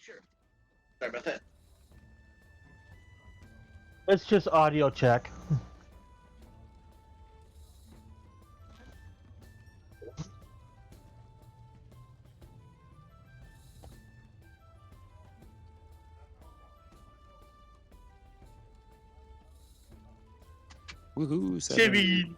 Sure. Sorry about that. It's just audio check. Woohoo! Timmy.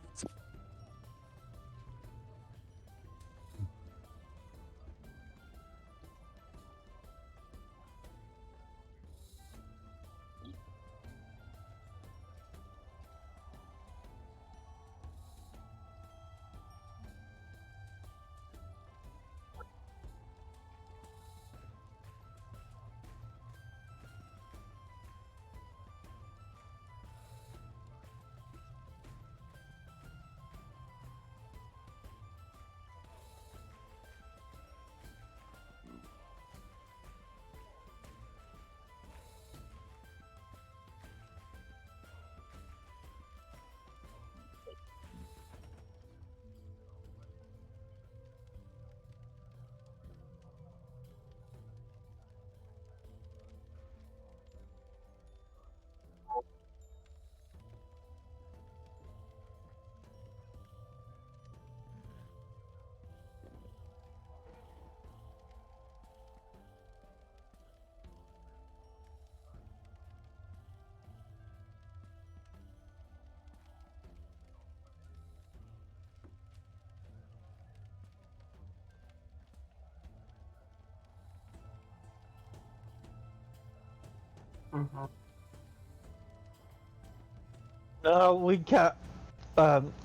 We got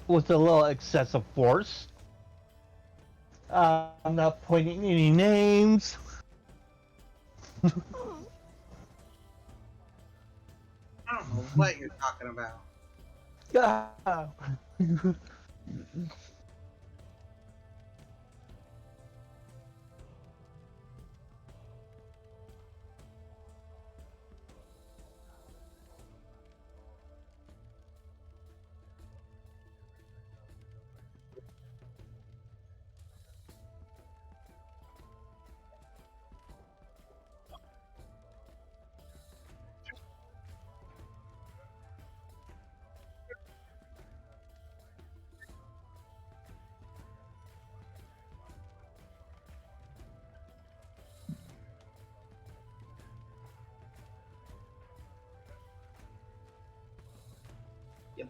with a little excessive force. I'm not pointing any names. I don't know what you're talking about.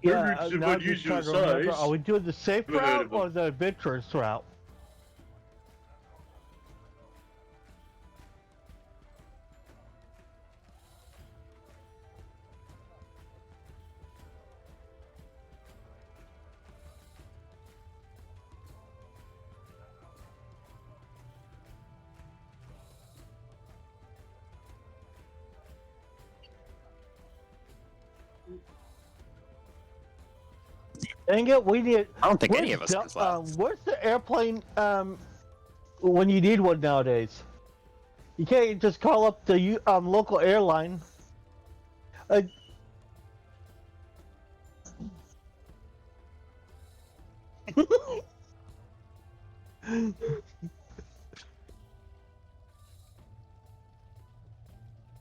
Yeah, now I'm just trying to remember, are we doing the safe route or the adventurous route? Dang it, we need. I don't think any of us can fly. Where's the airplane when you need one nowadays? You can't just call up the local airline.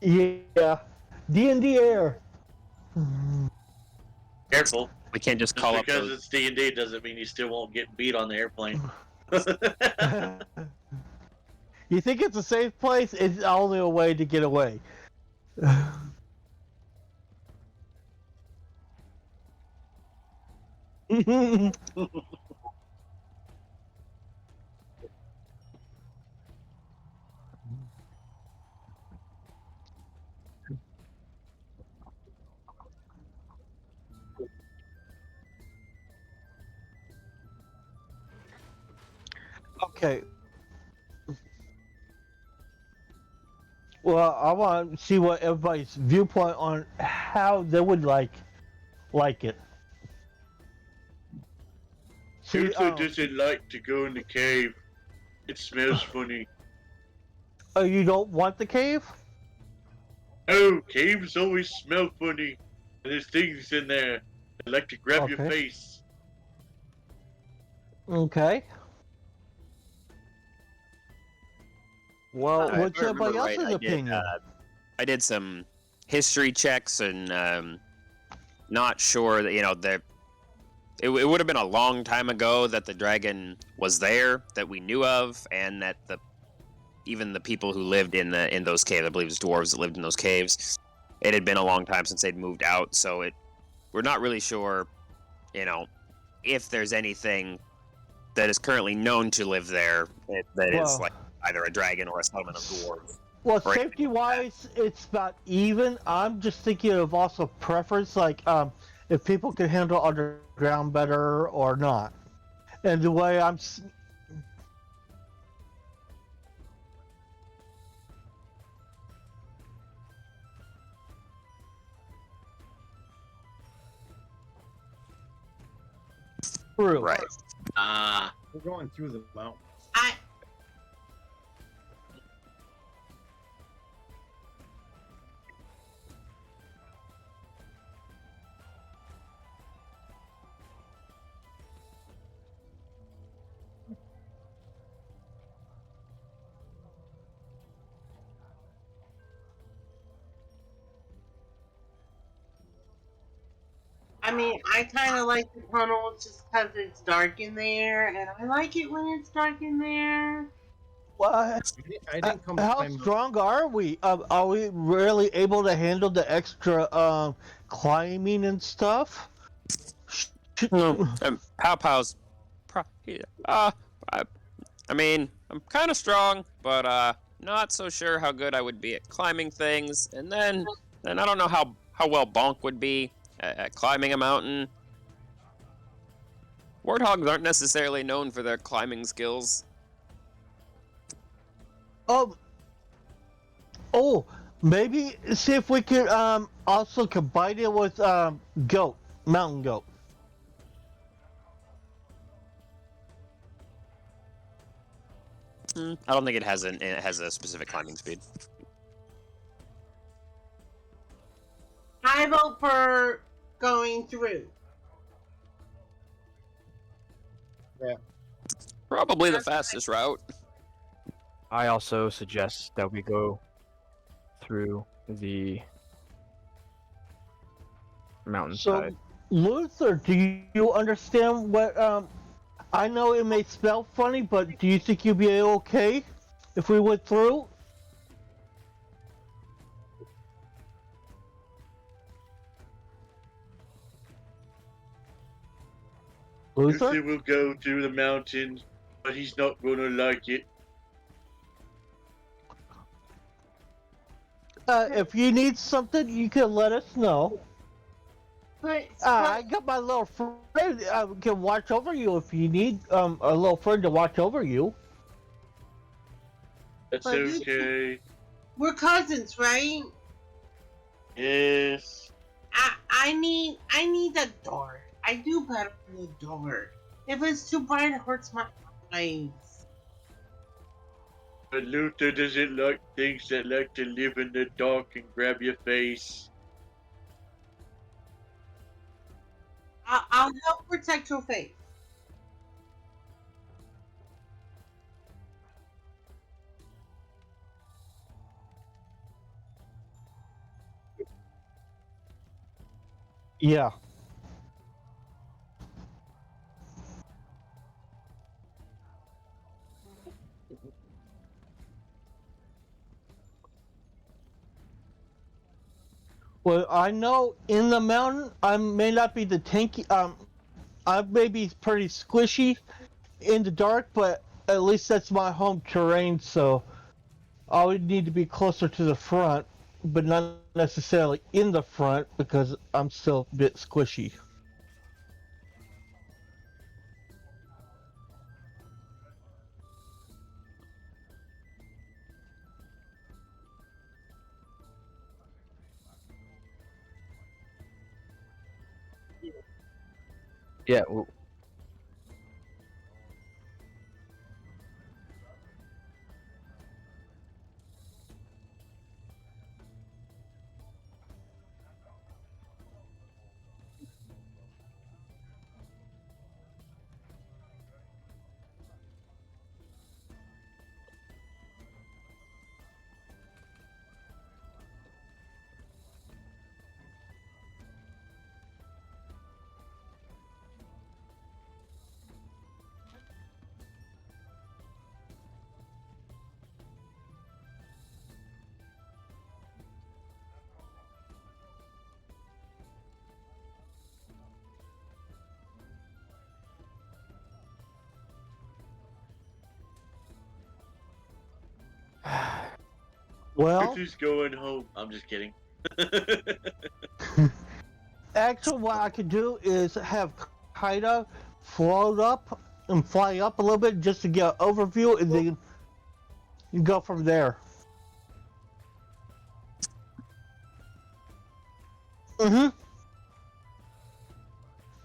Yeah, D&D Air. Careful. We can't just Just call up because those. it's D&D doesn't mean you still won't get beat on the airplane. You think it's a safe place? It's only a way to get away. Okay. Well, I want to see what everybody's viewpoint on how they would like it. See, Tutu doesn't like to go in the cave. It smells funny. You don't want the cave? Oh, caves always smell funny. And there's things in there that like to grab your face. Okay. Well, if what's I remember everybody right, else's opinion? I did some history checks and not sure that that it would have been a long time ago that the dragon was there that we knew of, and that even the people who lived in those caves, I believe it was dwarves that lived in those caves, it had been a long time since they'd moved out, so we're not really sure, if there's anything that is currently known to live there that is Well, like either a dragon or a settlement of dwarves. well, or anything like that. safety-wise, it's about even. I'm just thinking of also preference, like if people can handle underground better or not. And the way through. Right. We're going through the mountain. I mean, I kind of like the tunnels just because it's dark in there, and I like it when it's dark in there. What? I didn't come. How strong are we? Are we really able to handle the extra climbing and stuff? Pow Pow's. I mean, I'm kind of strong, but not so sure how good I would be at climbing things. And then I don't know how well Bonk would be at climbing a mountain. Warthogs aren't necessarily known for their climbing skills. Oh, maybe see if we could also combine it with goat, mountain goat. I don't think it has a specific climbing speed. I vote for going through. Probably the fastest route. I also suggest that we go through the mountainside. So, Luther, do you understand what I know it may spell funny, but do you think you'd be okay if we went through? Luther? Lucy will go to the mountains, but he's not gonna like it. If you need something, you can let us know. But, I got my little friend can watch over you if you need a little friend to watch over you. That's But you okay. we're cousins, right? Yes. I need the door. I do better in the door. If it's too bright, it hurts my eyes. But Luther doesn't like things that like to live in the dark and grab your face. I'll help protect your face. Yeah. Well, I know in the mountain, I may not be the tanky. I may be pretty squishy in the dark, but at least that's my home terrain, so I would need to be closer to the front, but not necessarily in the front because I'm still a bit squishy. Yeah, Well, Who's going home? I'm just kidding. actually, what I could do is have Kaida float up and fly up a little bit just to get an overview, and then you go from there. Mm-hmm.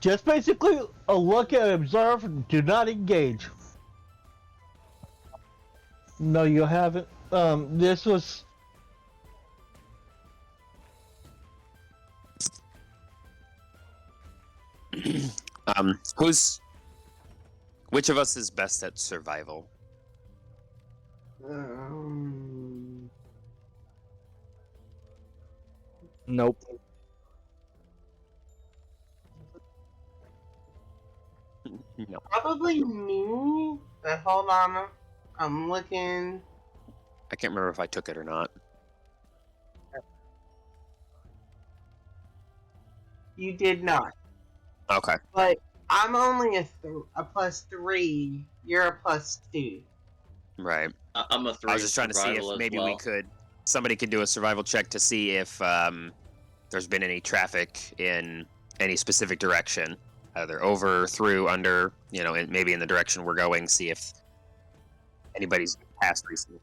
Just basically a look and observe and do not engage. No, you haven't. This was. Who's which of us is best at survival? Nope. No. Probably me. But hold on. I'm looking. I can't remember if I took it or not. You did not. Okay. But I'm only a +3. You're a +2. Right. I'm a 3. I was just trying to see if survival as maybe well. somebody could do a survival check to see if there's been any traffic in any specific direction, either over, through, under, maybe in the direction we're going, see if anybody's passed recently.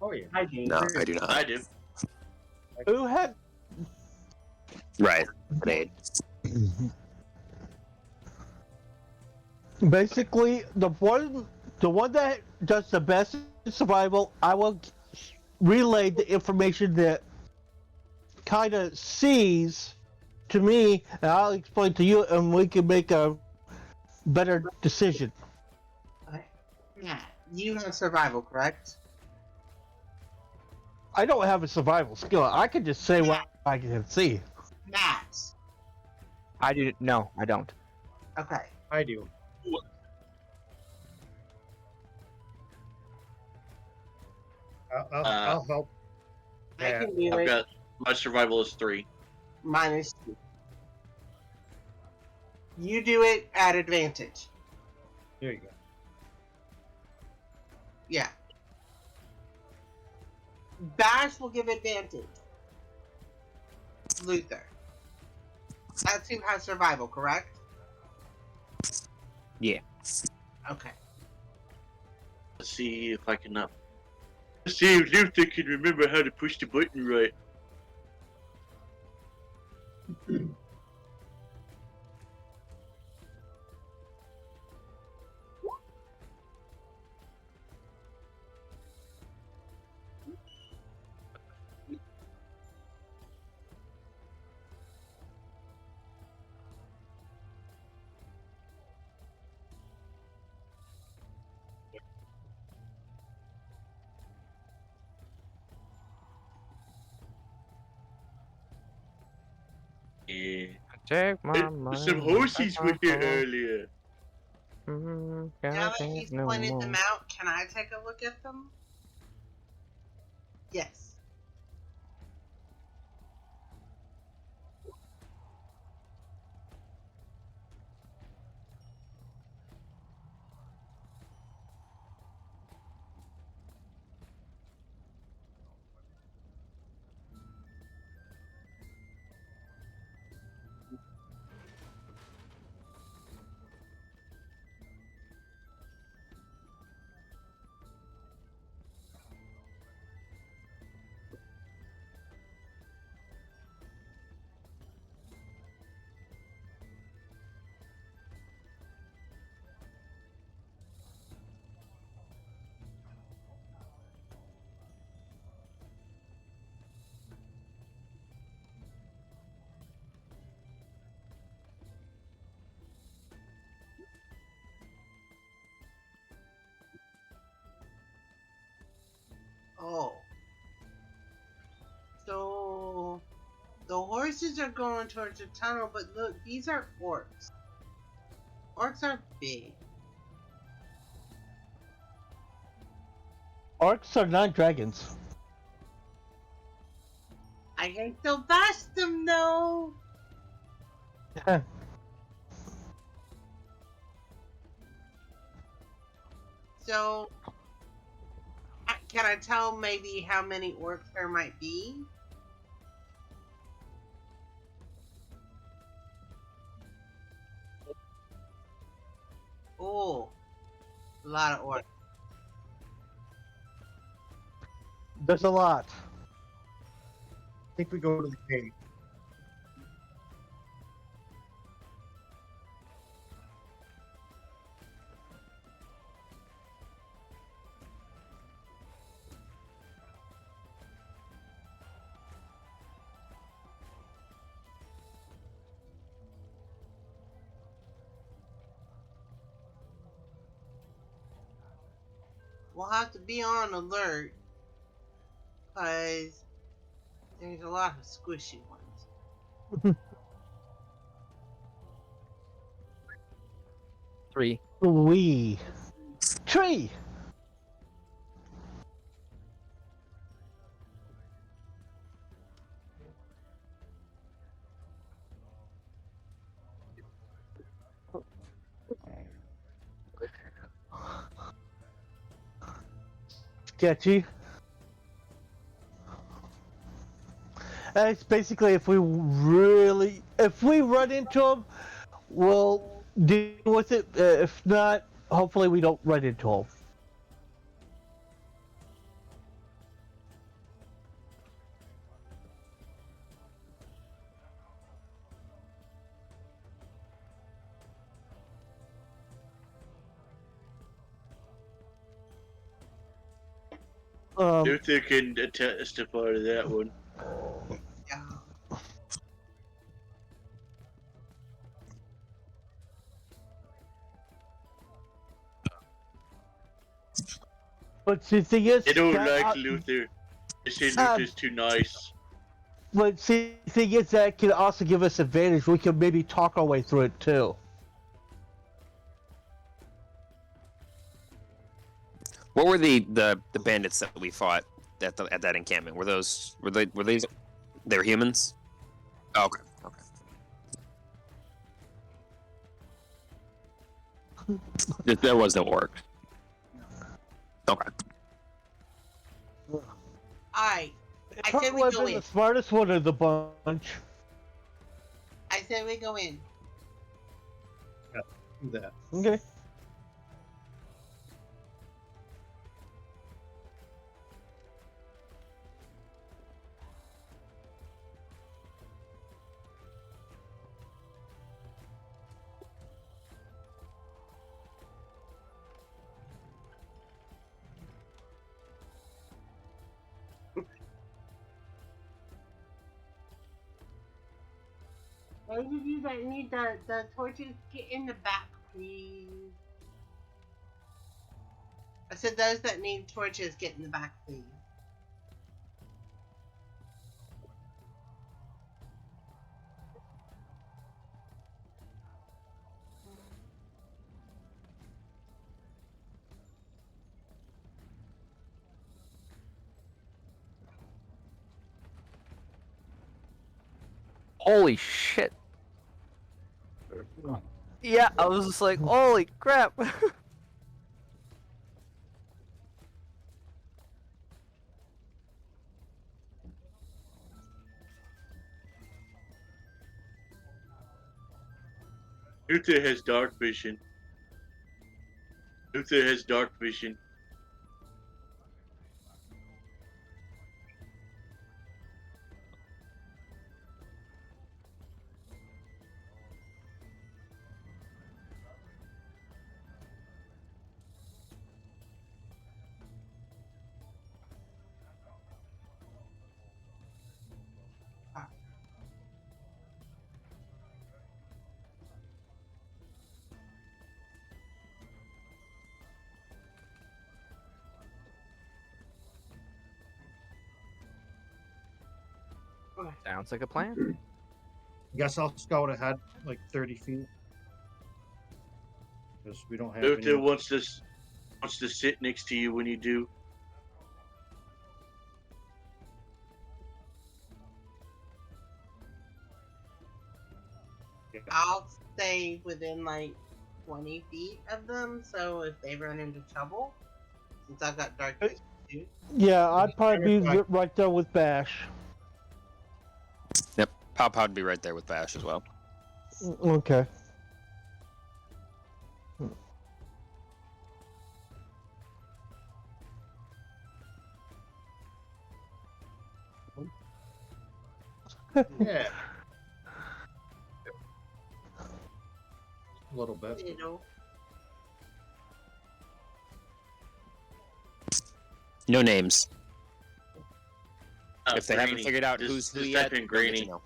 Oh yeah. I do. No, I do not. I do. Who had. Right. Grenade. Basically, the one that does the best in survival, I will relay the information that kind of sees to me, and I'll explain to you, and we can make a better decision. Yeah. You have survival, correct? I don't have a survival skill. I can just say what I can see. Max. I do. No, I don't. Okay. I do. I'll help. I Yeah, can do I've it. got my survival is 3. -2. You do it at advantage. There you go. Yeah. Bash will give advantage. Luther. That's who has survival, correct? Yeah. Okay. Let's see if I can not. Let's see if Luther can remember how to push the button right. Yeah. Take my Hey, money. some horses were here back earlier. home. Now that Can't he's no pointed more. them out, can I take a look at them? Yes. Oh. So the horses are going towards the tunnel, but look, these are orcs. Orcs are big. Orcs are not dragons. I can still bash them though. So, can I tell maybe how many orcs there might be? Oh, a lot of orcs. There's a lot. I think we go to the cave. We'll have to be on alert because there's a lot of squishy ones. 3. We tree. Sketchy. It's basically if we run into them, we'll deal with it. If not, hopefully we don't run into them. Luther can testify to that one. Yeah. But the thing is, They don't that, like Luther. They say um, Luther's too nice. but see, the thing is that can also give us advantage. We can maybe talk our way through it too. What were the bandits that we fought at that encampment? Were these they were humans? Oh, okay. There was no orc. Okay. Alright. I Probably said we would have go been in. the smartest one of the bunch. I said we go in. Do that. Okay. Those of you that need the torches, get in the back, please. I said those that need torches, get in the back, please. Holy shit. Yeah, I was just like, holy crap. Luther has dark vision. Luther has dark vision. Sounds like a plan. Guess I'll scout ahead like 30 feet. Because we don't have Luther any. wants to sit next to you when you do. I'll stay within like 20 feet of them, so if they run into trouble, since I've got dark vision too. Yeah, I'd probably be right there with Bash. Yep. Pop would be right there with Bash as well. Okay. Yeah. A little bit. You know, No names. If they haven't Greeny. figured out Just- who's who just yet, type in they'll get to Greeny. know.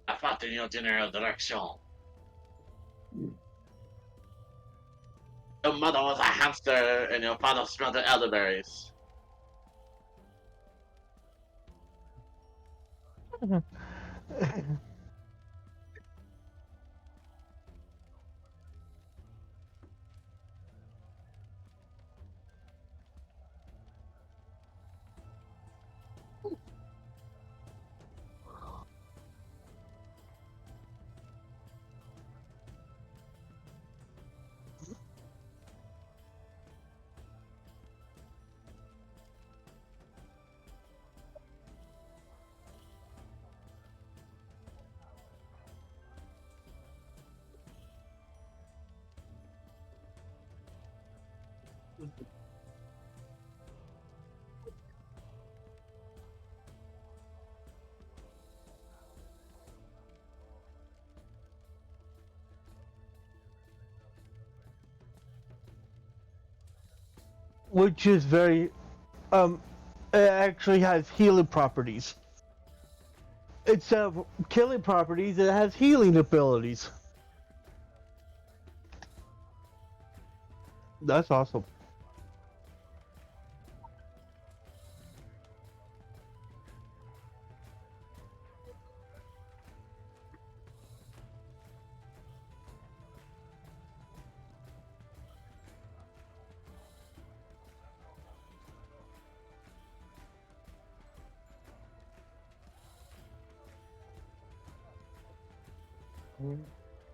Ha fatto il mio genere direction. Your mother was a hamster and your father smelled the elderberries. Which is very, it actually has healing properties. Instead of killing properties, it has healing abilities. That's awesome.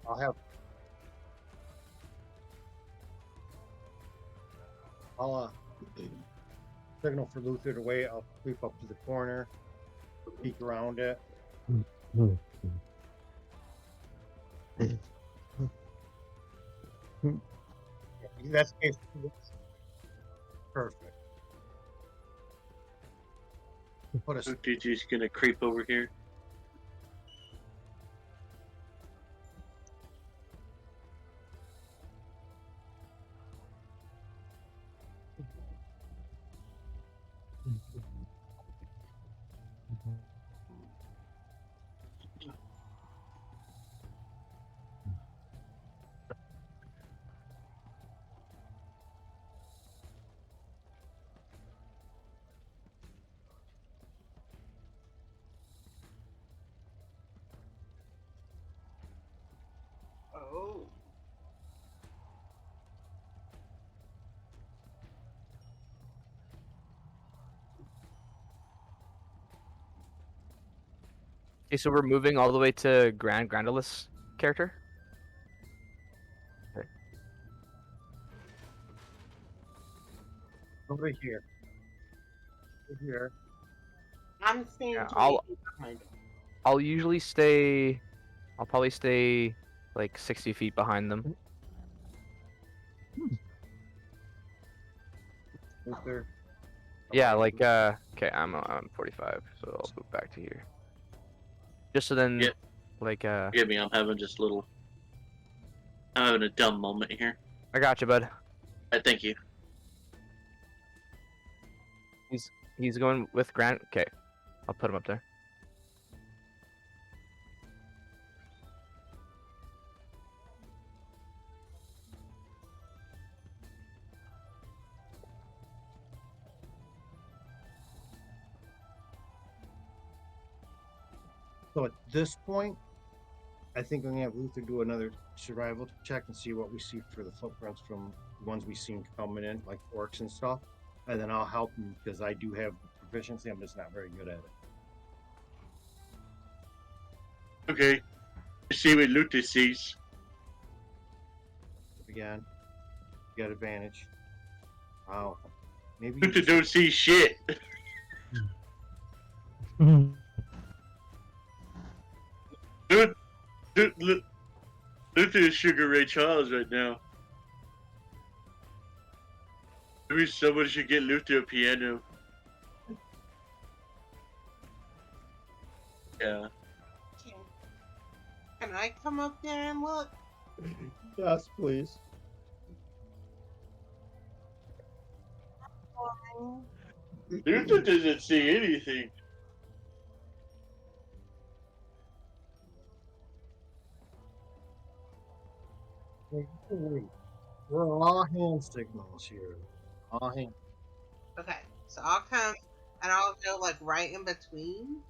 I'll have. I'll signal for Luther to wait. I'll creep up to the corner, peek around it. That's perfect. Put a So DJ's gonna creep over here. oh, Okay, so we're moving all the way to Grandalus character. over here. Over here. I'm staying Yeah, 20 feet behind them. I'll usually stay. I'll probably stay like 60 feet behind them. Luther. Yeah, like okay, I'm 45, so I'll move back to here. Just so then, Yep. like Forgive me, I'm having I'm having a dumb moment here. I got you, bud. Thank you. He's going with Grant. Okay, I'll put him up there. So at this point, I think I'm gonna have Luther do another survival check and see what we see for the footprints from the ones we've seen coming in, like orcs and stuff. And then I'll help him because I do have proficiency. I'm just not very good at it. Okay. Let's see what Luther sees. Again, you got advantage. Wow. Maybe Luther don't see shit. Luther is Sugar Ray Charles right now. Maybe someone should get Luther a piano. Yeah. Can I come up there and look? Yes, please. Luther doesn't see anything. We're all hand signals here. All hand. Okay, so I'll come and I'll go like right in between.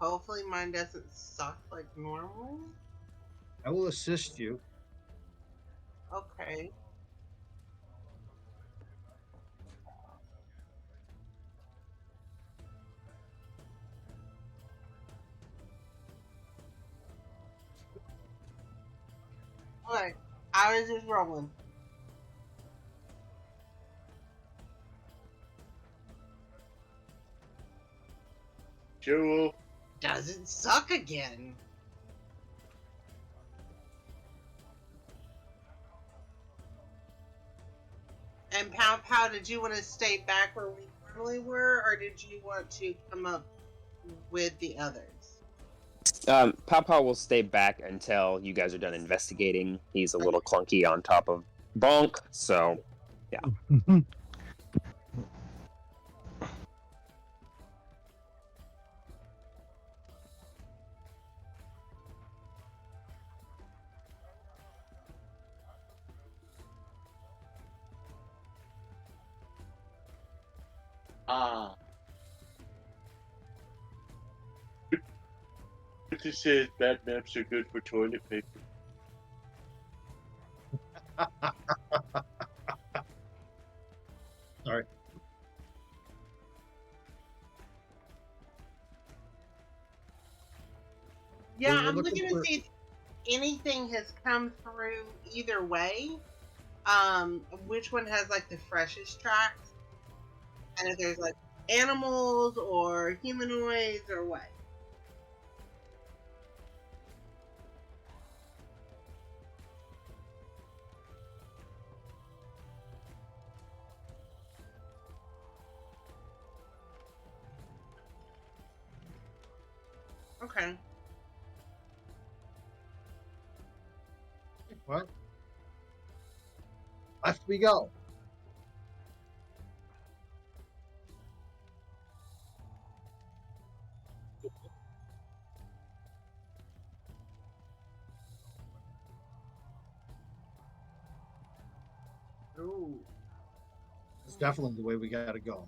Hopefully mine doesn't suck like normal. I will assist you. Okay. Alright, I was just rolling. Joel. Doesn't suck again. And Pow Pow, did you want to stay back where we normally were, or did you want to come up with the others? Papa will stay back until you guys are done investigating. He's a little clunky on top of Bonk, so yeah. Ah. Luther says bad maps are good for toilet paper. Sorry. Yeah, We're I'm looking looking to for- see if anything has come through either way. Which one has like the freshest tracks? And if there's like animals or humanoids or what? Okay. What? Left we go. Ooh. It's definitely the way we gotta go.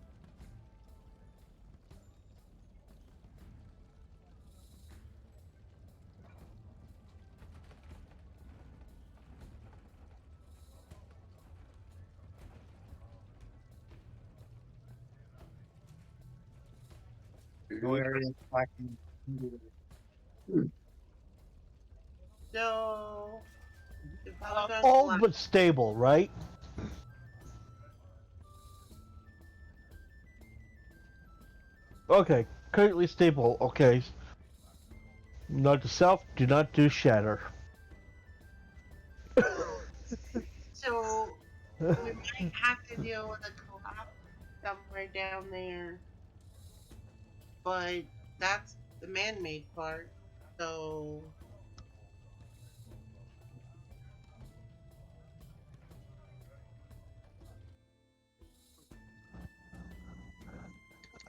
No area tracking. So. if I was All left- but stable, right? Okay, currently stable. Okay. Note to self: do not do shatter. So we might have to deal with a collapse somewhere down there. But that's the man-made part. So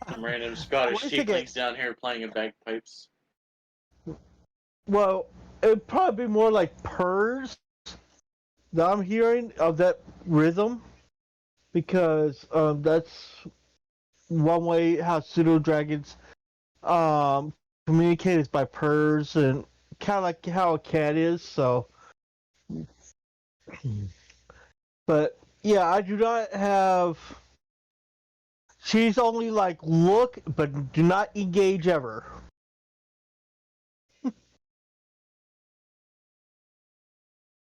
Some random Scottish What do you think tieflings down here playing a bagpipes. Well, it'd probably be more like purrs that I'm hearing of that rhythm, because that's one way how pseudo dragons communicate is by purrs and kind of like how a cat is. So, but yeah, I do not have. She's only like look, but do not engage ever.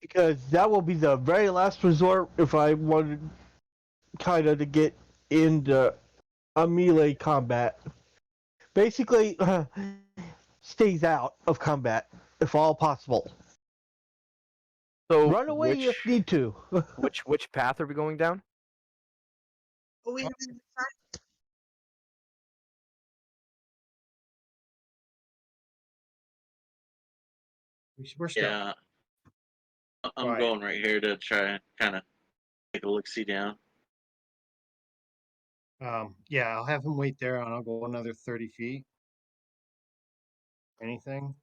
Because that will be the very last resort if I wanted kind of to get into a melee combat. Basically, stays out of combat if all possible. So Run away if need to. which path are we going down? But we haven't decided. We're still. Yeah. I'm Right. going right here to try and kind of take a look, see down. Yeah, I'll have him wait there, and I'll go another 30 feet. Anything?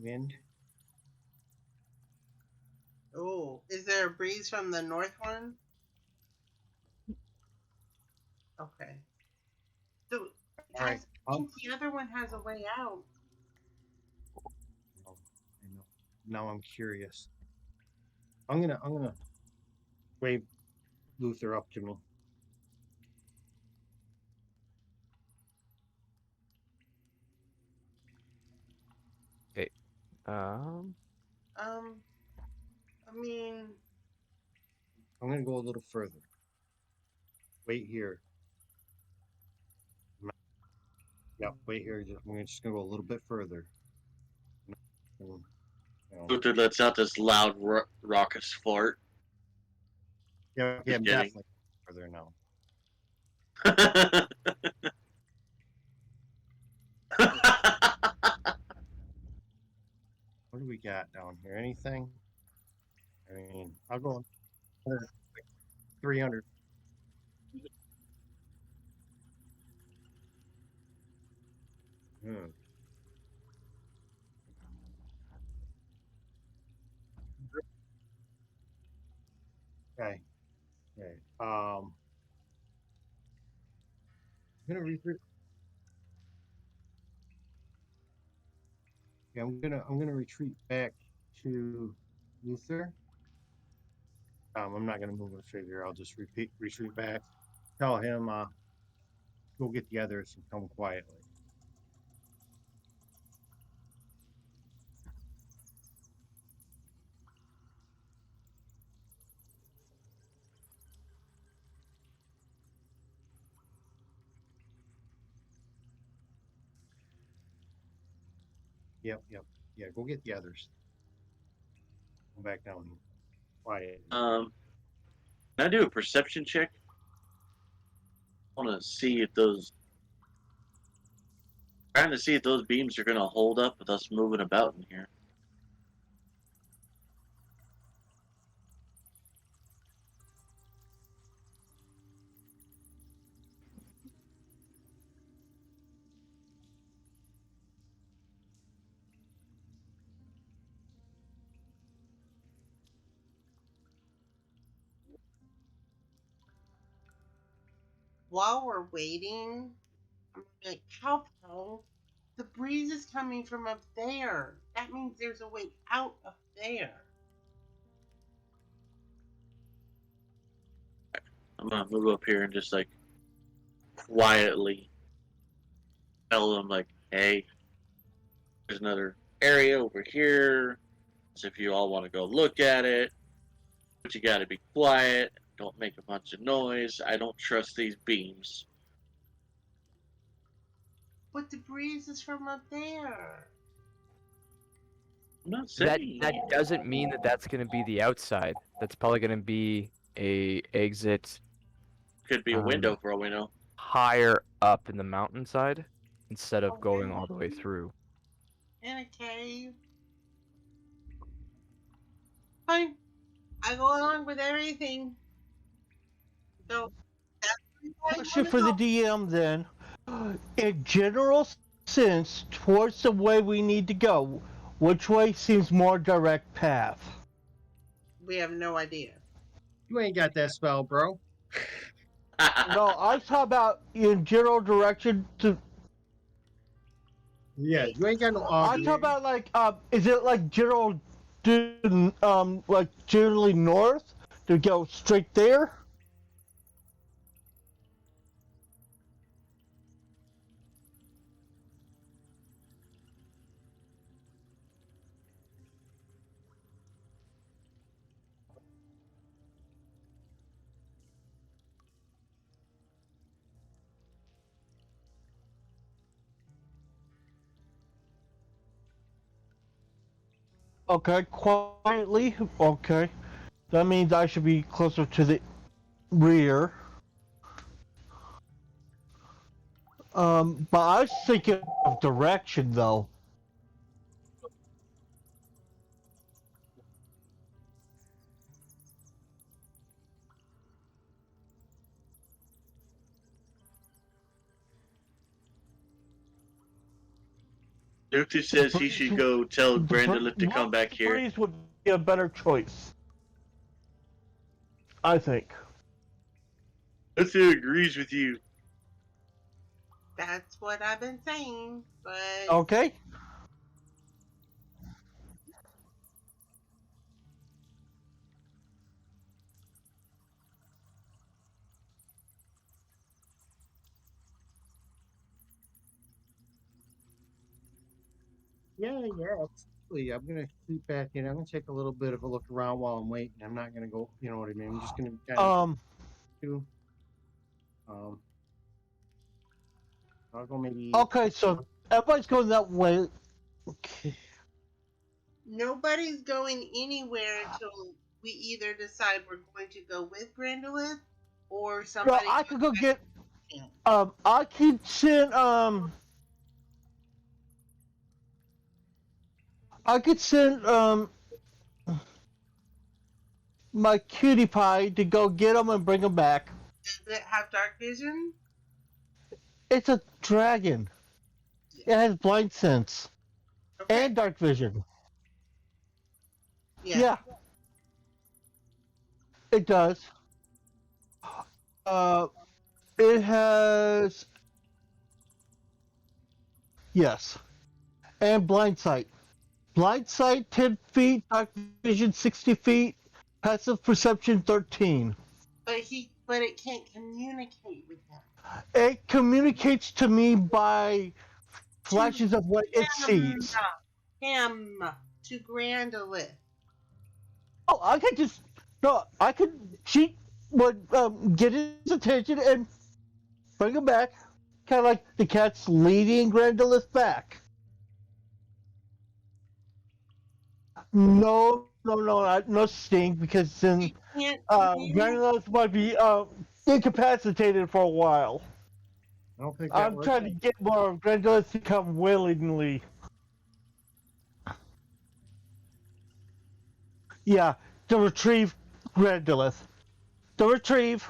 Wind. Oh, is there a breeze from the north one? Okay. So All right. I think the other one has a way out. I know. Now I'm curious. I'm gonna wave Luther up to me. I mean, I'm gonna go a little further. Wait here. Yeah, wait here. We're just gonna go a little bit further. And, Luther lets out this loud, raucous fart. yeah, Just I'm kidding. definitely further now. What do we got down here? Anything? I mean, I'll go 300. Hmm. Okay. Okay. I'm gonna retreat. Yeah, I'm gonna retreat back to Luther. I'm not gonna move a figure. I'll just retreat back. Tell him go get the others and come quietly. Yep. Yeah, go get the others. Come back down here. Quiet. Can I do a perception check? I want to see if those. Trying to see if those beams are going to hold up with us moving about in here. while we're waiting, I'm gonna be like, Cowpell, the breeze is coming from up there. That means there's a way out up there. I'm going to move up here and just like quietly tell them, like, hey, there's another area over here. So if you all want to go look at it, but you got to be quiet. Don't make a bunch of noise. I don't trust these beams. But the breeze is from up there. I'm not That saying that doesn't mean that that's going to be the outside. That's probably going to be a exit could be a window for all we know. higher up in the mountainside instead of Okay. going all the way through. In a cave. Fine. I go along with everything. So that's where I Question wanna for the go. DM then. In general sense towards the way we need to go. Which way seems more direct path? We have no idea. You ain't got that spell, bro. No, I talk about in general direction to. Yeah, you ain't got no I augury. talk about like is it like general, like generally north to go straight there? Okay, quietly. Okay, that means I should be closer to the rear. But I was thinking of direction though. Duke says he should go tell Grandulet to come back here. Breeze would be a better choice, I think. Who agrees with you? That's what I've been saying, but Okay. Yeah, absolutely. I'm gonna keep back in. I'm gonna take a little bit of a look around while I'm waiting. I'm not gonna go. You know what I mean? I'm just gonna kind of do. Um, I'll go maybe. Okay, so everybody's going that way. Okay. nobody's going anywhere until we either decide we're going to go with Grandulet or No, somebody. I could go goes get. back in. I could send. I could send. My cutie pie to go get them and bring them back. Does it have dark vision? It's a dragon. It has blind sense Okay. and dark vision. Yeah. Yeah, it does. It has. Yes, and blind sight. Blind sight 10 feet, dark vision 60 feet, passive perception 13. But it can't communicate with him. It communicates to me by flashes of what it sees. Him to Grandulet. Oh, I could just. No, I could. She would get his attention and bring him back. Kind of like the cat's leading Grandolith back. No sting, because then You can't Grandolith might be incapacitated for a while. I don't think that I'm works. trying to get more of Grandolith to come willingly. Yeah, to retrieve Grandolith. To retrieve.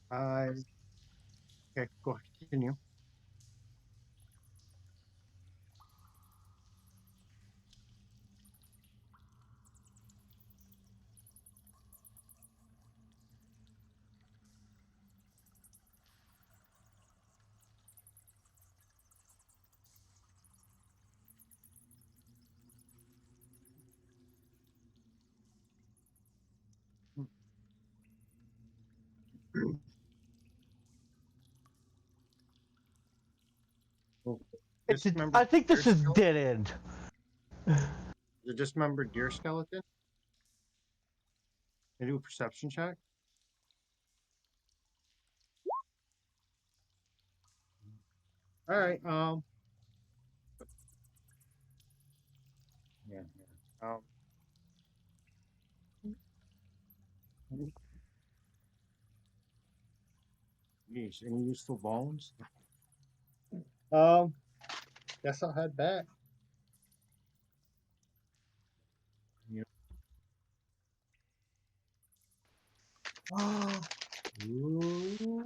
I okay. Go ahead. Continue. I think this is dead end. The dismembered deer skeleton. Can you do a perception check? All right. Yeah. Geez, any useful bones? Um. Guess I'll head back. Yeah. Ooh.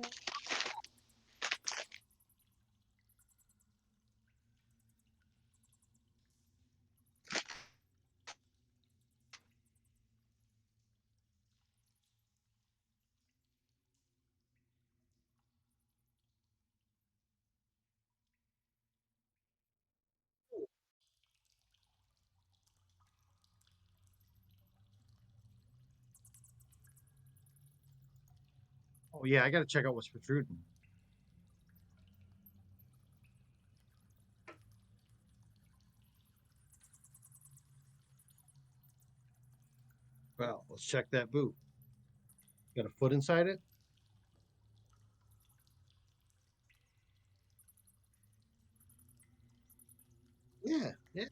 Oh yeah, I gotta check out what's protruding. Well, let's check that boot. Got a foot inside it? Yeah, yeah.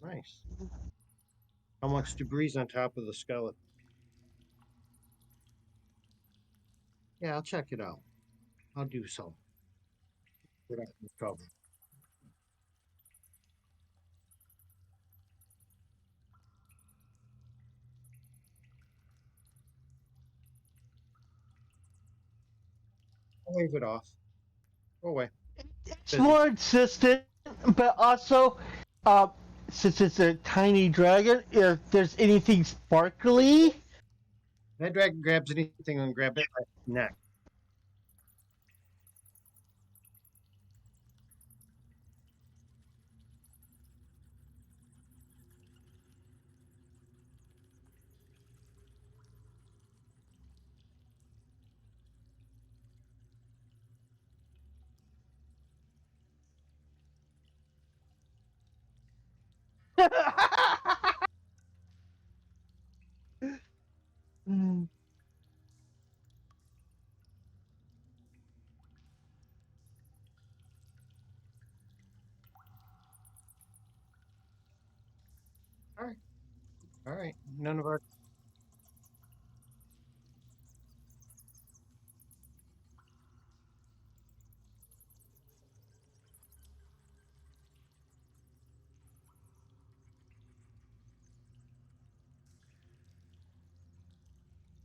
Nice. How much debris on top of the skeleton? Yeah, I'll check it out. I'll do so. Get out in trouble. I'll wave it off. Go away. It's Busy. more insistent, but also, uh, since it's a tiny dragon, if there's anything sparkly, That dragon grabs anything and grab it by the neck. Mm. All right. All right. None of our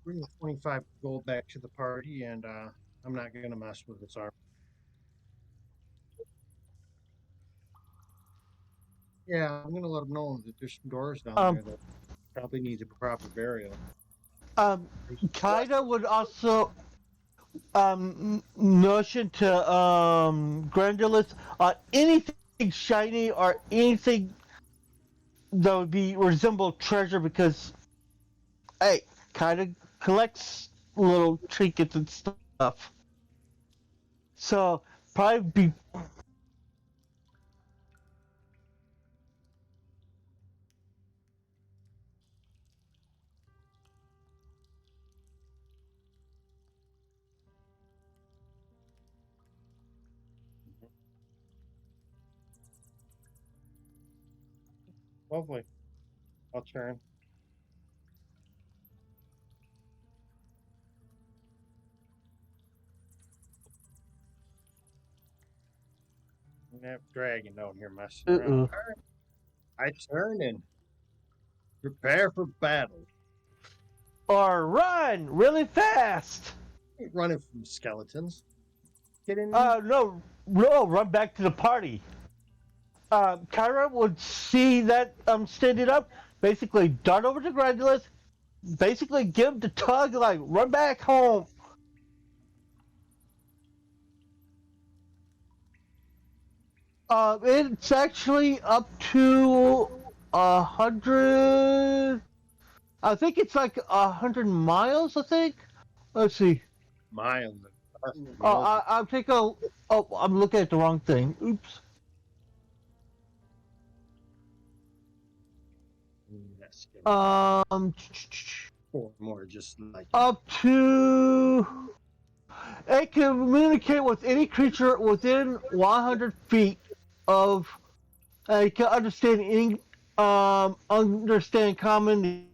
bring the 25 gold back to the party, and I'm not gonna mess with this arm. Yeah, I'm gonna let them know that there's some doors down Um, there that probably need a proper burial. Kaida would also notion to Grandulus anything shiny or anything that would be resemble treasure because hey, Kaida collects little trinkets and stuff. So probably be Lovely. I'll turn. That dragon down here messing around. I turn and prepare for battle. or run really fast. Ain't running from skeletons. Get in. No, run back to the party. Kyra would see that standing up, basically dart over to Grandulus, basically give the tug like run back home. It's actually up to 100. I think it's like 100 miles. I think. Let's see. Miles. I'll take a. Oh, I'm looking at the wrong thing. Oops. That's good. Um, 4 more, just like up to. It can communicate with any creature within 100 feet of. It can understand any. Understand common.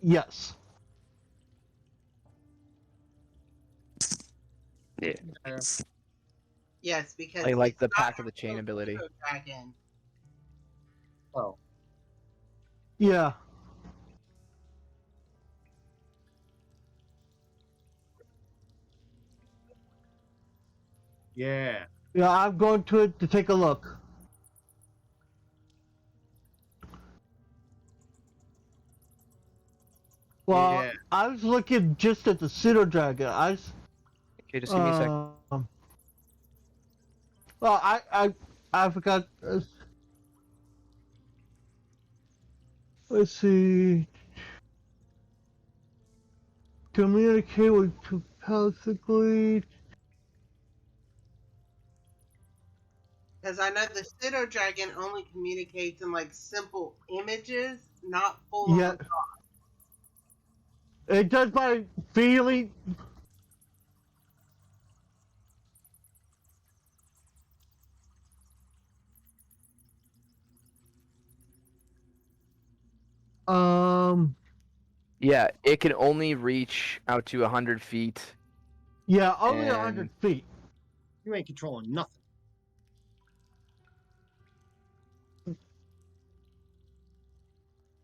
Yes. Yeah. Yes, because Like it's the not pack of a the chain full ability. pseudo dragon. oh, Yeah. yeah. Yeah. I'm going to it to take a look. Well, Yeah. I was looking just at the pseudo dragon. Okay, just give me a sec. Well, I forgot. Let's see. Communicate with telepathically. Because I know the pseudo dragon only communicates in like simple images, not full Yeah. on. It does by feeling. Um. Yeah, it can only reach out to 100 feet. Yeah, only And- 100 feet. You ain't controlling nothing.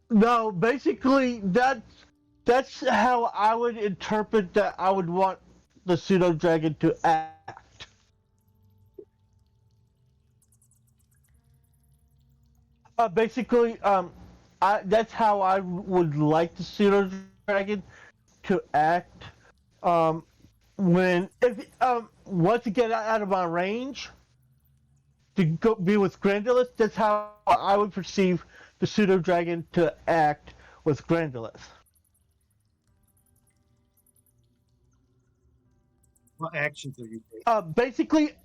No, basically that's how I would interpret that. I would want the pseudo dragon to act. Basically, that's how I would like the pseudo dragon to act. When if once you get out of my range to go be with Grandolith, that's how I would perceive the pseudo dragon to act with Grandolith. What actions are you taking? Basically,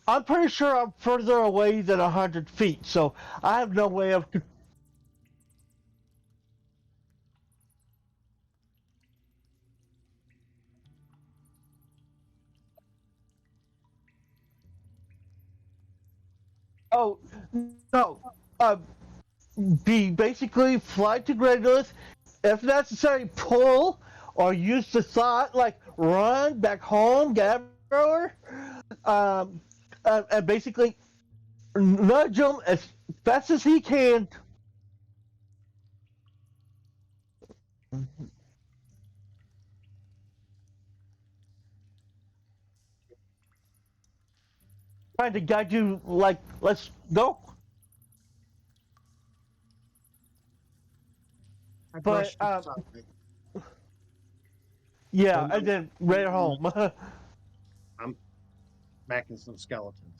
I'm pretty sure I'm further away than 100 feet, so I have no way of. Oh, no. Basically fly to Grandolith, if necessary, pull or use the thought, like run back home, get her, and basically nudge him as fast as he can. Trying to guide you, like, let's go. I But, brushed you aside. Yeah, Oh, no. and then right home. I'm backing some skeletons.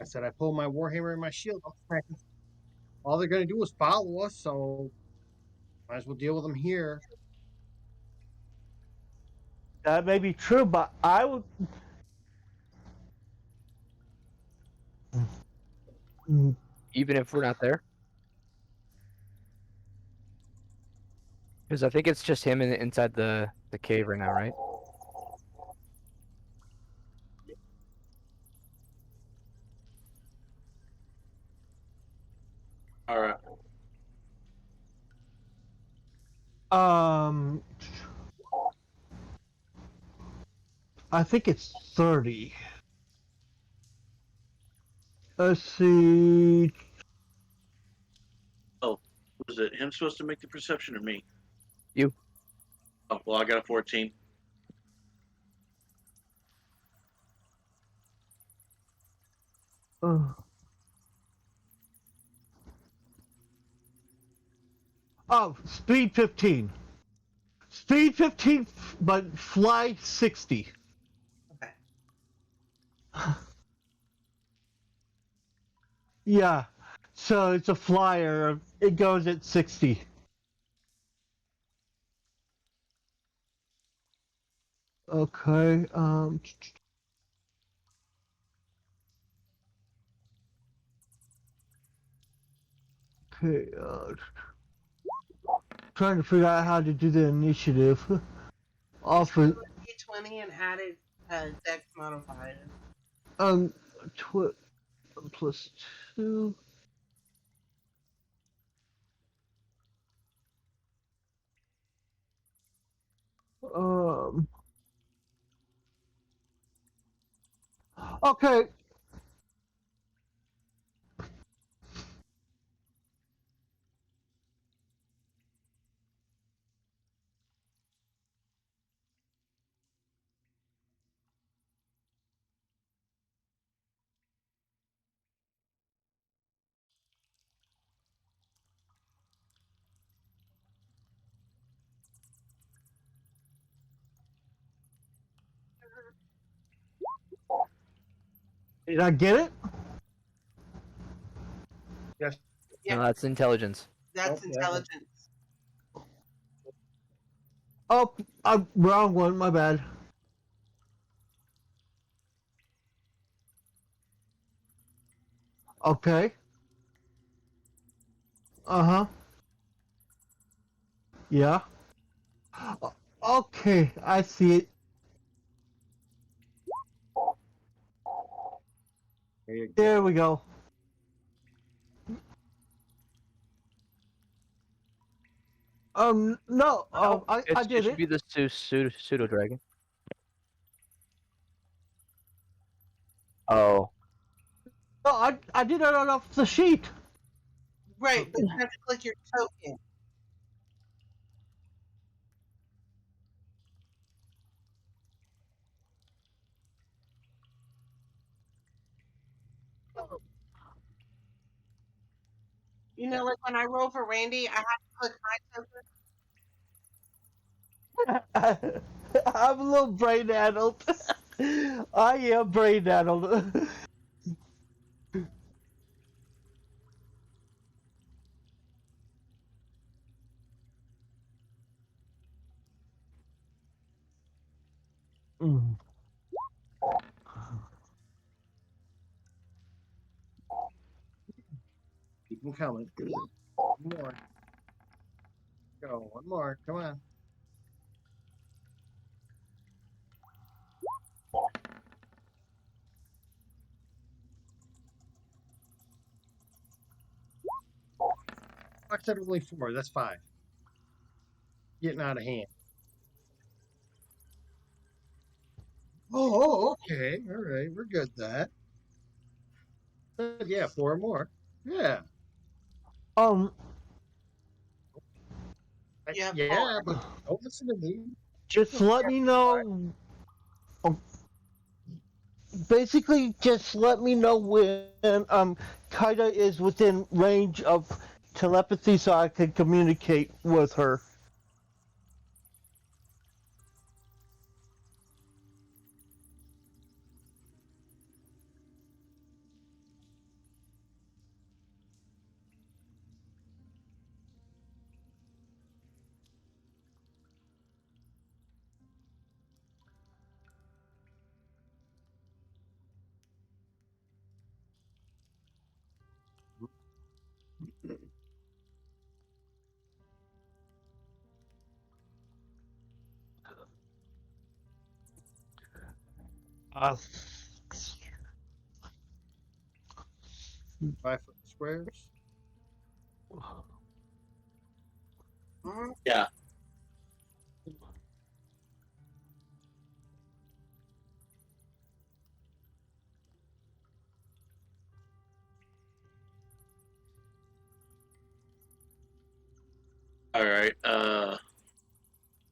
I said I pulled my warhammer and my shield. I'm smacking. All they're gonna do is follow us, so might as well deal with them here. That may be true, but I would. Even if we're not there. Because I think it's just him inside the cave right now, right? All right. I think it's 30. Let's see. Oh, was it him supposed to make the perception or me? You. Oh, well, I got a 14. Oh, speed 15. Speed 15, but fly 60. Okay. Yeah. So it's a flyer. It goes at 60. Okay. Okay. Trying to figure out how to do the initiative. Just Off roll of a d20 and add it dex modifier. um, tw- plus 2. Um. Okay. Did I get it? Yes. Yeah, No, that's intelligence. that's Oh, yeah. intelligence. Oh, wrong one. My bad. Okay. Uh huh. Yeah. Okay, I see it. There you go. There we go. No. No, I it did should it. be the pseudo dragon. Oh, No, I did it on off the sheet. Right, but you have to click your token. You know, like when I roll for Randy, I have to click my token. I'm a little brain addled. I am brain addled. Mm. Keep them coming. One more. Go. One more. Come on. I said only 4. That's 5. Getting out of hand. Oh, okay. All right. We're good at that. Yeah, 4 more. Yeah. Um, You have Yeah, but don't listen to me. just let me know. um, Basically, just let me know when Kaida is within range of telepathy, so I can communicate with her. Uh, 5-foot squares. Mhm. Yeah. All right. Does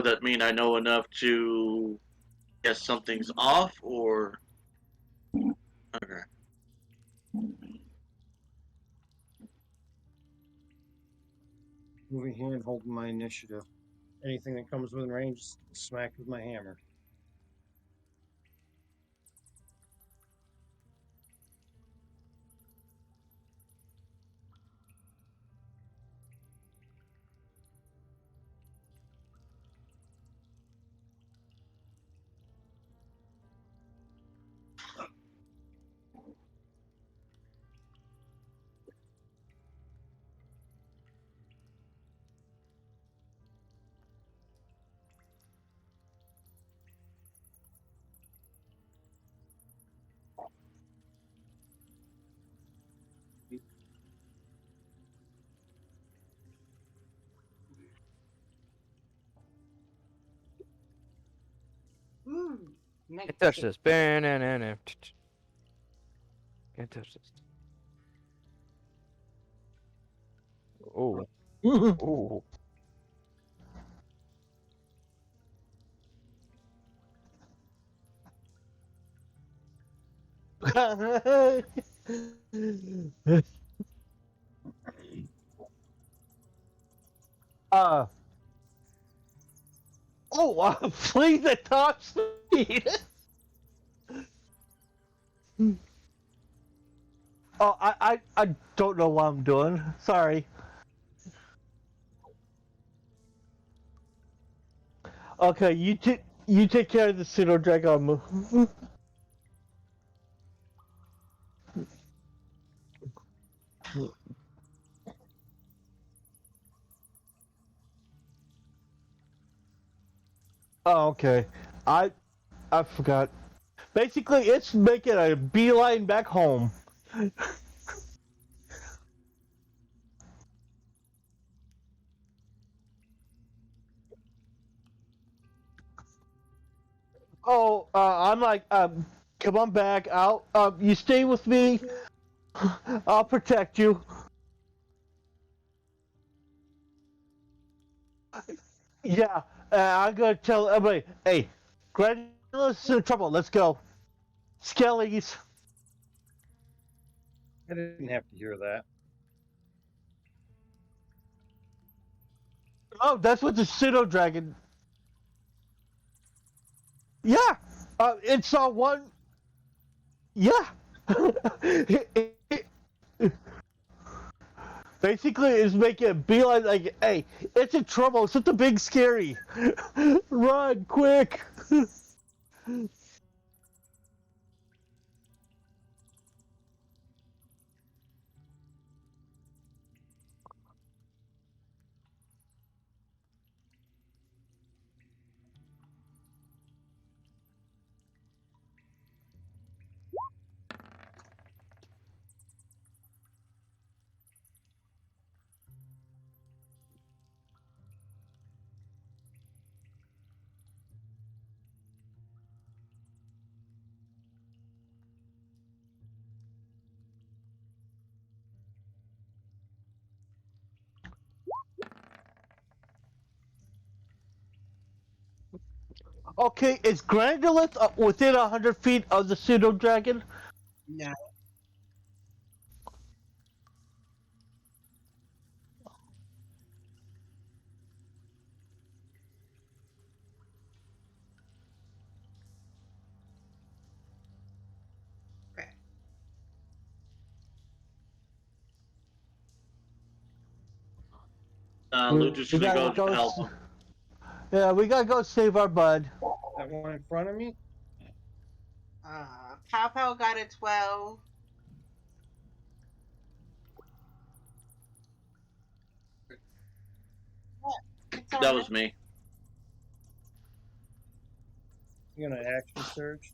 that mean I know enough to guess something's off, or okay? Moving hand, holding my initiative. Anything that comes within range, smack with my hammer. Can't touch this. Banana. Can't touch this. Oh. Oh. uh please at top speed. Oh, I don't know what I'm doing. Sorry. Okay, you take care of the pseudo dragon move. Oh, okay. I forgot. Basically, it's making a beeline back home. Oh, I'm like, come on back. You stay with me. I'll protect you. Yeah, I'm gonna tell everybody. Hey, Granula's in trouble. Let's go. Skellies. I didn't have to hear that. Oh, that's what the pseudo dragon. Yeah, it's one. Yeah. Basically, it's making a beeline like, hey, it's in trouble. It's something big, scary. Run, quick. Okay, is Grandulus within 100 feet of the pseudo dragon? No. Okay. Lucha's We gonna gotta go go. help him. Yeah, we gotta go save our bud. That one in front of me? Pow Pow got a 12. It's That on was me. You gonna action search?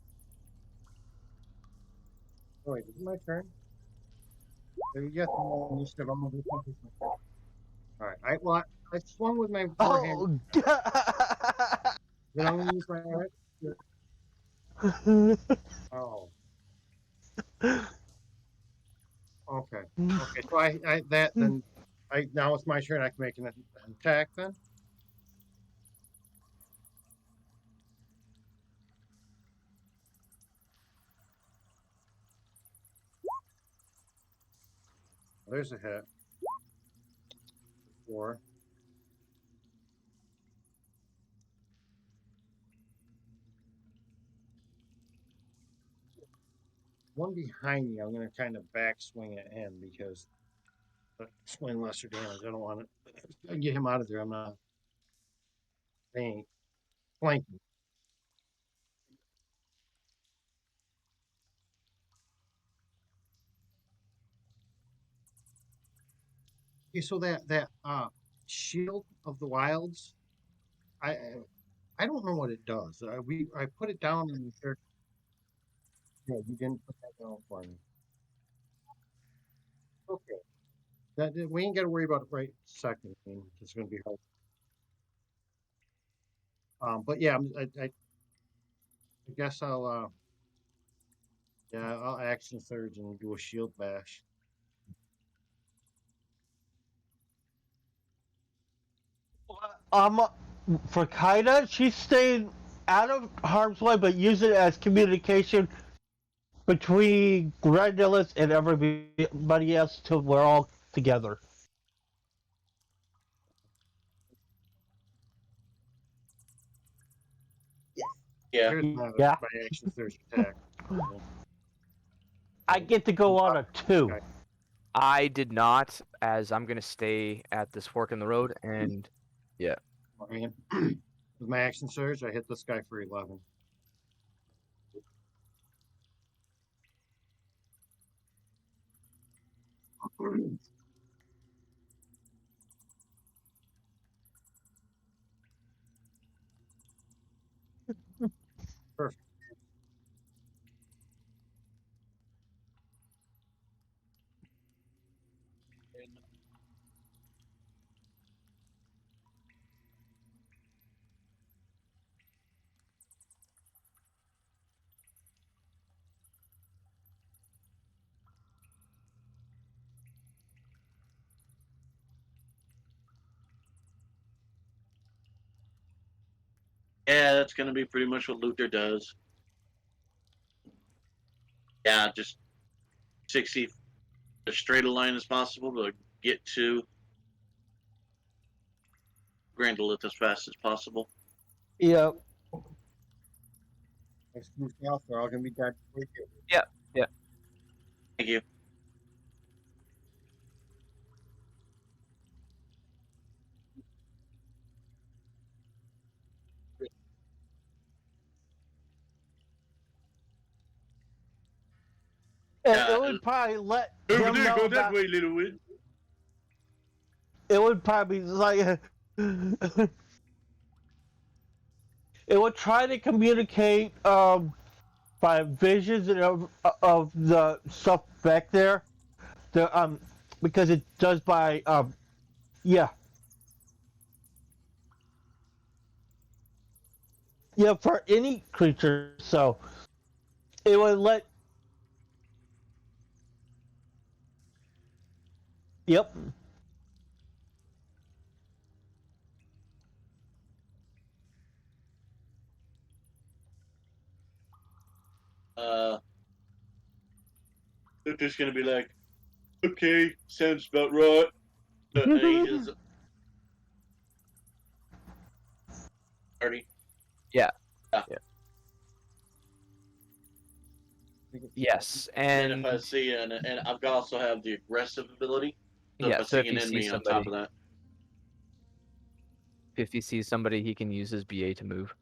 Oh, wait, is it my turn? There you go. You said I'm gonna do something. All right. I swung with my forehand. Oh. Then I'm gonna use my action. Oh, okay. Okay. So I that then now it's my turn. I can make an attack then. There's a hit. 4. One behind me. I'm gonna kind of backswing at him because swing lesser damage. I don't want to get him out of there. I'm not paying flanking. Okay, so that shield of the wilds, I I don't know what it does. I put it down and there. Yeah, you didn't put that down for me. Okay, we ain't got to worry about it right second. I mean, it's going to be hard. But yeah, I I guess I'll action surge and do a shield bash. Um, for Kaida, she stayed out of harm's way, but use it as communication between Grandillis and everybody else till we're all together. Yeah. Here's Yeah. my action surge attack. I get to go on a 2. Okay. I did not, as I'm gonna stay at this fork in the road, and I mean, with my action surge, I hit this guy for 11. Perfect. Yeah, that's gonna be pretty much what Luther does. Yeah, just 60 as straight a line as possible to get to Grandolith as fast as possible. Yep. Next move south, they're all gonna be dead. Thank you. And Yeah, it would probably let over him there, know go that that. way, little win. It would probably like it would try to communicate by visions of the stuff back there. The because it does by yeah. Yeah, for any creature, so it would let. Yep. Luther's gonna be like, okay, sounds about right. He just already. Yeah. Yeah. yes, And and if I see and I've also have the aggressive ability. So yeah. if I So see if an he enemy sees on top somebody, of that. if he sees somebody, he can use his BA to move.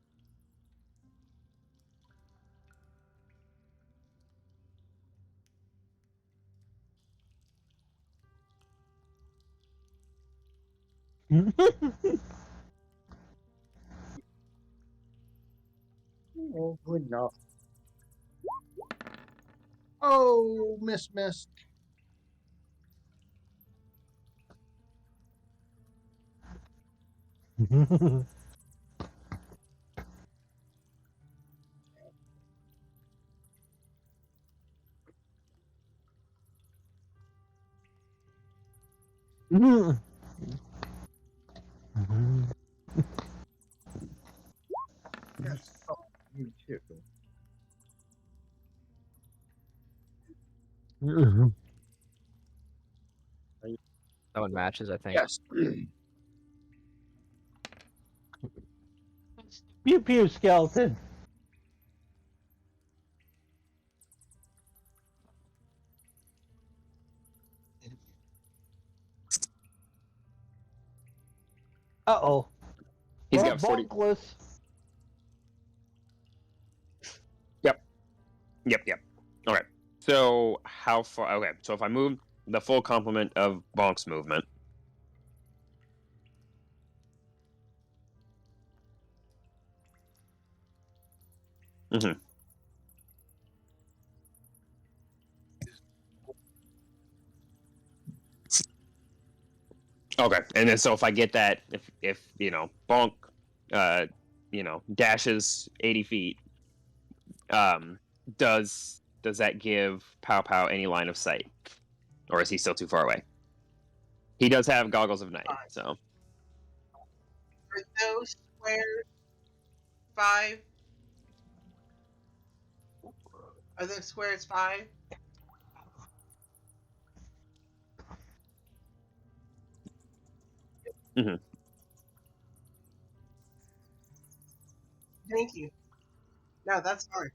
Oh, good enough. Oh, miss. Yes. Oh, you too. That one matches, I think. Yes. Pew pew skeleton. Uh-oh. He's Well, got 40. bonkless. Yep. All right. So how far? Okay. So if I move the full complement of Bonk's movement. Mm-hmm. Okay. And then so if I get that, if Bonk, dashes 80 feet, Does that give Pow Pow any line of sight, or is he still too far away? He does have goggles of night, so Are those squares 5? Are those squares 5? Mhm. Thank you. No, that's fine.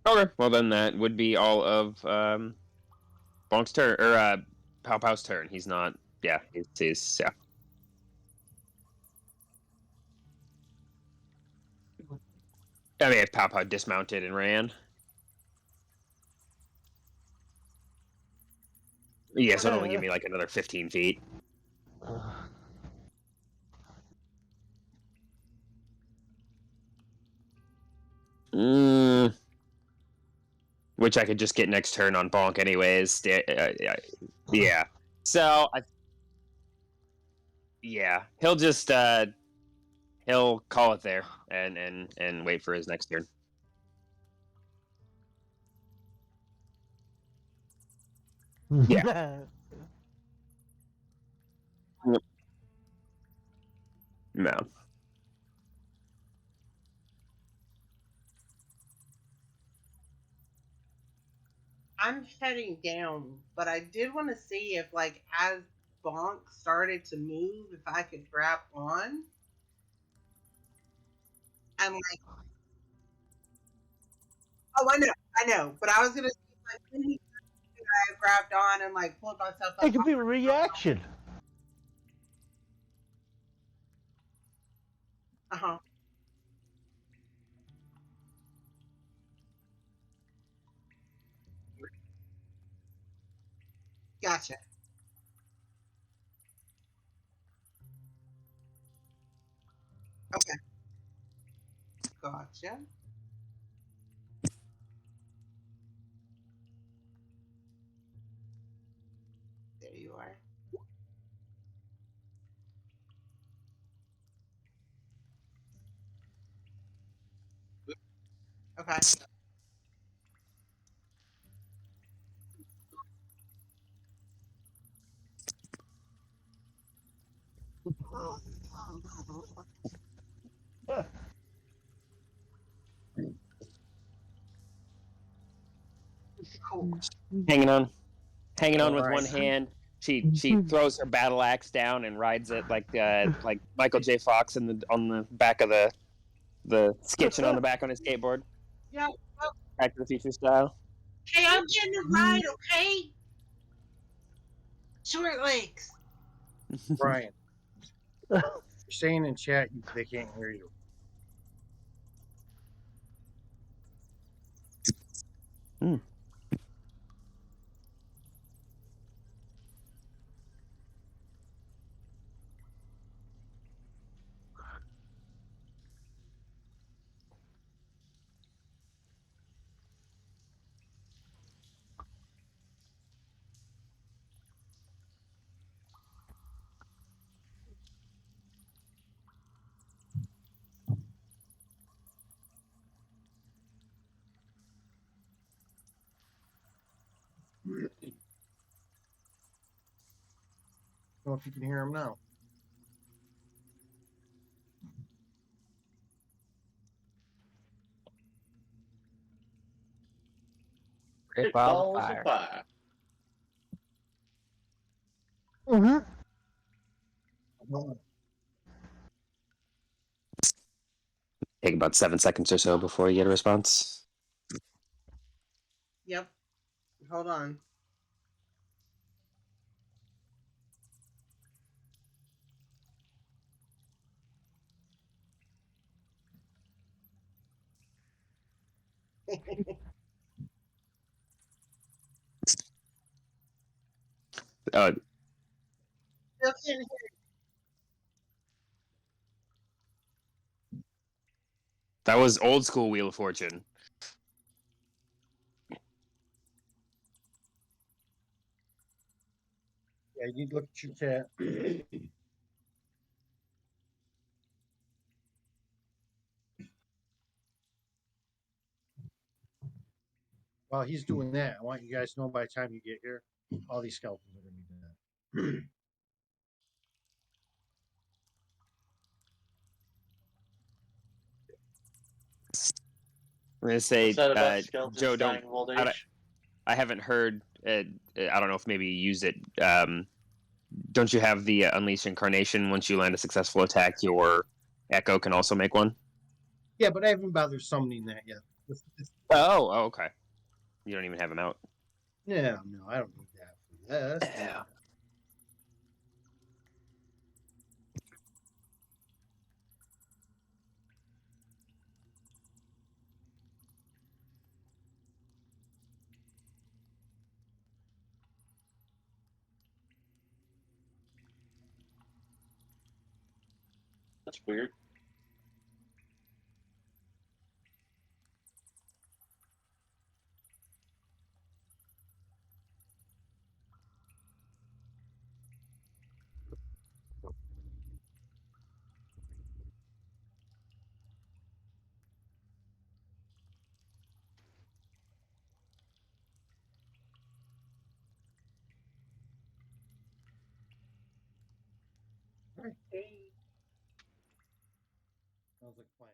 okay. Well, then that would be all of Bonk's turn, or Pow Pow's turn. He's not. Yeah, he's yeah. I mean, if Pow Pow dismounted and ran. Yeah, so it'll only give me like another 15 feet. Which I could just get next turn on Bonk anyways. Yeah. So yeah, he'll just he'll call it there and wait for his next turn. Yeah. No. I'm heading down, but I did want to see if, like, as Bonk started to move, if I could grab on. And, like, oh, I know. But I was going to see, like, when he I grabbed on and, like, pulled myself up. It could be a reaction. Uh huh. Gotcha. Okay. Gotcha. There you are. Okay. Cool. Hanging on with one Alright. hand. She throws her battle axe down and rides it like Michael J. Fox in the on the back of the sketching on the back on his skateboard. Yeah. Back to the Future style. Hey, I'm getting a ride, okay? Short legs. Brian, you're saying in chat they can't hear you. I don't know if you can hear him now. Great Balls of fire. fire. Mm-hmm. Take about 7 seconds or so before you get a response. Yep. Hold on. Uh, Still can't hear. that was old school Wheel of Fortune. Yeah, you look at your chat. While he's doing that, I want you guys to know by the time you get here, all these skeletons are going to be dead. I'm gonna say, What's that about skeletons Joe, dying don't. of old I, age? I haven't heard. I don't know if maybe you use it. Don't you have the Unleash Incarnation? Once you land a successful attack, your Echo can also make one. Yeah, but I haven't bothered summoning that yet. Oh, okay. You don't even have him out. No, I don't need that for this. Yeah. That's weird. All right. Sounds like a plan.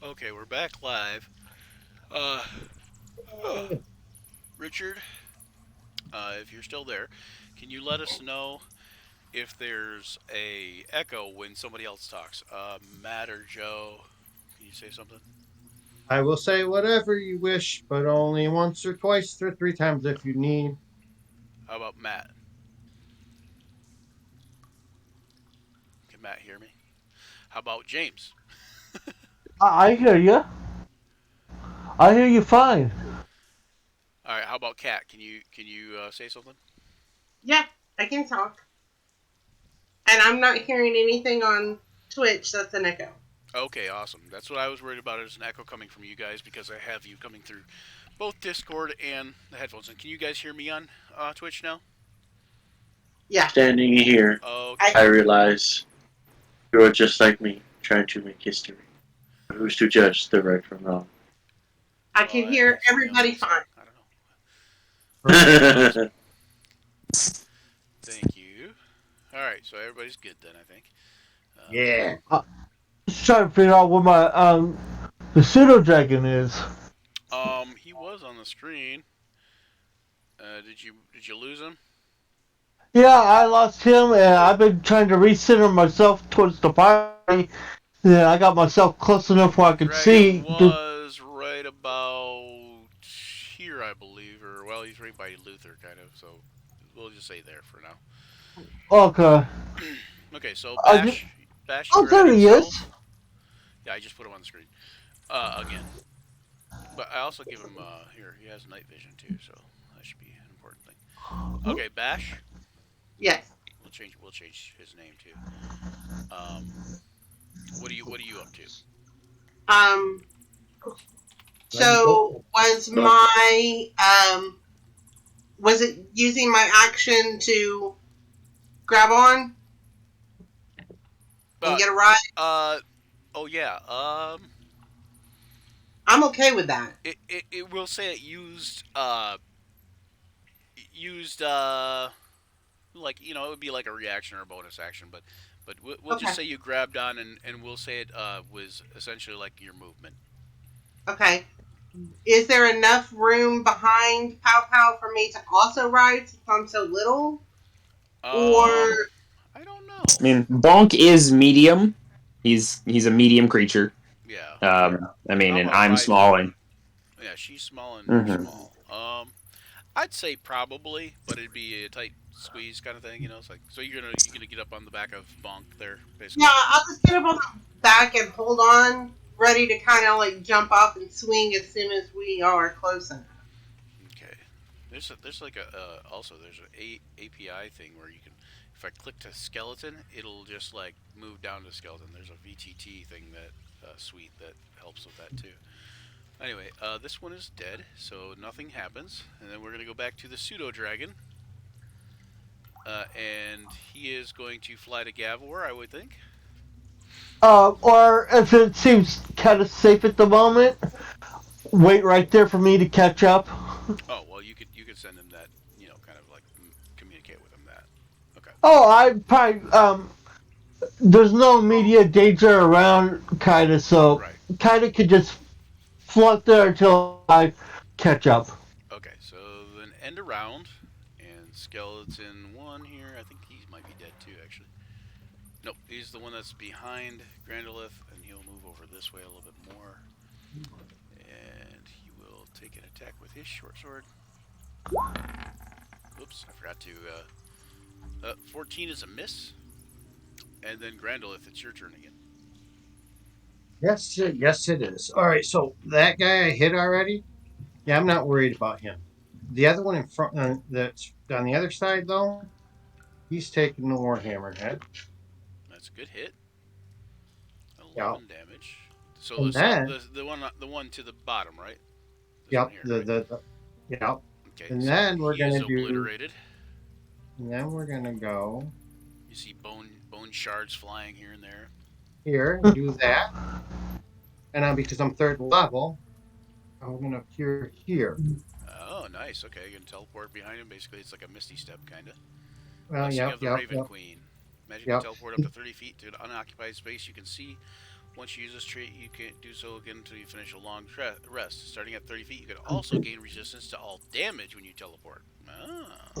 Okay, we're back live. Uh, Richard, if you're still there, can you let us know if there's a echo when somebody else talks? Matt or Joe, can you say something? I will say whatever you wish, but only once or twice or 3 times if you need. How about Matt? Can Matt hear me? How about James? I hear you. I hear you fine. All right. How about Kat? Can you say something? Yeah, I can talk. And I'm not hearing anything on Twitch that's an echo. Okay, awesome. That's what I was worried about. Is an echo coming from you guys because I have you coming through both Discord and the headphones. And can you guys hear me on Twitch now? Yeah. Standing here, Okay. I realize you are just like me, trying to make history. But who's to judge the right from wrong? I Well, can hear that's the everybody only song. fine. I don't know. Thank you. All right, so everybody's good then, I think. Yeah. Just trying to figure out what my the pseudo dragon is. He was on the screen. Did you lose him? Yeah, I lost him, and I've been trying to recenter myself towards the party. Yeah, I got myself close enough where I could Dragon see. was right about here, I believe, or well, he's right by Luther, kind of. So we'll just say there for now. Okay. Okay, so I just, Bash, you oh, ready there to he settle? is. Yeah, I just put him on the screen. Again. But I also give him here. He has night vision too, so that should be an important thing. Okay, Bash. Yes. We'll change his name too. Um, what are you up to? Um. So was it using my action to grab on and Uh, get a ride? oh yeah. I'm okay with that. It will say it used like it would be like a reaction or a bonus action, but we'll just Okay. say you grabbed on and we'll say it was essentially like your movement. Okay. Is there enough room behind Pow Pow for me to also ride since I'm so little? Or I don't know. I mean, Bonk is medium. He's a medium creature. Yeah. I mean, How and about I'm 5 feet? small and. Yeah, she's small and you're Mhm. small. I'd say probably, but it'd be a tight squeeze kind of thing. It's like so you're gonna get up on the back of Bonk there, yeah, basically. I'll just get up on the back and hold on, ready to kind of like jump off and swing as soon as we are close enough. Okay. There's like also there's a API thing where you can if I click to skeleton, it'll just like move down to skeleton. There's a VTT thing that suite that helps with that too. Anyway, this one is dead, so nothing happens, and then we're gonna go back to the pseudo dragon, and he is going to fly to Gavor, I would think. Or if it seems kind of safe at the moment, wait right there for me to catch up. Oh well, you could send him that, kind of like communicate with him that. Okay. Oh, I probably there's no immediate danger around, kind of, so Right. kind of could just float there until I catch up. Okay. So then end around, and skeleton one here. I think he might be dead too, actually. Nope, he's the one that's behind Grandolith, and he'll move over this way a little bit more, and he will take an attack with his short sword. Whoops, I forgot to. 14 is a miss. And then Grandolith, it's your turn again. Yes, yes, it is. All right, so that guy I hit already. Yeah, I'm not worried about him. The other one in front, that's on the other side though, he's taking the Warhammer head. That's a good hit. Yeah, 11 damage. So and then the one to the bottom, right? This one yep, here, right? yep, Okay, and so then we're he is gonna do, obliterated. and then we're gonna go You see bone shards flying here and there. here and do that. And now because I'm third level, I'm gonna appear here. Oh, nice. Okay, you can teleport behind him. Basically, it's like a Misty Step, kind of. Well, Blessing yep, of the yep, Raven yep, Queen. Magic can yep. teleport up to 30 feet to an unoccupied space you can see, Once you use this trait, you can do so again until you finish a long rest. Starting at 30 feet, you can also gain resistance to all damage when you teleport. Ah.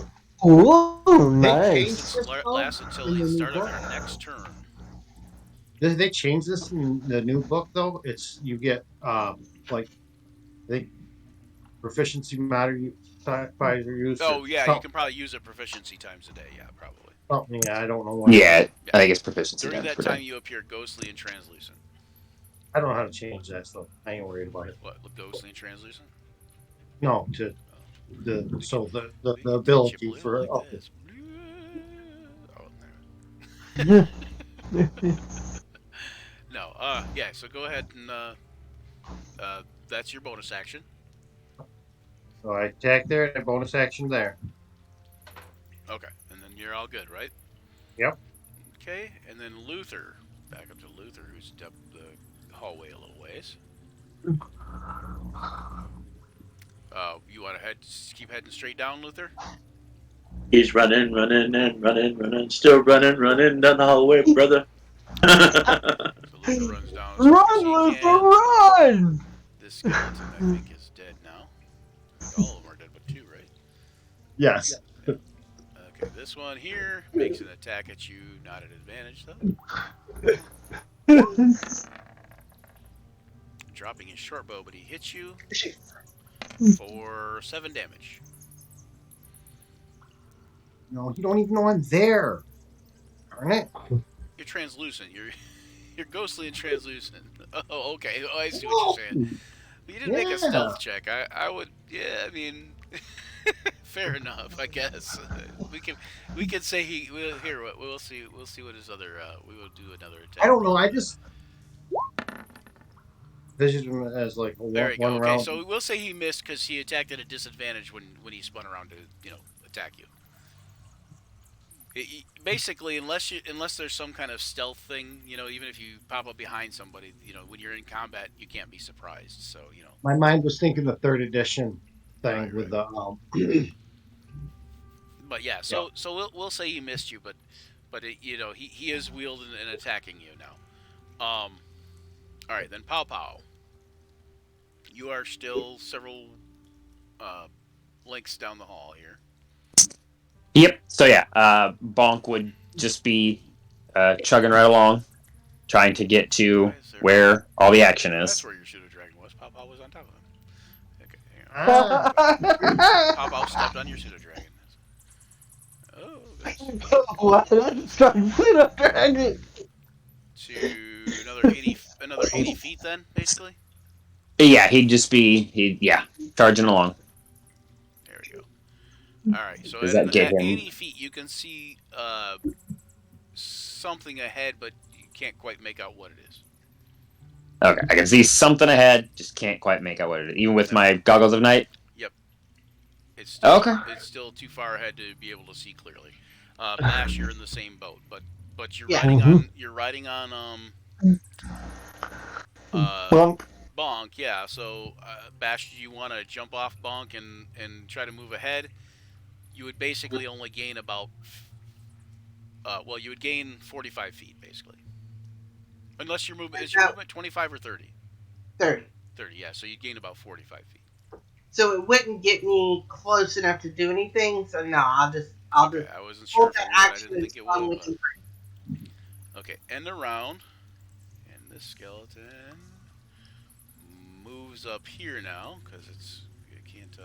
Ooh, They nice. Resistance this, though, lasts until in the the new start of book. your next turn. Did they change this in the new book though? It's you get like I think proficiency matter you by your use or Oh yeah, you something. can probably use it proficiency times a day. Yeah, probably. Something I don't know what. Yeah, Yeah. I think it's proficiency During damage that per time, day. you appear ghostly and translucent. I don't know how to change that stuff. I ain't worried about it. What? Ghostly and translucent? No, to Oh. the We can, so we can, we the can teach you ability blue for like okay. this. Oh, no. No. Yeah. So go ahead and that's your bonus action. So I attack there and a bonus action there. Okay, and then you're all good, right? Yep. Okay, and then Luther. Back up to Luther, who's up the hallway a little ways. You want to keep heading straight down, Luther? He's running, still running down the hallway, brother. So Luther runs down as quick as Run, he Luther, can. run! This skeleton, I think, is dead now. I think all of them are dead, but two, right? Yes. Yeah. Okay, this one here makes an attack at you, not at advantage though. Dropping his short bow, but he hits you for 7 damage. No, you don't even know I'm there. Darn it. You're translucent. You're ghostly and translucent. Oh, okay. Oh, I see what you're saying. But you didn't make a stealth check. I would. Yeah, I mean, fair enough. I guess we can say he. Here, we'll see. We'll see what his other. We will do another attack. I don't know. I just visioned him as like a There you go. one Okay, round. so we'll say he missed because he attacked at a disadvantage when he spun around to attack you. Basically, unless there's some kind of stealth thing, even if you pop up behind somebody, when you're in combat, you can't be surprised. So My mind was thinking the third edition thing Right, with right. the But yeah, so we'll say he missed you, but he is wielding and attacking you now. All right, then Pow Pow. You are still several links down the hall here. Yep. So yeah, Bonk would just be chugging right along, trying to get to where all the action That's is. where your pseudo dragon was. Pow Pow was on top of him. Okay, hang on. ah, Pow Pow stepped on your pseudo dragon. Oh, goodness. What? That's pseudo dragon. To another 80 feet then, basically. Yeah, he'd charging along. There we go. All right, so Does that get at him? 80 feet, you can see something ahead, but you can't quite make out what it is. Okay, I can see something ahead, just can't quite make out what it is, even with my goggles of night. Yep. It's still, Okay. It's still too far ahead to be able to see clearly. Bash, you're in the same boat, but you're Yeah. riding on Bonk. Bonk, yeah. So Bash, do you want to jump off Bonk and try to move ahead? You would basically only gain about you would gain 45 feet basically. Unless your movement is your movement 25 or 30? 30. 30, yeah. So you'd gain about 45 feet. So it wouldn't get me close enough to do anything. So no, I'll just I wasn't sure if it would. I didn't think it would. But... Okay, end the round, and this skeleton moves up here now because it can't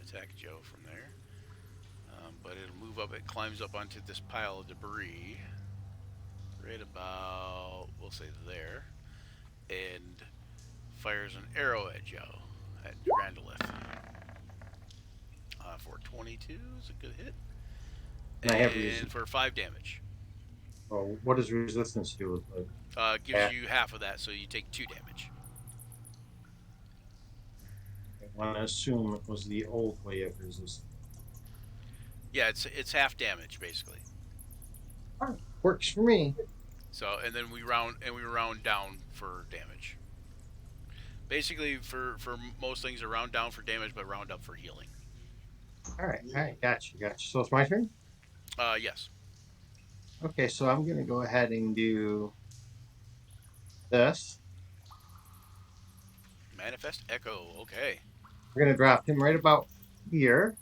attack Joe from there. But it'll move up. It climbs up onto this pile of debris, right about, we'll say there, and fires an arrow at Joe, at Grandolith. For 22 is a good hit. And for 5 damage. oh, what does resistance do? Gives you half of that, so you take 2 damage. I want to assume it was the old way of resistance. Yeah, it's half damage basically. Works for me. So and then we round down for damage. Basically, for most things, a round down for damage, but round up for healing. All right, gotcha. So it's my turn. Yes. Okay, so I'm gonna go ahead and do this. Manifest Echo. Okay. We're gonna drop him right about here.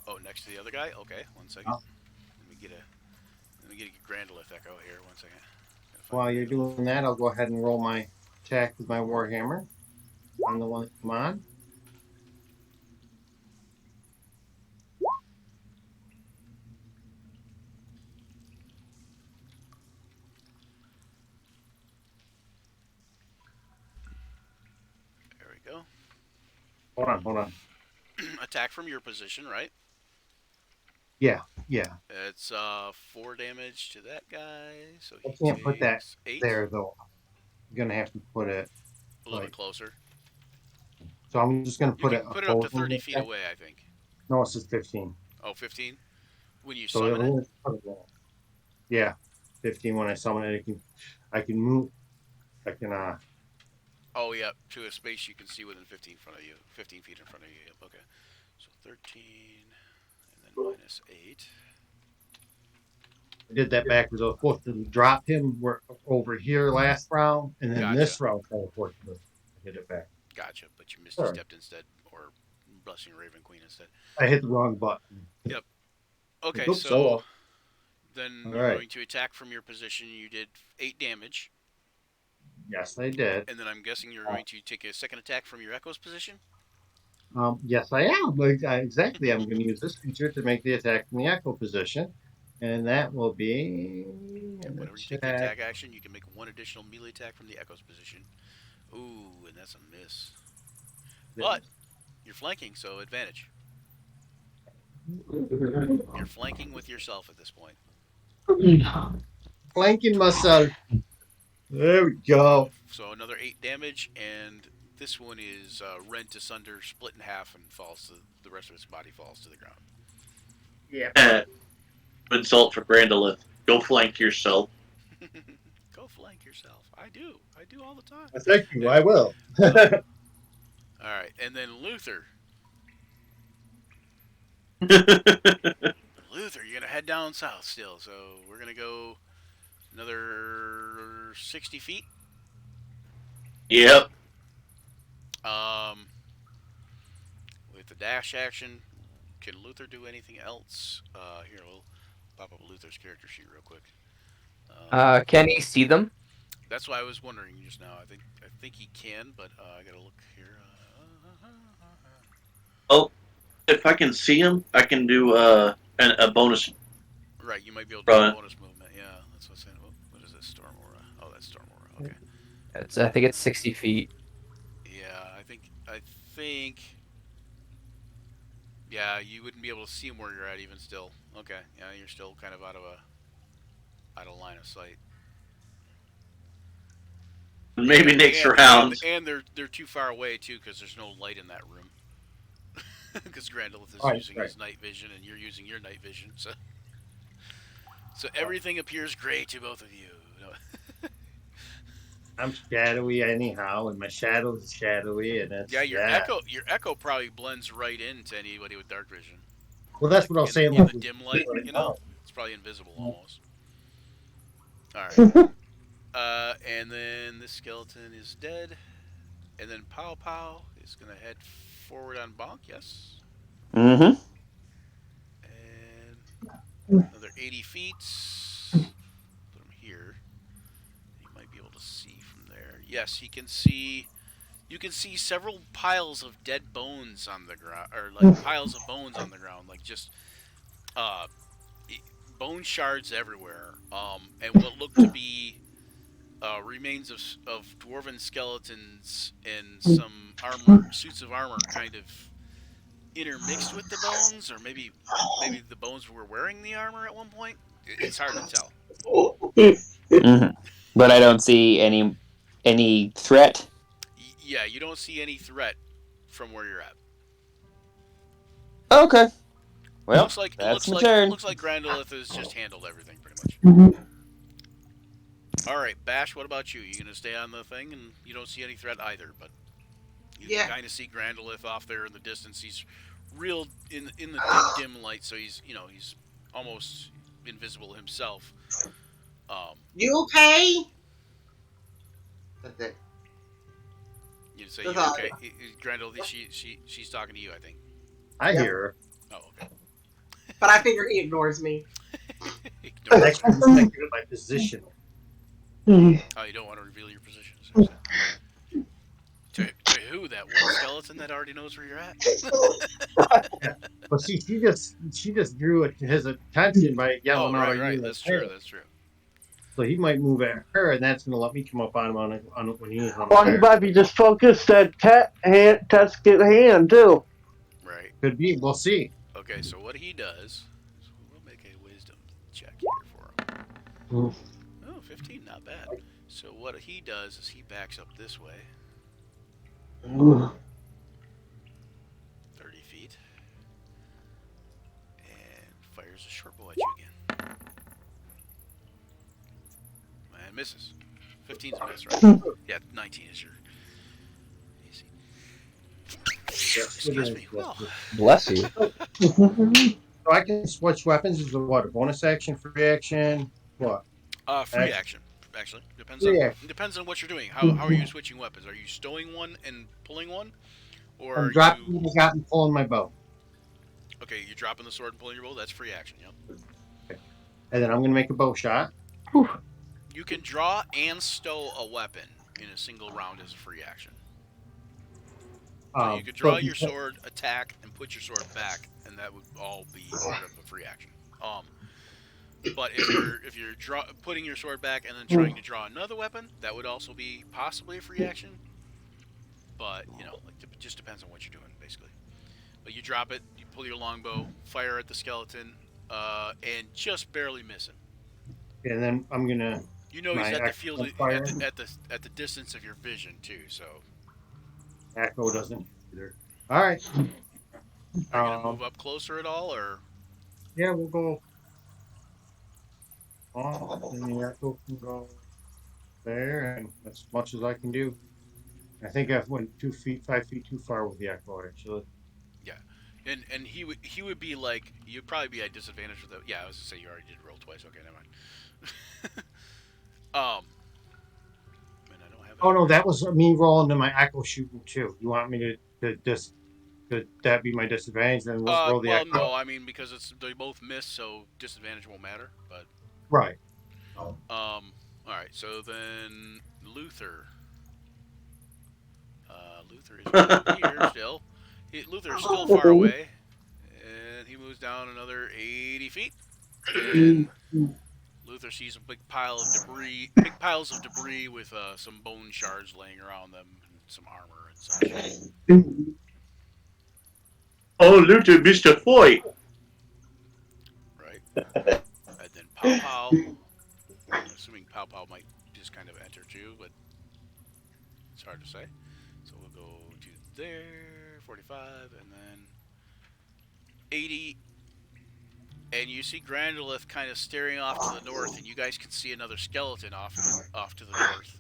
Oh, next to the other guy. Okay. 1 second. Uh, Let me get a Grandolith Echo here. 1 second. Gotta find While you're Grandolith. doing that, I'll go ahead and roll my check with my Warhammer on the one. Come on. There we go. Hold on. Attack from your position, right? Yeah. It's 4 damage to that guy, so I he can't put that takes 8. there though. I'm gonna have to put it A little bit like closer. so. I'm just gonna You put can it put it up to opposing 30 this feet guy. away, I think. No, it's just 15. Oh, 15? When you So summon it? let's put it there. Yeah, 15 when I summon it. I can move. I can Oh, yeah, to a space you can see within 15 feet in front of you. Yep, okay. So 13, and then minus 8. I did that backwards. I was supposed to drop him over here last round, and then Gotcha. this round teleport to this. I did it back. Gotcha, but you misty Sorry. stepped instead, or Blessing Raven Queen instead. I hit the wrong button. Yep. Okay, Oops, so then all you're right. going to attack from your position. You did 8 damage, Yes, I did. and then I'm guessing you're going to take a second attack from your Echo's position? Yes, I am. Exactly. I'm going to use this feature to make the attack from the echo position, and that will be. And whenever you take the attack action, you can make 1 additional melee attack from the Echo's position. Ooh, and that's a miss. But you're flanking, so advantage. You're flanking with yourself at this point. Flanking myself. There we go. So another 8 damage, and this one is rent asunder, split in half, and falls to the rest of its body falls to the ground. Yeah. Insult for Grandolith. Go flank yourself. Go flank yourself. I do all the time. Thank you. I will. All right, and then Luther. Luther, you're gonna head down south still, so we're gonna go another 60 feet. Yep. With the dash action, can Luther do anything else? Here, we'll pop up Luther's character sheet real quick. Can he see them? That's why I was wondering just now. I think he can, but I gotta look here. Oh, if I can see him, I can do a bonus. Right, you might be able to do a bonus movement. Yeah, that's what I'm saying. What is this? Storm Aura. Oh, that's Storm Aura. Okay. I think it's 60 feet. Yeah, I think. Yeah, you wouldn't be able to see him where you're at even still. Okay, yeah, you're still kind of out of line of sight. Maybe next round. And they're too far away too, because there's no light in that room. Because Grandolith is using his night vision, and you're using your night vision, so everything appears gray to both of you. I'm shadowy anyhow, and my shadow is shadowy, and it's your echo probably blends right into anybody with dark vision. Well, that's what I was saying. In the dim light, it's probably invisible almost. All right. And then this skeleton is dead, and then Pow Pow is gonna head forward on Bonk. Yes. Mm-hmm. And another 80 feet. Put him here. You might be able to see from there. Yes, he can see. You can see several piles of dead bones on the ground, or like piles of bones on the ground, like just bone shards everywhere. And what look to be remains of dwarven skeletons and some suits of armor, kind of intermixed with the bones, or maybe the bones were wearing the armor at one point. It's hard to tell. Mm-hmm. But I don't see any threat. Yeah, you don't see any threat from where you're at. Okay. Well, it looks like Grandolith has just handled everything pretty much. All right, Bash. What about you? You gonna stay on the thing, and you don't see any threat either, but you kind of see Grandolith off there in the distance. He's real in the dim light, so he's almost invisible himself. You okay? That's it. You say, That's all. okay, Grendel, she's talking to you, I think. I Yep. hear her. Oh, okay. But I figure he ignores me. Ignore Next her. time, just make it my position. Oh, you don't want to reveal your position. To who? That one skeleton that already knows where you're at? But see, she just drew his attention by yelling Oh, out, right, "Are right. you That's okay?" true. That's true. So he might move at her, and that's going to let me come up on him on when he's on Or he fire. might be just focused at task at hand too. Right. Could be. We'll see. Okay, so what he does, so we'll make a wisdom check here for him. Oh, 15, not bad. So what he does is he backs up this way, 30 feet, and fires a short bow at you again. And misses. 15's a miss, right? Yeah, 19 is your AC. Excuse me. Well, Bless you. So I can switch weapons. Is what, a bonus action, free action? What? free action. Actually, depends Free on action. depends on what you're doing. How are you switching weapons? Are you stowing one and pulling one, or I'm are dropping you? what I got and pulling my bow. Okay, you're dropping the sword and pulling your bow. That's free action. Yep. And then I'm going to make a bow shot. You can draw and stow a weapon in a single round as a free action. So you could draw your sword, attack, and put your sword back, and that would all be part of a free action. But if you're putting your sword back and then trying to draw another weapon, that would also be possibly a free action. But it just depends on what you're doing, basically. But you drop it, you pull your longbow, fire at the skeleton, and just barely miss him. And then I'm going to... You know he's at the field at the distance of your vision too. So Echo doesn't either. All right. are you gonna move up closer at all, or? Yeah, we'll go. And the echo can go there, and as much as I can do. I think I went 5 feet too far with the echo, actually. Yeah, and he would be like, you'd probably be at disadvantage with that. Yeah, I was gonna say you already did roll twice. Okay, never mind. Man, I don't have. Oh no, that was me rolling to my echo shooting too. You want me to just could that be my disadvantage? Then roll the well, echo. no, I mean because they both miss, so disadvantage won't matter. But right. All right. So then Luther. Luther is right here still. Luther is still far away, and he moves down another 80 feet. And Luther sees a big piles of debris with some bone shards laying around them, and some armor and such. Oh, Luther, Mr. Foy. Right. And then Pow Pow. I'm assuming Pow Pow might just kind of enter too, but it's hard to say. So we'll go to there, 45, and then 80. And you see Grandolith kind of staring off to the north, and you guys can see another skeleton off to the north.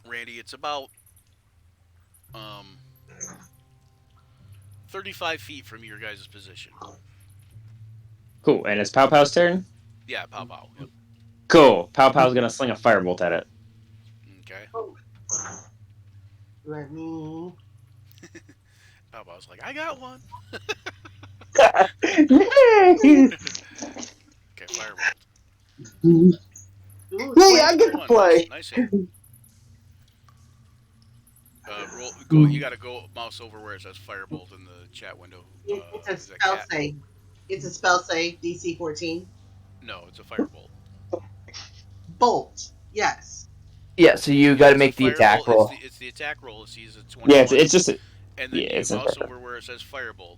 Randy, it's about 35 feet from your guys' position. Cool. And it's Pow Pow's turn? Yeah, Pow Pow. Yep. Cool. Pow Pow's gonna sling a firebolt at it. Okay. Let me. Pow Pow's like, I got one. Yay! Okay, firebolt. Hey, I get to play. Nice hit. Roll. You gotta go mouse over where it says firebolt in the chat window. It's a spell save. It's a spell save, DC 14. No, it's a firebolt. Bolt. Yes. Yeah, so you got to make the attack roll. It's the attack roll. It sees a 21. Yeah, it's just. And then you mouse over where it says firebolt.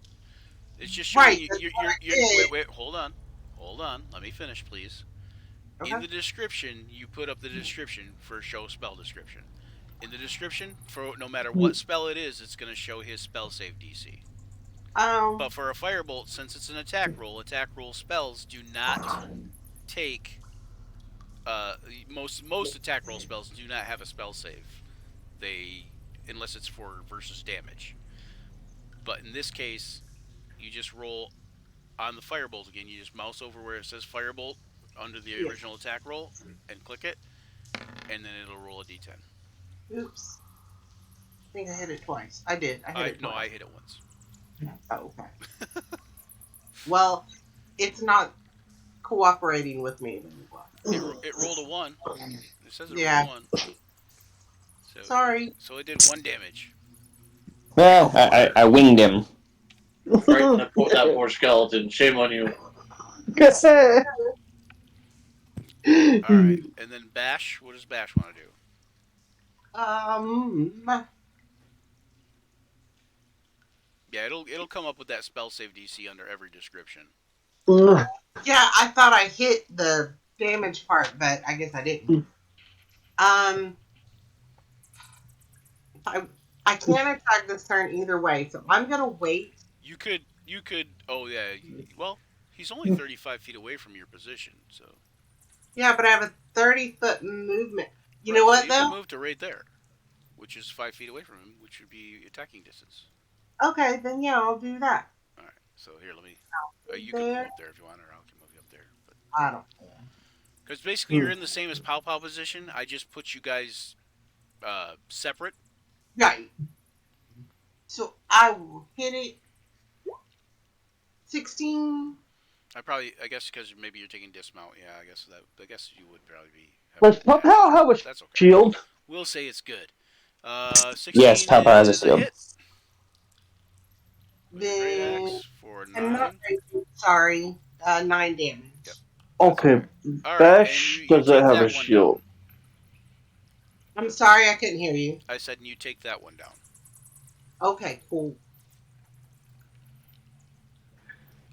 It's just Right. showing wait, hold on. Let me finish, please. Okay. In the description, you put up the description for show spell description. In the description, for no matter what spell it is, it's going to show his spell save DC. But for a firebolt, since it's an attack roll spells do not take. Most attack roll spells do not have a spell save. Unless it's for versus damage. But in this case, you just roll on the firebolt again. You just mouse over where it says firebolt under the original attack roll and click it. and then it'll roll a d10. Oops. I think I hit it twice. I did. I hit it No, I twice. hit it once. Oh, okay. Well, it's not cooperating with me. It rolled a 1. It says it rolled Yeah. a 1. So Sorry. so it did 1 damage. Well, I winged him. Right, that poor skeleton. Shame on you. All right, and then Bash. What does Bash want to do? Yeah, it'll come up with that spell save DC under every description. Yeah, I thought I hit the damage part, but I guess I didn't. I can't attack this turn either way, so I'm gonna wait. You could. Oh yeah. Well, he's only 35 feet away from your position, so. Yeah, but I have a 30-foot movement. You Right, know so what, you though? can move to right there, which is 5 feet away from him, which would be attacking distance. Okay, then yeah, I'll do that. All right. So here, let me. You can There. move up there if you want, or I can move you up there. But I don't care. because basically you're in the same as Pow Pow position. I just put you guys separate. Right. So I will hit it. 16. I guess because maybe you're taking dismount. Yeah, I guess you would probably be. Does Papa have a That's okay. shield? We'll say it's good. 16 Yes, Pow Pow has a is shield. hit. With a great Then axe for I'm 9. not raging, sorry. 9 damage. Yep. Okay. All right, Bash and you doesn't take have that a one shield. down. I'm sorry, I couldn't hear you. I said you take that one down. Okay, cool.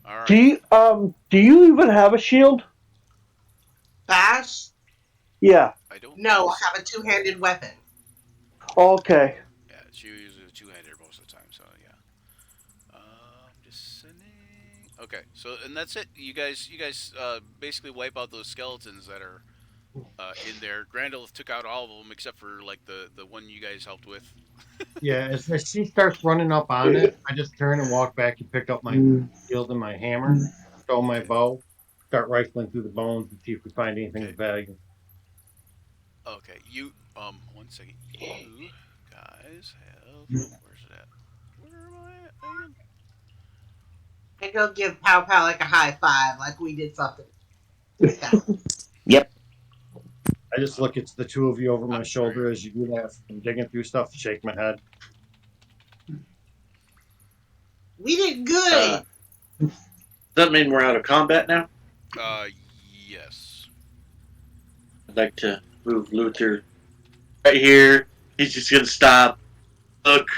All right. Do you even have a shield? Bash? Yeah. I don't. No, I have a two-handed weapon. Okay. Yeah, she uses a two-hander most of the time. So yeah. Just sending. Okay, so and that's it. You guys basically wipe out those skeletons that are in there. Grandolph took out all of them except for like the one you guys helped with. Yeah, as she starts running up on it, I just turn and walk back and pick up my shield and my hammer, throw my bow, start rifling through the bones and see if we find anything Okay. of value. Okay, you 1 second. You guys have where's it at? Where am I at again? I go give Pow Pow like a high five, like we did something. Yep. I just look at the two of you over my Right shoulder here. as you do that. I'm digging through stuff, shake my head. We did good. Does that mean we're out of combat now? Yes. I'd like to move Luther right here. He's just gonna stop. Look.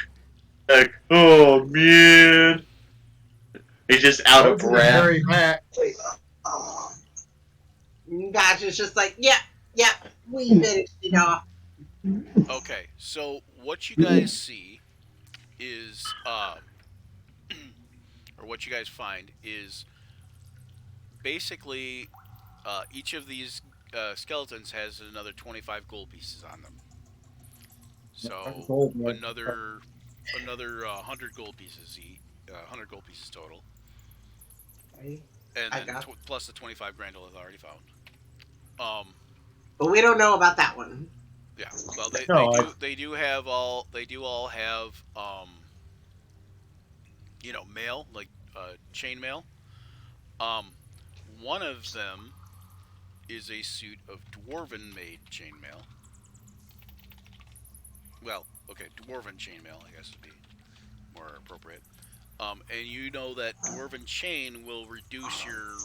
Like, oh man. He's just out of breath. Hurry back. Gosh, it's just like, yeah, we finished it off. Okay, so what you guys see is or what you guys find is basically each of these skeletons has another 25 gold pieces on them. So Gold, man. another 100 gold pieces 100 gold pieces total, and I then got plus the 25 Grandel is already found. But we don't know about that one. Yeah. Well, they No, they do all have mail, like chain mail. One of them is a suit of dwarven made chainmail. Well, okay, dwarven chainmail, I guess would be more appropriate. And you know that dwarven chain will reduce your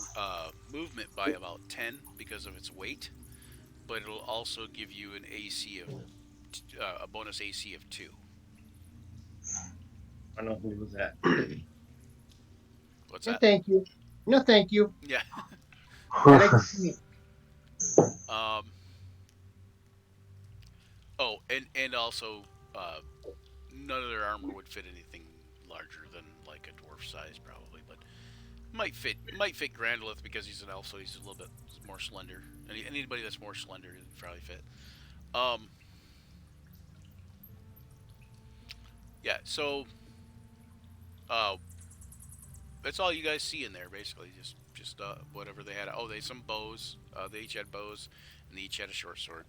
movement by about 10 because of its weight, but it'll also give you an AC of a bonus AC of 2. I don't know who was that. What's No, that? thank you. No, thank you. Yeah. I like to see it. Oh, and also, none of their armor would fit anything larger than like a dwarf size, probably, but might fit Grandolith because he's an elf, so he's a little bit more slender. Anybody that's more slender would probably fit. Yeah. So, that's all you guys see in there, basically. Just whatever they had. Oh, some bows. They each had bows, and they each had a short sword.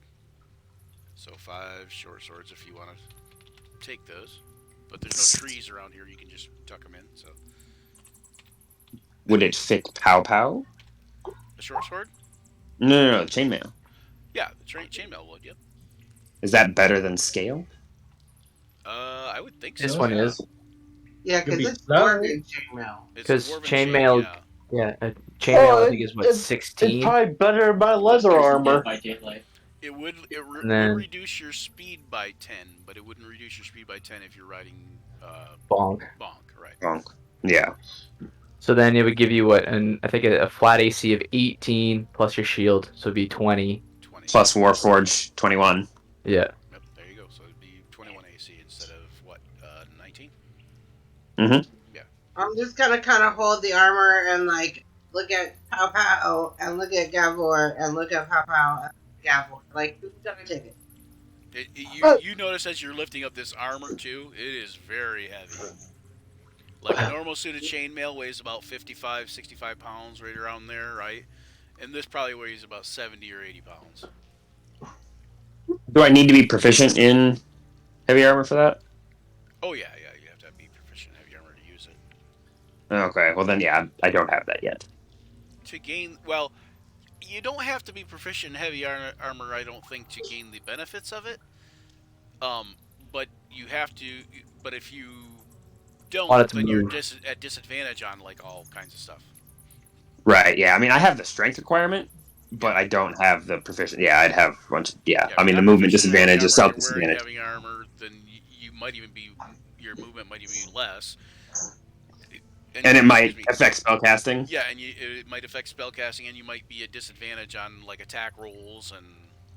So 5 short swords if you want to take those. But there's no trees around here. You can just tuck them in. So Would it fit Pow Pow? a short sword? No, chainmail. Yeah, the chainmail would. Yep. Is that better than scale? I would think This so. one yeah. is. Yeah, Could because be it's slow. dwarven chainmail. It's Because dwarven chainmail, chain, yeah, chainmail Oh, I think is what, it's 16? probably better than my leather armor. It would And then- reduce your speed by 10, but it wouldn't reduce your speed by 10 if you're riding Bonk. right? Wrong. Yeah. So then it would give you what, I think a flat AC of 18 plus your shield, so it'd be 20. 20. Plus Warforge 21. Yeah. Yep, there you go. So it'd be 21 AC instead of what, 19? Mm-hmm. I'm just gonna kind of hold the armor and like look at Pow Pow and look at Gavor and look at Pow Pow and Gavor. Like, who's gonna take it? You notice as you're lifting up this armor too, it is very heavy. Like a normal suit of chainmail weighs about 55, 65 pounds, right around there, right? And this probably weighs about 70 or 80 pounds. Do I need to be proficient in heavy armor for that? Oh yeah, you have to be proficient in heavy armor to use it. Okay, well then, yeah, I don't have that yet. To gain, well, you don't have to be proficient in heavy armor, I don't think, to gain the benefits of it. But you have to. But if you don't, then you're at disadvantage on like all kinds of stuff. Right, yeah. I mean, I have the strength requirement, but I don't have the proficient. Yeah, I'd have a bunch. Yeah, I mean, the movement disadvantage is self disadvantage. If you're wearing heavy armor, then you might even be, your movement might even be less. And it might affect spellcasting. Yeah, and it might affect spellcasting, and you might be at disadvantage on like attack rolls and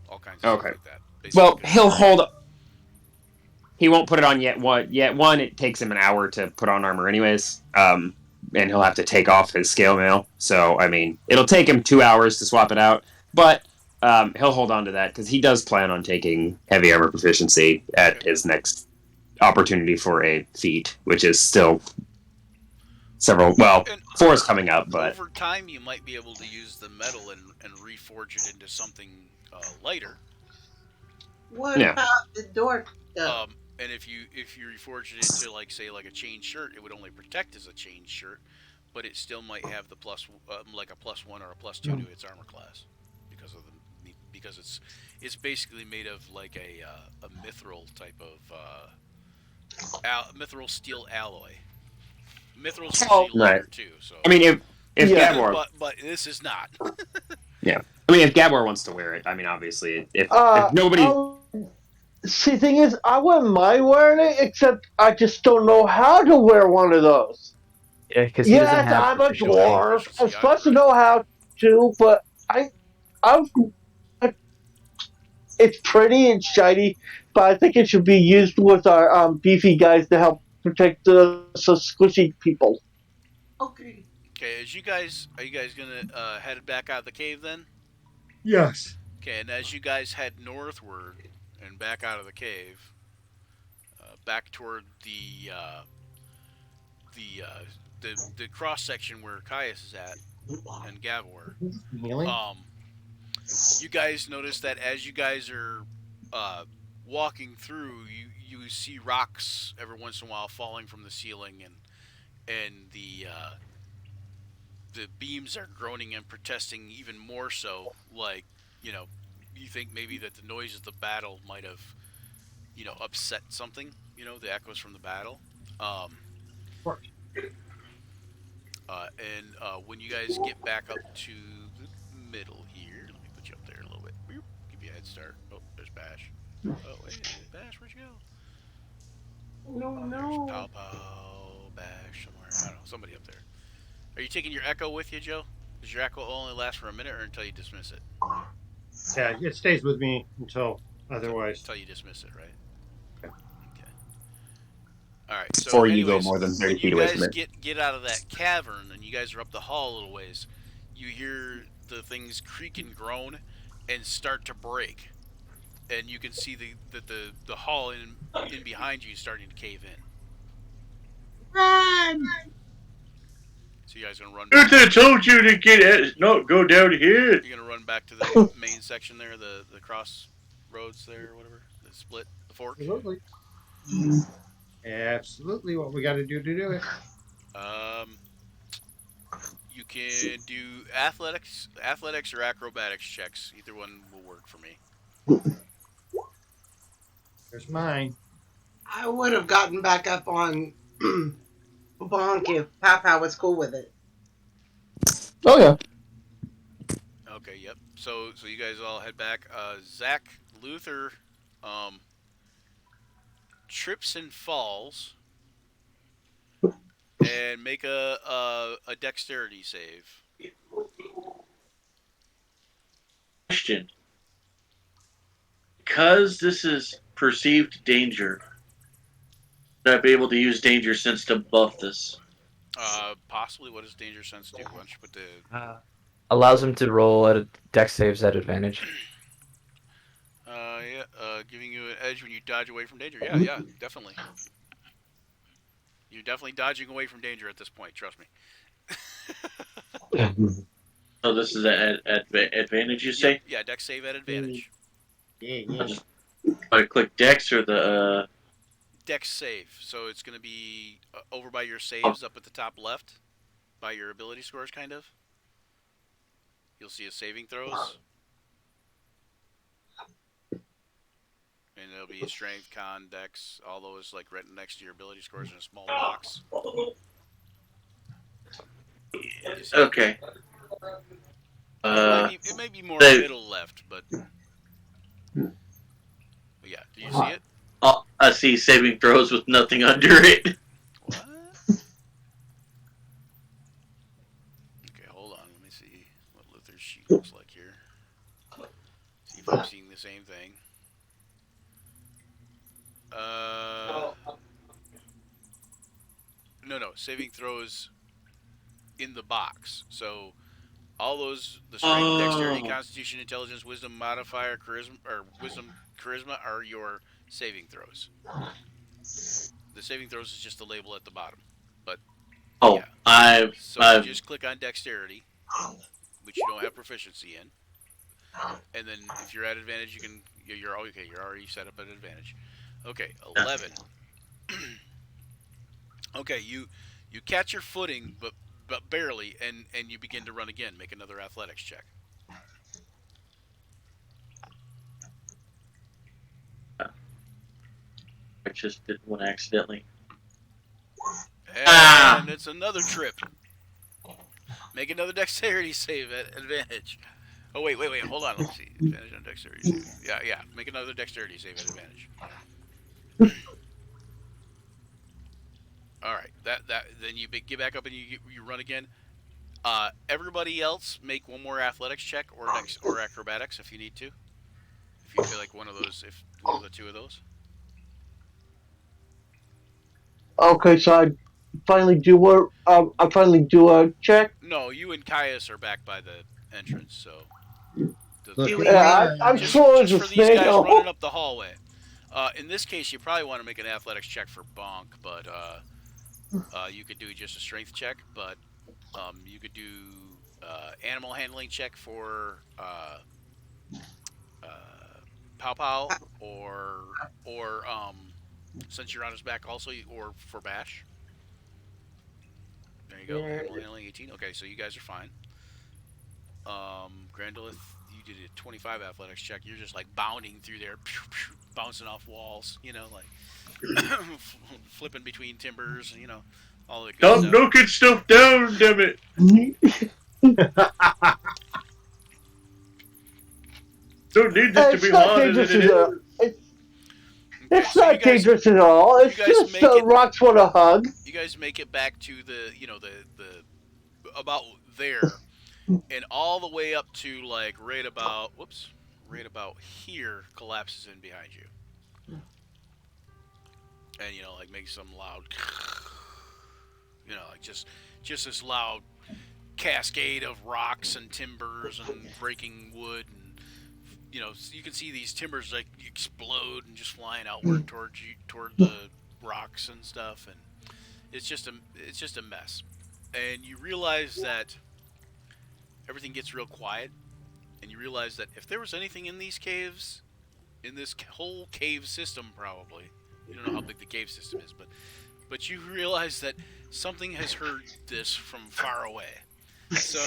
all kinds of stuff like that. Basically, well, he'll hold. He won't put it on yet. One, it takes him an hour to put on armor, anyways. And he'll have to take off his scale mail. So, I mean, it'll take him 2 hours to swap it out. But he'll hold on to that because he does plan on taking heavy armor proficiency at his next opportunity for a feat, which is still several. Well, 4 is coming up, but over time you might be able to use the metal and reforge it into something lighter. What about the door stuff? And if you reforge it into like a chain shirt, it would only protect as a chain shirt, but it still might have the plus like a +1 or a +2 to its armor class because it's basically made of like a mithril type of mithril steel alloy. Mithril steel leather too. So I mean, if Gabor, but this is not. Yeah, I mean, if Gabor wants to wear it, I mean, obviously, if nobody. See, the thing is, I wouldn't mind wearing it, except I just don't know how to wear one of those. Yeah, because I'm a dwarf. I'm supposed to know how to, but it's pretty and shiny, but I think it should be used with our beefy guys to help protect the squishy people. Okay. Okay, are you guys gonna head back out of the cave then? Yes. Okay, and as you guys head northward and back out of the cave, back toward the cross section where Caius is at and Gavor, you guys notice that as you guys are walking through, you see rocks every once in a while falling from the ceiling, and the beams are groaning and protesting even more so. Like, you think maybe that the noise of the battle might have, upset something. The echoes from the battle. When you guys get back up to the middle here, let me put you up there a little bit. Give you a head start. Oh, there's Bash. Oh, wait, Bash, where'd you go? No. There's Pow, Bash, somewhere. I don't know, somebody up there. Are you taking your echo with you, Joe? Does your echo only last for a minute or until you dismiss it? Yeah, it stays with me until otherwise. Until you dismiss it, right? Okay. All right. So Before you go more than 30 feet away from it. You guys get out of that cavern and you guys are up the hall a little ways. You hear the things creak and groan and start to break, and you can see the hall in behind you starting to cave in. Run! So you guys gonna run? I told you to get it. No, go down here. You're gonna run back to the main section there, the cross roads there or whatever? The split, the fork. Absolutely. Absolutely what we got to do it. Um, you can do athletics or acrobatics checks. Either one will work for me. There's mine. I would have gotten back up on Bonk if Papa was cool with it. Oh yeah. Okay, yep. So you guys all head back. Zach Luther, um, trips and falls, and make a dexterity save. Question: because this is perceived danger, should I be able to use danger sense to buff this? Possibly. What does danger sense do? Why don't you put the Allows him to roll at a dex saves at advantage. yeah, giving you an edge when you dodge away from danger. Yeah, definitely. You're definitely dodging away from danger at this point. Trust me. So this is at advantage, you say? Yeah, dex save at advantage. Yeah. I click Dex or the. Dex save. So it's going to be over by your saves up at the top left, by your ability scores, kind of. You'll see a saving throws. And there'll be strength, con, dex, all those like right next to your ability scores in a small box. Okay. It may be more middle left, but yeah. Do you see it? I see saving throws with nothing under it. What? Okay, hold on. Let me see what Luther's sheet looks like here. See if I'm seeing the same thing. No. Saving throws in the box. So all those, the strength, dexterity, constitution, intelligence, wisdom modifier, charisma are your saving throws. The saving throws is just the label at the bottom. But yeah. So you just click on dexterity, which you don't have proficiency in. And then if you're at advantage, you're okay. You're already set up at advantage. Okay, 11. Okay, you catch your footing, but barely, and you begin to run again. Make another athletics check. I just did one accidentally. And it's another trip. Make another dexterity save at advantage. Oh wait, hold on. Let's see. Advantage on dexterity save. Yeah. Make another dexterity save at advantage. All right. That then you get back up and you run again. Everybody else make one more athletics check or acrobatics if you need to. If you feel like one of the two of those. Okay, so I finally do a check. No, you and Caius are back by the entrance, so. I'm just slow as a for these snake. guys running up the hallway. In this case, you probably want to make an athletics check for Bonk, but you could do just a strength check. But you could do animal handling check for Pow Pow, or since you're on his back also, or for Bash. There you go. Animal handling 18. Okay, so you guys are fine. Grandolith, you did a 25 athletics check. You're just like bounding through there, bouncing off walls, like flipping between timbers, all the good stuff. Knocking stuff down, damn it! Don't need this to be harder than it is. It's not dangerous at all. It's just rocks want a hug. You guys make it back to the about there, and all the way up to like right about here collapses in behind you, and like makes some loud, like just this loud cascade of rocks and timbers and breaking wood, and you can see these timbers like explode and just flying outward toward the rocks and stuff, and it's just a mess. And you realize that everything gets real quiet, and you realize that if there was anything in these caves, in this whole cave system, probably. You don't know how big the cave system is, but you realize that something has heard this from far away. So,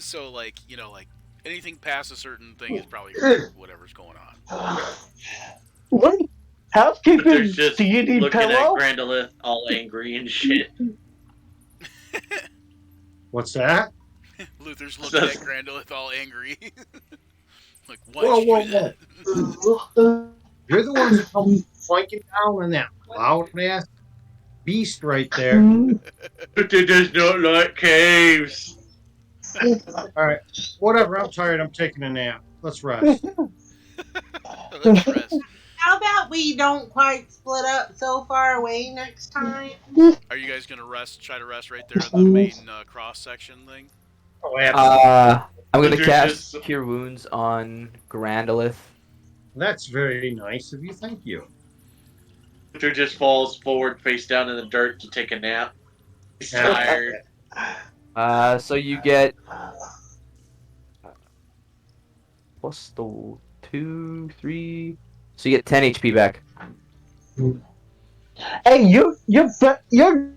so like like anything past a certain thing is probably heard whatever's going on. What? There's Housekeeping? just Do you need looking at pillow? Grandolith all angry and shit. What's that? Luther's looking at Grandolith all angry. Like, why'd Whoa, you whoa, do that? whoa. You're the ones that come flanking down on that loud ass beast right there. But they does not like caves. All right, whatever. I'm tired. I'm taking a nap. Let's rest. Let's rest. How about we don't quite split up so far away next time? Are you guys gonna rest? Try to rest right there in the main cross section thing. Oh, absolutely. I'm gonna They're cast just- Cure Wounds on Grandolith. That's very nice of you. Thank you. Victor just falls forward, face down in the dirt to take a nap. He's Yeah. tired. So you get plus the 2, 3. So you get 10 HP back. Hey, you're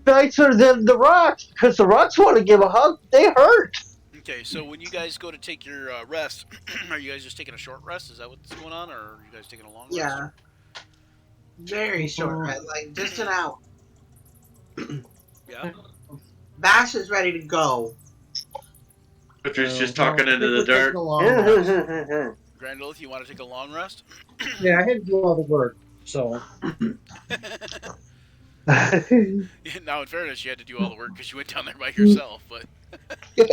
nicer than the rocks, because the rocks want to give a hug. They hurt. Okay, so when you guys go to take your rest, are you guys just taking a short rest? Is that what's going on, or are you guys taking a long rest? Yeah. Very short, like just an hour. Yeah. Bash is ready to go. Victor's just talking into the dirt. Grandolith, you want to take a long rest? Yeah, I had to do all the work. So Now, in fairness, you had to do all the work because you went down there by yourself. But You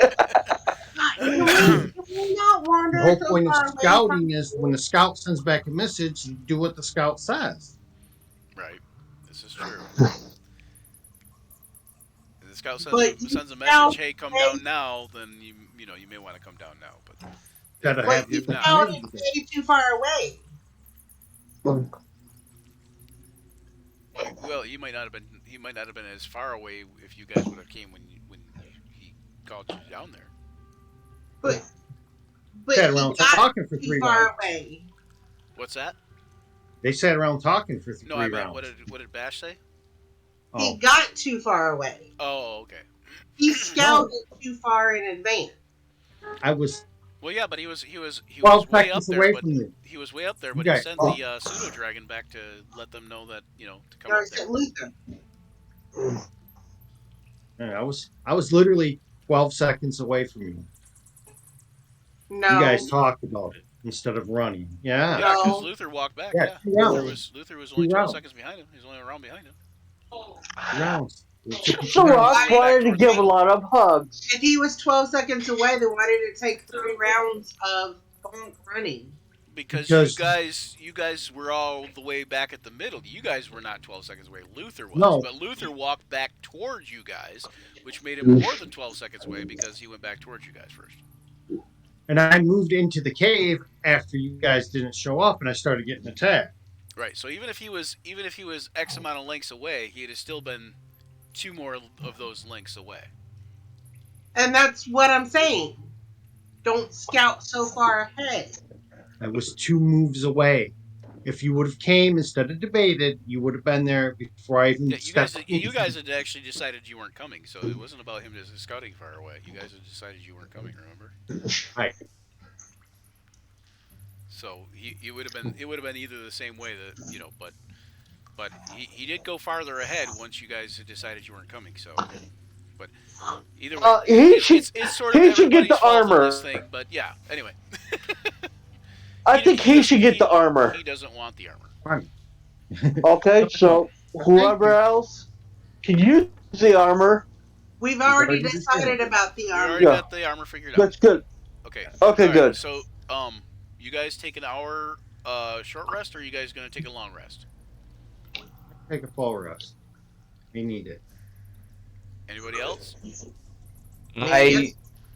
will not the wander whole so point of far away scouting is when the scout sends back a message, you do what the scout says. right, this is true. If the scout But sends a now- message, "Hey, come down now," then you know you may want to come down now. But Gotta But have you your found committee. it way too far away. well, he might not have been as far away if you guys would have came when he called you down there. But Sat he around got talking for too 3 far rounds. away. What's that? They sat around talking for 3 No, I meant rounds. what did Bash say? He Oh, got too far away. Oh, okay. He scouted too far in advance. I was Well, yeah, but he was 12 way up seconds there, away but from you. he was way up there, You but he guys- sent the pseudo dragon back to let them know that to come Or up is there. it Luther? Yeah, I was literally 12 seconds away from you. No. You guys talked about it instead of running. Yeah. Yeah, because No. Luther walked back. Yeah, Yeah, 2 Luther was only 12 rounds. seconds behind him. He's only a round behind him. 2 rounds. It took you 2 So rounds. rocks wanted to give a lot of hugs. If he was 12 seconds away, then why did it take 3 rounds of bonk running? Because you guys were all the way back at the middle. You guys were not 12 seconds away. Luther was. No. But Luther walked back towards you guys, which made him more than 12 seconds away because he went back towards you guys first. And I moved into the cave after you guys didn't show up, and I started getting attacked. Right. So even if he was X amount of lengths away, he'd have still been 2 more of those lengths away. And that's what I'm saying. Don't scout so far ahead. I was 2 moves away. If you would have came instead of debated, you would have been there before I even Yeah, you guys stepped had actually decided you weren't coming, so it wasn't about him just scouting far away. You guys had decided you weren't coming. Remember? Right. So it would have been either the same way that but he did go farther ahead once you guys had decided you weren't coming. So, but either way, it's sort of he should get everybody's the fault on armor. this thing. But yeah, anyway. I think he should get the armor. He doesn't want the armor. Fine. Okay, so whoever else can use the armor. We've already already decided about the We armor. already Yeah. got the armor figured out. That's good. Okay. Okay, All right, good. So, you guys take an hour short rest, or are you guys gonna take a long rest? Take a full rest. We need it. Anybody else? I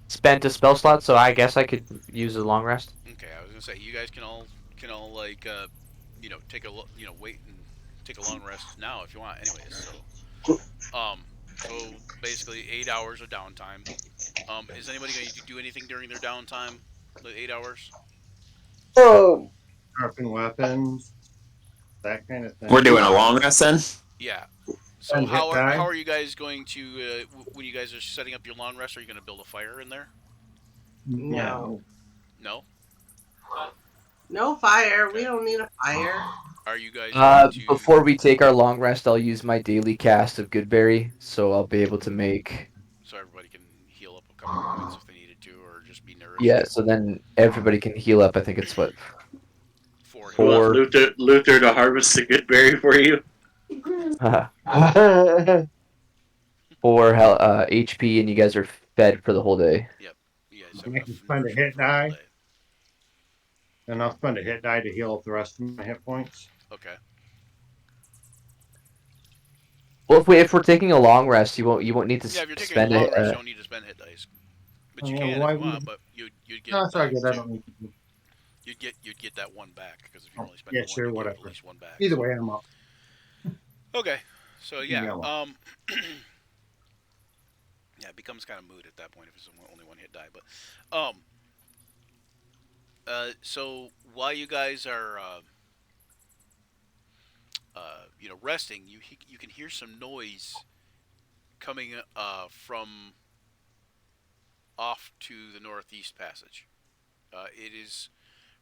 spent a spell slot, so I guess I could use a long rest. Okay, I was gonna say you guys can all like take a wait and take a long rest now if you want. Anyways, so basically 8 hours of downtime. Is anybody going to do anything during their downtime? The 8 hours? Oh, sharpen weapons, that kind of thing. We're doing a long rest then. Yeah. So And hit how die? are you guys going to when you guys are setting up your long rest? Are you going to build a fire in there? No. No. No fire. Okay. We don't need a fire. Are you guys going to? Before we take our long rest, I'll use my daily cast of Goodberry, so I'll be able to make. So everybody can heal up a couple points if they needed to, or just be nourished. Yeah, so then everybody can heal up. I think it's what 4 You want Four. Luther to harvest the good berry for you? 4 HP, and you guys are fed for the whole day. Yep. You guys I have can enough spend a nourishment hit for the whole die. day. And I'll spend a hit die to heal up the rest of my hit points. Okay. Well, if we're taking a long rest, you won't need to Yeah, if you're taking a spend long it. rest, you don't need to spend hit dice. But you Oh, can if why you would- want. But you'd get No, it it's all back good. I too. don't need to. You'd get that one back because if you only spend Yeah, one, sure, you get whatever. at least one back. Either way, I'm up. Okay. So yeah. Yeah. Yeah, it becomes kind of moot at that point if it's only one hit die. But so while you guys are resting, you can hear some noise coming from off to the northeast passage. It is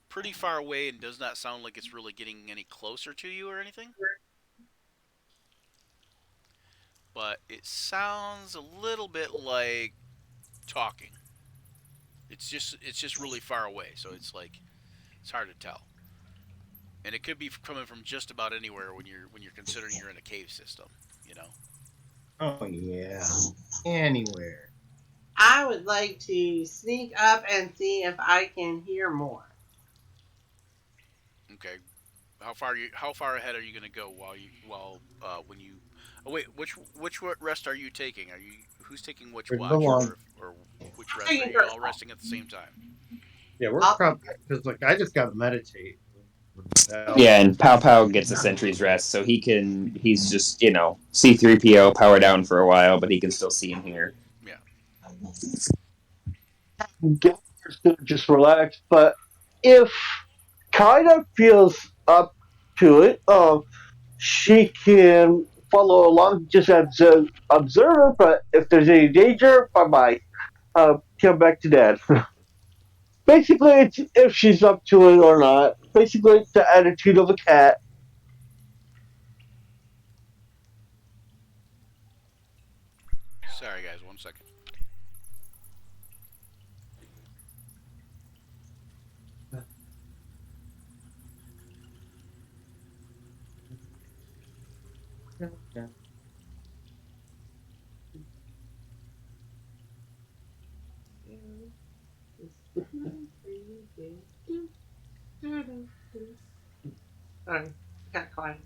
pretty far away and does not sound like it's really getting any closer to you or anything. But it sounds a little bit like talking. It's just really far away, so it's hard to tell. And it could be coming from just about anywhere when you're considering you're in a cave system, you know. Oh yeah, anywhere. I would like to sneak up and see if I can hear more. Okay. How far ahead are you going to go when you? Oh wait, which rest are you taking? Who's taking which There's watch the one. or which rest? Taking Are you all first. resting at the same time? Yeah, we're I'll- probably because I just got to meditate. Yeah, and Pow Pow gets a sentry's rest, so he's just, C3PO power down for a while, but he can still see and hear. Gilbert's gonna just relax, but if Kaida feels up to it, she can follow along just as an observer, but if there's any danger, bye-bye. Come back to Dad. Basically, it's if she's up to it or not. Basically, it's the attitude of a cat. Sorry, guys, 1 second. Sorry, got quiet.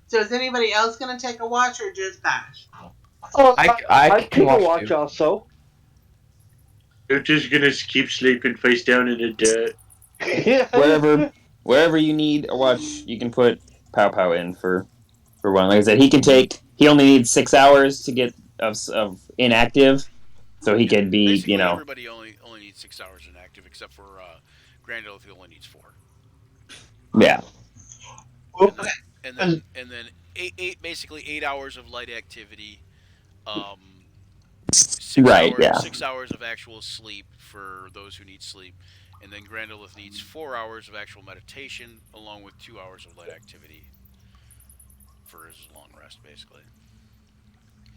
So is anybody else going to take a watch or just Bash? Oh, I I'd can take a watch watch too. also. They're just gonna keep sleeping face down in the dirt. Wherever you need a watch, you can put Pow Pow in for one. Like I said, he only needs 6 hours to get of inactive, so he could be, Basically, everybody only needs 6 hours inactive, except for Grand Oath, who only needs 4. yeah. And then basically 8 hours of light activity. 6 Right, hours, yeah. 6 hours of actual sleep for those who need sleep, and then Grandolith needs 4 hours of actual meditation, along with 2 hours of light activity for his long rest, basically.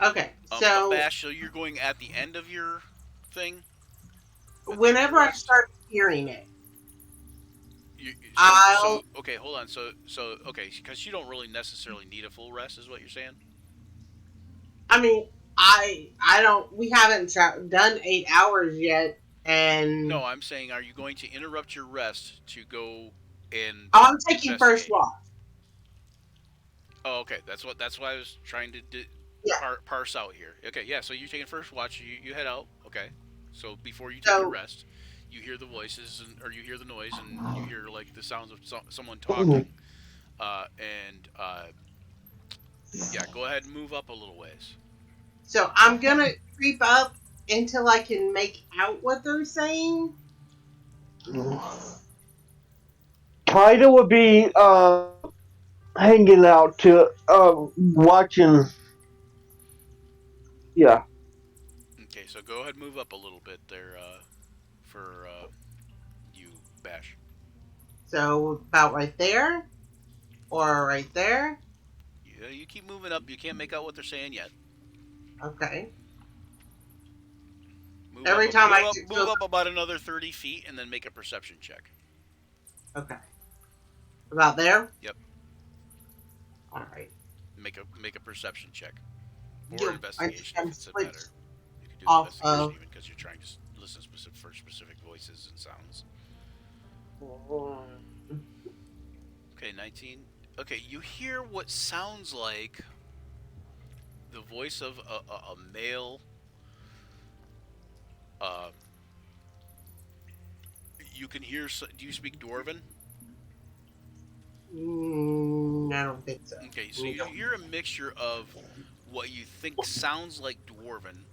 Okay, But so Bash, so you're going at the end of your thing? whenever I start hearing it, Okay, hold on. Okay, because you don't really necessarily need a full rest, is what you're saying? I mean, I don't. We haven't done 8 hours yet, and No, I'm saying, are you going to interrupt your rest to go and? I'm taking first investigate? watch. Oh, okay. That's what I was trying to parse out here. Okay, yeah. So you're taking first watch. You head out. Okay. So before you take your rest, you hear the voices or you hear the noise and you hear like the sounds of someone talking. Yeah, go ahead and move up a little ways. So I'm gonna creep up until I can make out what they're saying. Kaida would be hanging out to watching. Yeah. Okay, so go ahead and move up a little bit there for you, Bash. So about right there, or right there. Yeah, you keep moving up. You can't make out what they're saying yet. Okay. Move up, Every time I move up, get move close. up about another 30 feet, and then make a perception check. Okay. About there. Yep. All right. Make a perception check or Yep, investigation I'm if it's a better. switched You could do off investigation of. even because you're trying to listen for specific voices and sounds. Okay, 19. Okay, you hear what sounds like the voice of a male. Uh, you can hear. Do you speak Dwarven? I don't think so. Okay, so you hear a mixture of what you think sounds like Dwarven,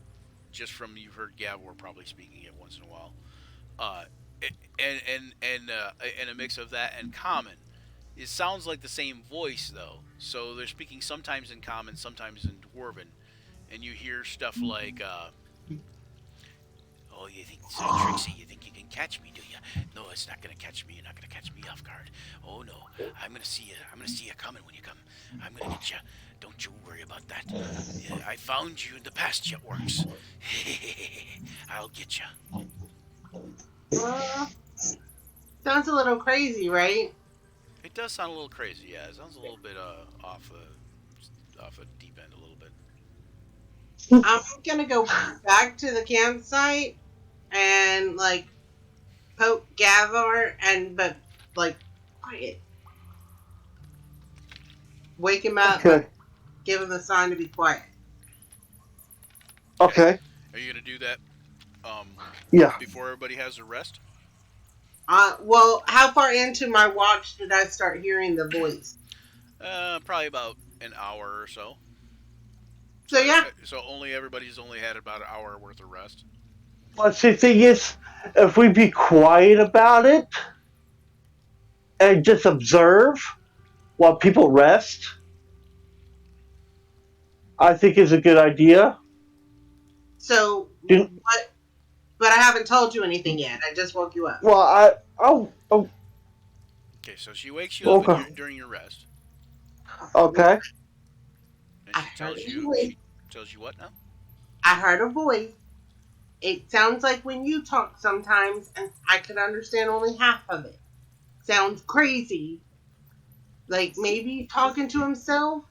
just from you've heard Gavor probably speaking it once in a while, uh, and a mix of that and Common. It sounds like the same voice though, so they're speaking sometimes in Common, sometimes in Dwarven, and you hear stuff like, "Oh, you think so, Trixie? You think you can catch me, do you? No, it's not gonna catch me. You're not gonna catch me off guard. Oh no, I'm gonna see you. I'm gonna see you coming when you come. I'm gonna get you. Don't you worry about that. Yeah, I found you in the pasture works. I'll get you." Sounds a little crazy, right? It does sound a little crazy, yeah. It sounds a little bit off a deep end a little bit. I'm gonna go back to the campsite and like poke Gavor but like quiet. Wake him up. Okay. Give him the sign to be quiet. Okay. Are you gonna do that? Yeah. Before everybody has a rest. Well, how far into my watch did I start hearing the voice? Probably about an hour or so. So yeah. So everybody's only had about an hour worth of rest. But the thing is, if we be quiet about it and just observe while people rest, I think is a good idea. So Didn't- what? But I haven't told you anything yet. I just woke you up. Well, Okay, so she wakes you up Okay. during your rest, okay. and I she heard tells a you. voice. She tells you what now? I heard a voice. It sounds like when you talk sometimes, and I can understand only half of it. Sounds crazy. Like maybe talking to himself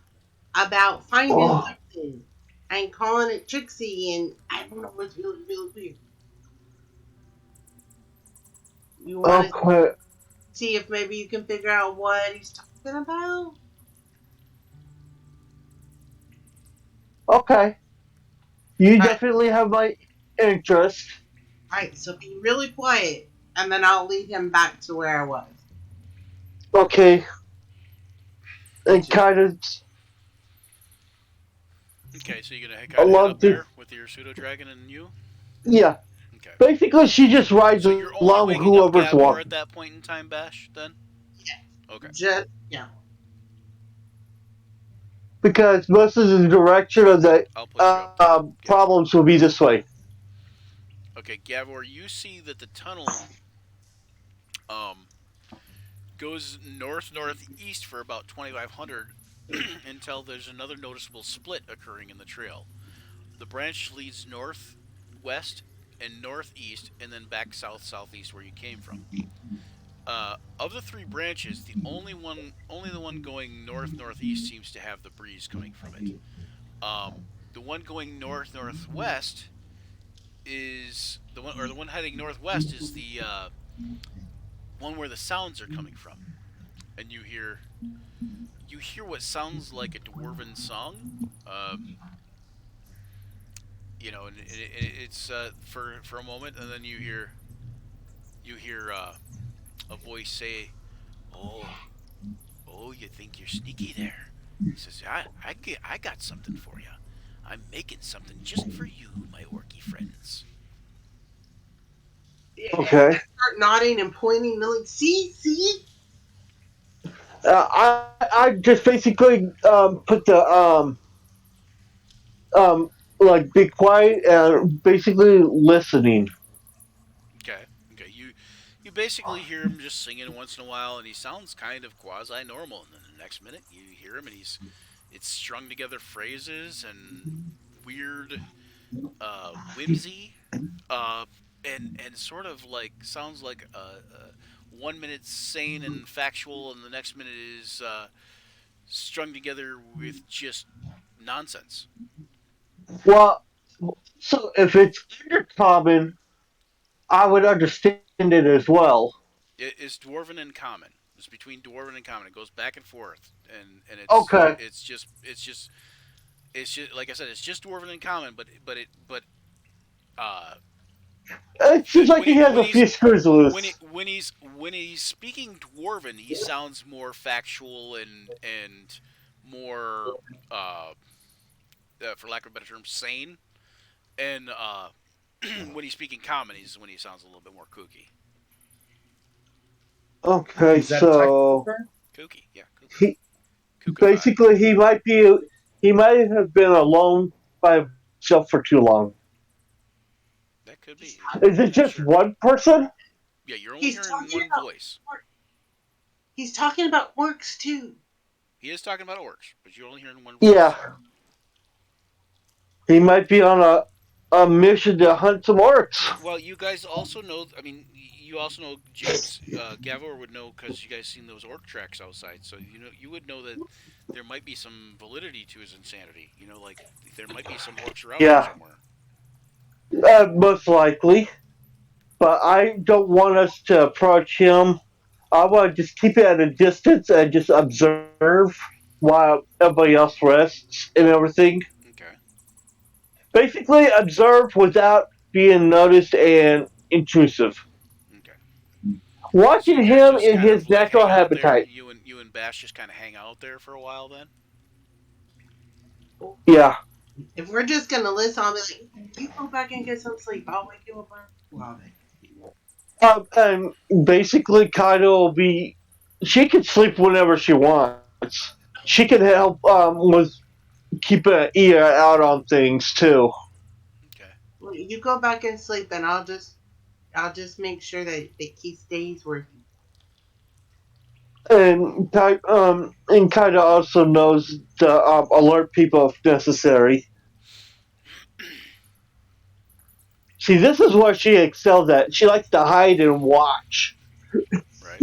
about finding something and calling it Trixie, and I don't know, it's really, really weird. You want to Okay. see if maybe you can figure out what he's talking about? Okay. You Right. definitely have my interest. Alright, so be really quiet, and then I'll lead him back to where I was. Okay. And kind of Okay, so you're gonna I kind of head love up to. there with your pseudo dragon and you. Yeah. Okay. Basically, she just rides So you're only along with waking up whoever's Gavor walking. at that point in time, Bash. Then. Yeah. Okay. Just, yeah. Because most of the direction of the I'll put you up there. Gavor. problems will be this way. Okay, Gavor, you see that the tunnel goes northeast for about 2,500 until there's another noticeable split occurring in the trail. The branch leads northwest and northeast, and then back southeast where you came from. Of the three branches, only the one going northeast seems to have the breeze coming from it. The one going northwest is the one heading northwest is the one where the sounds are coming from, and you hear what sounds like a dwarven song. And it's for a moment, and then you hear a voice say, "Oh, you think you're sneaky there?" He says, I got something for you. I'm making something just for you, my orky friends." Okay. I start nodding and pointing, and like, see? I just basically put the um like be quiet and basically listening. Okay. Okay. You basically hear him just singing once in a while, and he sounds kind of quasi normal, and then the next minute you hear him, and it's strung together phrases and weird whimsy, uh, and sort of like sounds like 1 minute sane and factual, and the next minute is strung together with just nonsense. Well, so if it's undercommon, I would understand it as well. It's dwarven and common. It's between dwarven and common. It goes back and forth, and Okay, it's just like I said, it's just dwarven and common, but uh it seems like when he he has a few screws loose. when he's speaking dwarven, he sounds more factual and more for lack of a better term, sane. And when he's speaking common, he's when he sounds a little bit more kooky. Okay, Is that a type of so bird? Kooky, yeah, kooky, he kookified. basically he might have been alone by himself for too long. That could be. Is You're it not just sure. one person? Yeah, you're only He's hearing talking one about voice. he's talking about orcs too. He is talking about orcs, but you're only hearing one Yeah, voice. he might be on a mission to hunt some orcs. Well, you guys also know. I mean, you also know James Gavor would know because you guys seen those orc tracks outside. So you would know that there might be some validity to his insanity. Like there might be some orcs around here Yeah, somewhere. most likely. But I don't want us to approach him. I want to just keep it at a distance and just observe while everybody else rests and everything. Okay. Basically, observe without being noticed and intrusive. Okay. So Watching you guys him just in kind of his like natural hang out there. habitat. You and Bash just kind of hang out there for a while then. Yeah. If we're just gonna listen, I'll be like, you go back and get some sleep. I'll wake you up on And basically, Kaido will be. She can sleep whenever she wants. She can help with keep an ear out on things too. Okay. Well, you go back and sleep, and I'll just make sure that he stays where he. And Kaido also knows to alert people if necessary. See, this is where she excels at. She likes to hide and watch. Right.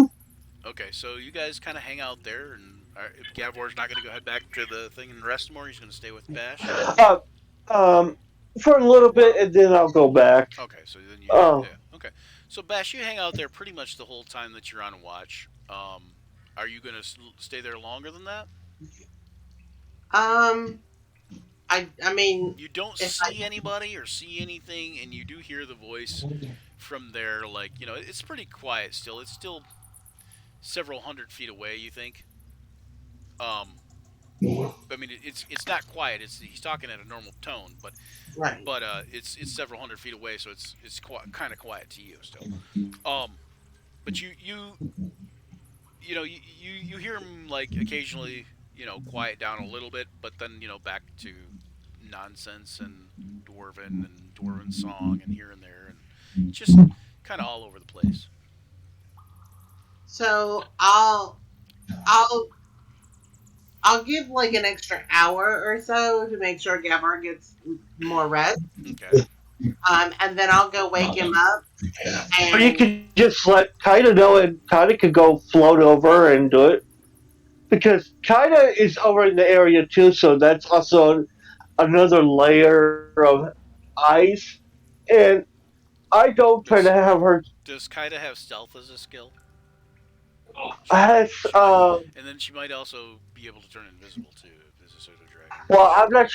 Okay. So you guys kind of hang out there, and Gavor's not going to go head back to the thing and rest more. He's going to stay with Bash. Uh, um, for a little bit, and then I'll go back. Okay. So then Oh, yeah. Okay. So Bash, you hang out there pretty much the whole time that you're on watch. Are you going to stay there longer than that? Um, I mean, You don't if see anybody or see anything, and you do hear the voice from there. Like it's pretty quiet still. It's still several hundred feet away. You think? Um, I mean, it's not quiet. He's talking at a normal tone, but right. it's several hundred feet away, so it's kind of quiet to you still. Um, but you hear him like occasionally quiet down a little bit, but then back to nonsense and dwarven song and here and there, and just kind of all over the place. So I'll I'll give like an extra hour or so to make sure Gavin gets more rest. Okay. And then I'll go wake him up. or you And could just let Kaida know, and Kaida could go float over and do it. Because Kaida is over in the area too, so that's also another layer of ice. And I don't try to Does have her does Kaida have stealth as a skill? has She might, and then she might also be able to turn invisible too if it's a pseudo dragon. well, I'm not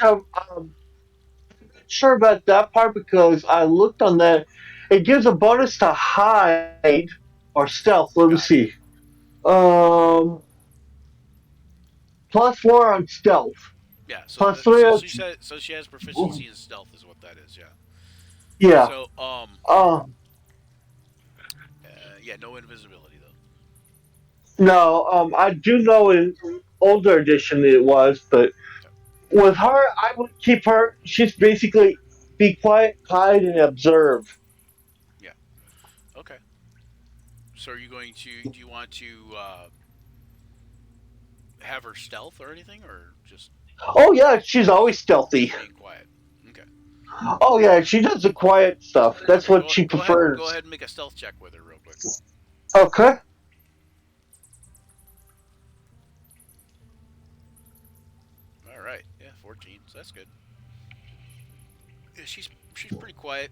sure about that part because I looked on that. It gives a bonus to hide or stealth. Let me see. Gotcha. Um, +4 on stealth. Yeah. So Plus three. so she has proficiency in stealth is what that is. Yeah. Yeah. So Uh, yeah, no invisibility though. No, I do know in older edition it was, but with her, I would keep her. She's basically be quiet, hide, and observe. Yeah. Okay. So are you going to? Do you want to have her stealth or anything, or Oh yeah, she's always stealthy. just being quiet? Okay. Oh yeah, she does the quiet stuff. That's Okay. what Go she go ahead. Go prefers. ahead and make a stealth check with her real quick. Okay. All right. Yeah, 14. So that's good. Yeah, she's pretty quiet.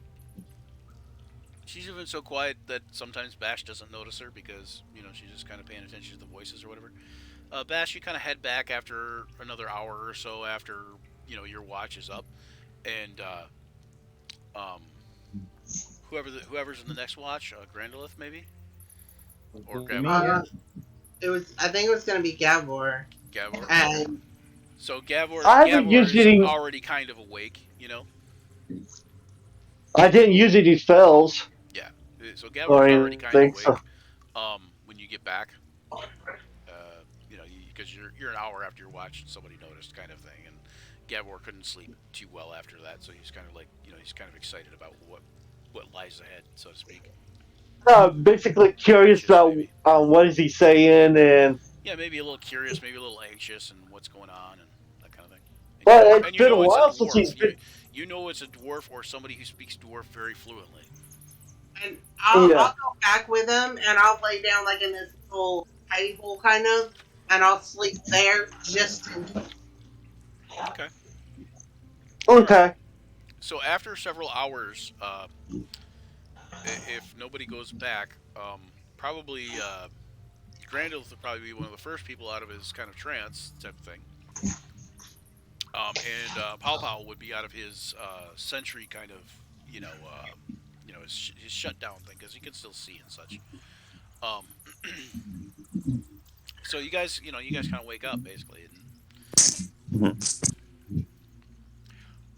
She's even so quiet that sometimes Bash doesn't notice her because she's just kind of paying attention to the voices or whatever. Bash, you kind of head back after another hour or so after your watch is up, and um, whoever's in the next watch, Grandolith maybe, or Me, Gavor. I think it was gonna be Gavor. Gavor. And So Gavor I haven't used is any. already kind of awake. I didn't use any spells Yeah. So or Gavor's already kind of anything. So awake. When you get back, because you're an hour after your watch and somebody noticed kind of thing, and Gavor couldn't sleep too well after that, so he's kind of like he's kind of excited about what lies ahead, so to speak. basically curious Anxious, about maybe. what is he saying, and Yeah, maybe a little curious, maybe a little anxious, and what's going on and that kind of thing. And well, it's you been a know it's a while since dwarf. he's been. You know it's a dwarf or somebody who speaks dwarf very fluently. and Yeah. I'll go back with him, and I'll lay down like in this little table kind of, and I'll sleep there just in case. Okay. Okay. So after several hours, if nobody goes back, probably Grandolph will probably be one of the first people out of his kind of trance type of thing. And Pow Pow would be out of his sentry kind of, his shutdown thing because he can still see and such. So you guys kind of wake up basically.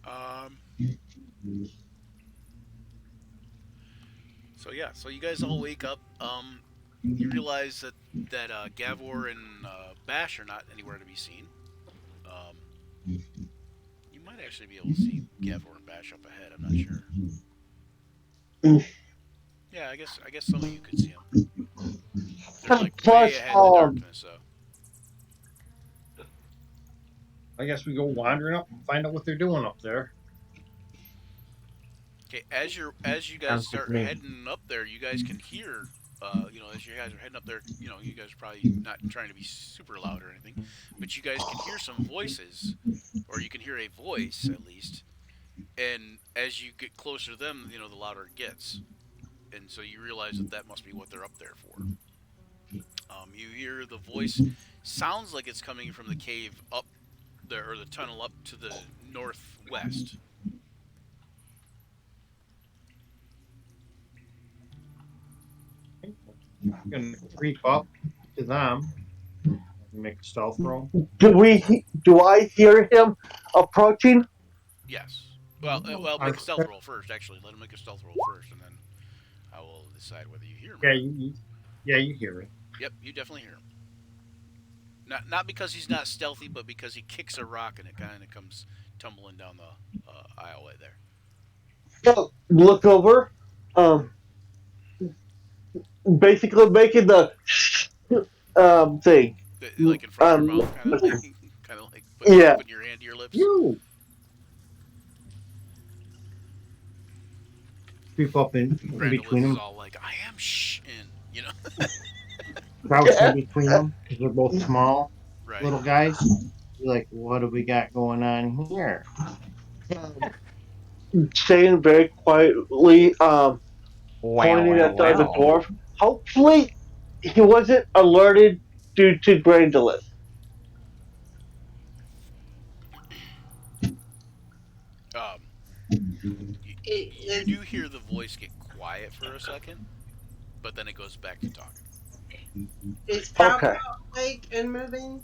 Um, So yeah, so you guys all wake up. You realize that Gavor and Bash are not anywhere to be seen. You might actually be able to see Gavor and Bash up ahead. I'm not sure. Yeah, I guess some of you could see them. They're like way ahead in the darkness. So I guess we go wandering up and find out what they're doing up there. okay, as you guys Sounds good start to me. heading up there, you guys can hear. As you guys are heading up there, you guys are probably not trying to be super loud or anything, but you guys can hear some voices, or you can hear a voice at least. And as you get closer to them, the louder it gets, and so you realize that must be what they're up there for. You hear the voice sounds like it's coming from the cave up there, or the tunnel up to the northwest. I'm gonna creep up to them and make a stealth roll. Do I hear him approaching? Yes. Well, make a stealth roll first. Actually, let him make a stealth roll first, and then I will decide whether you hear him. Yeah, you hear it. Yep, you definitely hear him. Not because he's not stealthy, but because he kicks a rock and it kind of comes tumbling down the aisleway there. Look over. Basically making the thing. Like in front of your mouth, kind of like, Yeah. putting your hand to your lips. You creep up in between Grandolph is them. all like, "I am and Crouch in between them because they're both small right. little guys. You're like, what do we got going on here? Saying very quietly, pointing at the other dwarf. Hopefully, he wasn't alerted due to Grandolith. You do hear the voice get quiet for a second, but then it goes back to talking. Is Pow Okay. awake and moving?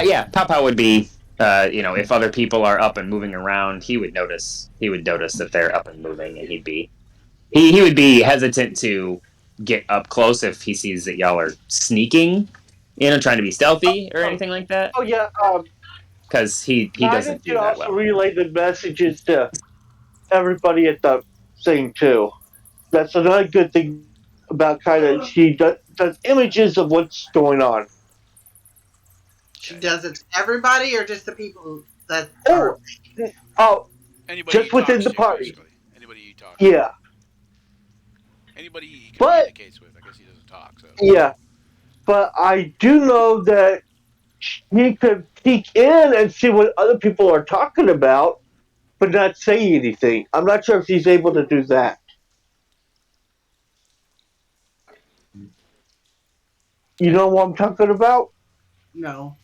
Yeah, Papa would be. If other people are up and moving around, he would notice. He would notice that they're up and moving, and he would be hesitant to get up close if he sees that y'all are sneaking, trying to be stealthy or anything like that. Oh yeah, Because he Guidance doesn't do can that also well. relay the messages to everybody at the thing too. That's another good thing about Guidance. She does images of what's going on. She Okay. does it to everybody or just the people that Oh, are. oh, Anybody just he within talks the to, party. basically. Anybody he talks to. Yeah, Anybody he but communicates with. I guess he doesn't talk, so. yeah, but I do know that he could peek in and see what other people are talking about, but not say anything. I'm not sure if he's able to do that. You know what I'm talking about? No.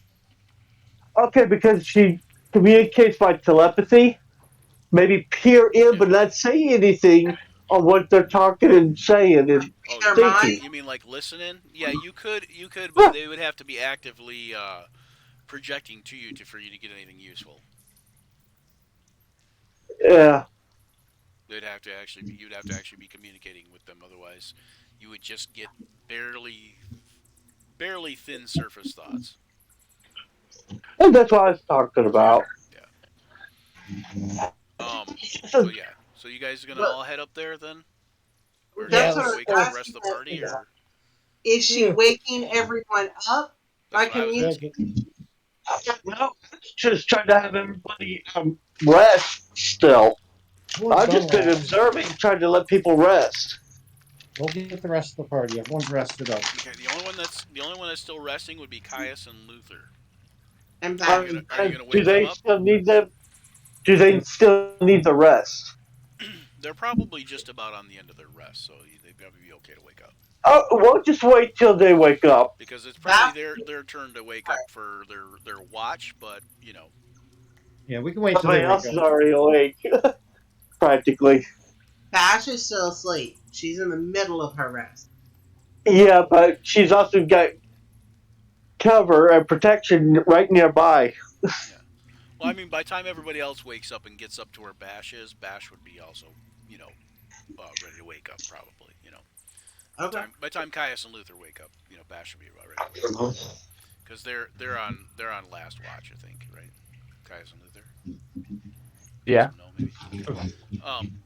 Okay, because she communicates by telepathy. Maybe peer in, Yeah. but not say anything on what they're talking and saying and Oh, Their thinking. you mean like listening? Yeah, you could, but they would have to be actively projecting to you for you to get anything useful. Yeah. You'd have to actually be communicating with them. Otherwise, you would just get barely thin surface thoughts. And that's what I was talking about. Yeah. So, So yeah. So you guys are gonna all head up there then, or do you That's want what to I'm wake up the rest asking. of the party, or? Is she waking everyone up by That's what I was asking. communicating? no, just trying to have everybody rest still. I've just been observing, trying to let people rest. We'll get the rest of the party. Everyone's rested up. Okay, the only one that's still resting would be Caius and Luther. And Are back. you gonna Do wake them they up? still need them? Do they still need the rest? They're probably just about on the end of their rest, so they'd probably be okay to wake up. Oh, we'll just wait till they wake up. Because it's probably their turn to wake up for their watch, but Yeah, we can wait till they Somebody wake else up. is already awake, practically. Bash is still asleep. She's in the middle of her rest. Yeah, but she's also got cover and protection right nearby. Yeah. Well, I mean, by the time everybody else wakes up and gets up to where Bash is, Bash would be also, ready to wake up probably. Okay. By the time Caius and Luther wake up, Bash would be about ready to wake up because they're on last watch, I think, right? Caius and Luther. Yeah. No, maybe.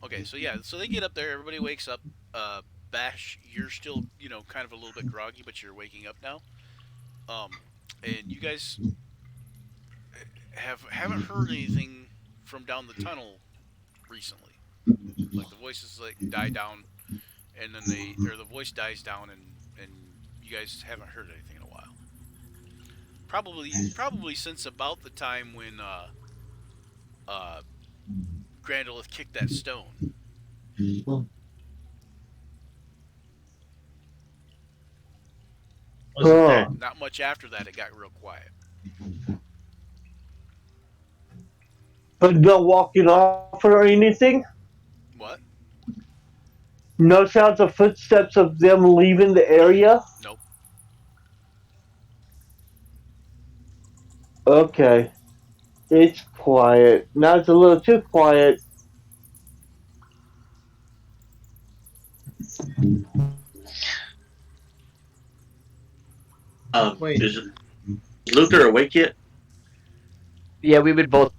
Okay, so yeah, so they get up there. Everybody wakes up. Bash, you're still, kind of a little bit groggy, but you're waking up now. And you guys haven't heard anything from down the tunnel recently. Like the voices die down, and then the voice dies down, and you guys haven't heard anything in a while. Probably since about the time when Grandolith kicked that stone. Not much after that, it got real quiet. But no walking off or anything? What? No sounds of footsteps of them leaving the area? Nope. Okay. It's quiet. Now it's a little too quiet. Wait. Is Luther awake yet? Yeah, we would both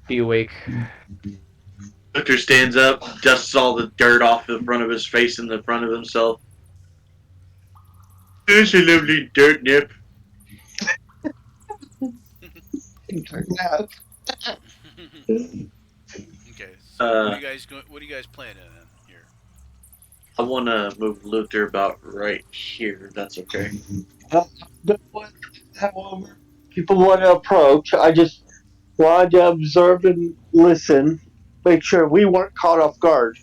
be awake. Luther stands up, dusts all the dirt off the front of his face and the front of himself. There's a lovely dirt nip. Okay. So what are you guys planning on here? I want to move Luther about right here. If that's okay. However, people want to approach. I just wanted to observe and listen, make sure we weren't caught off guard.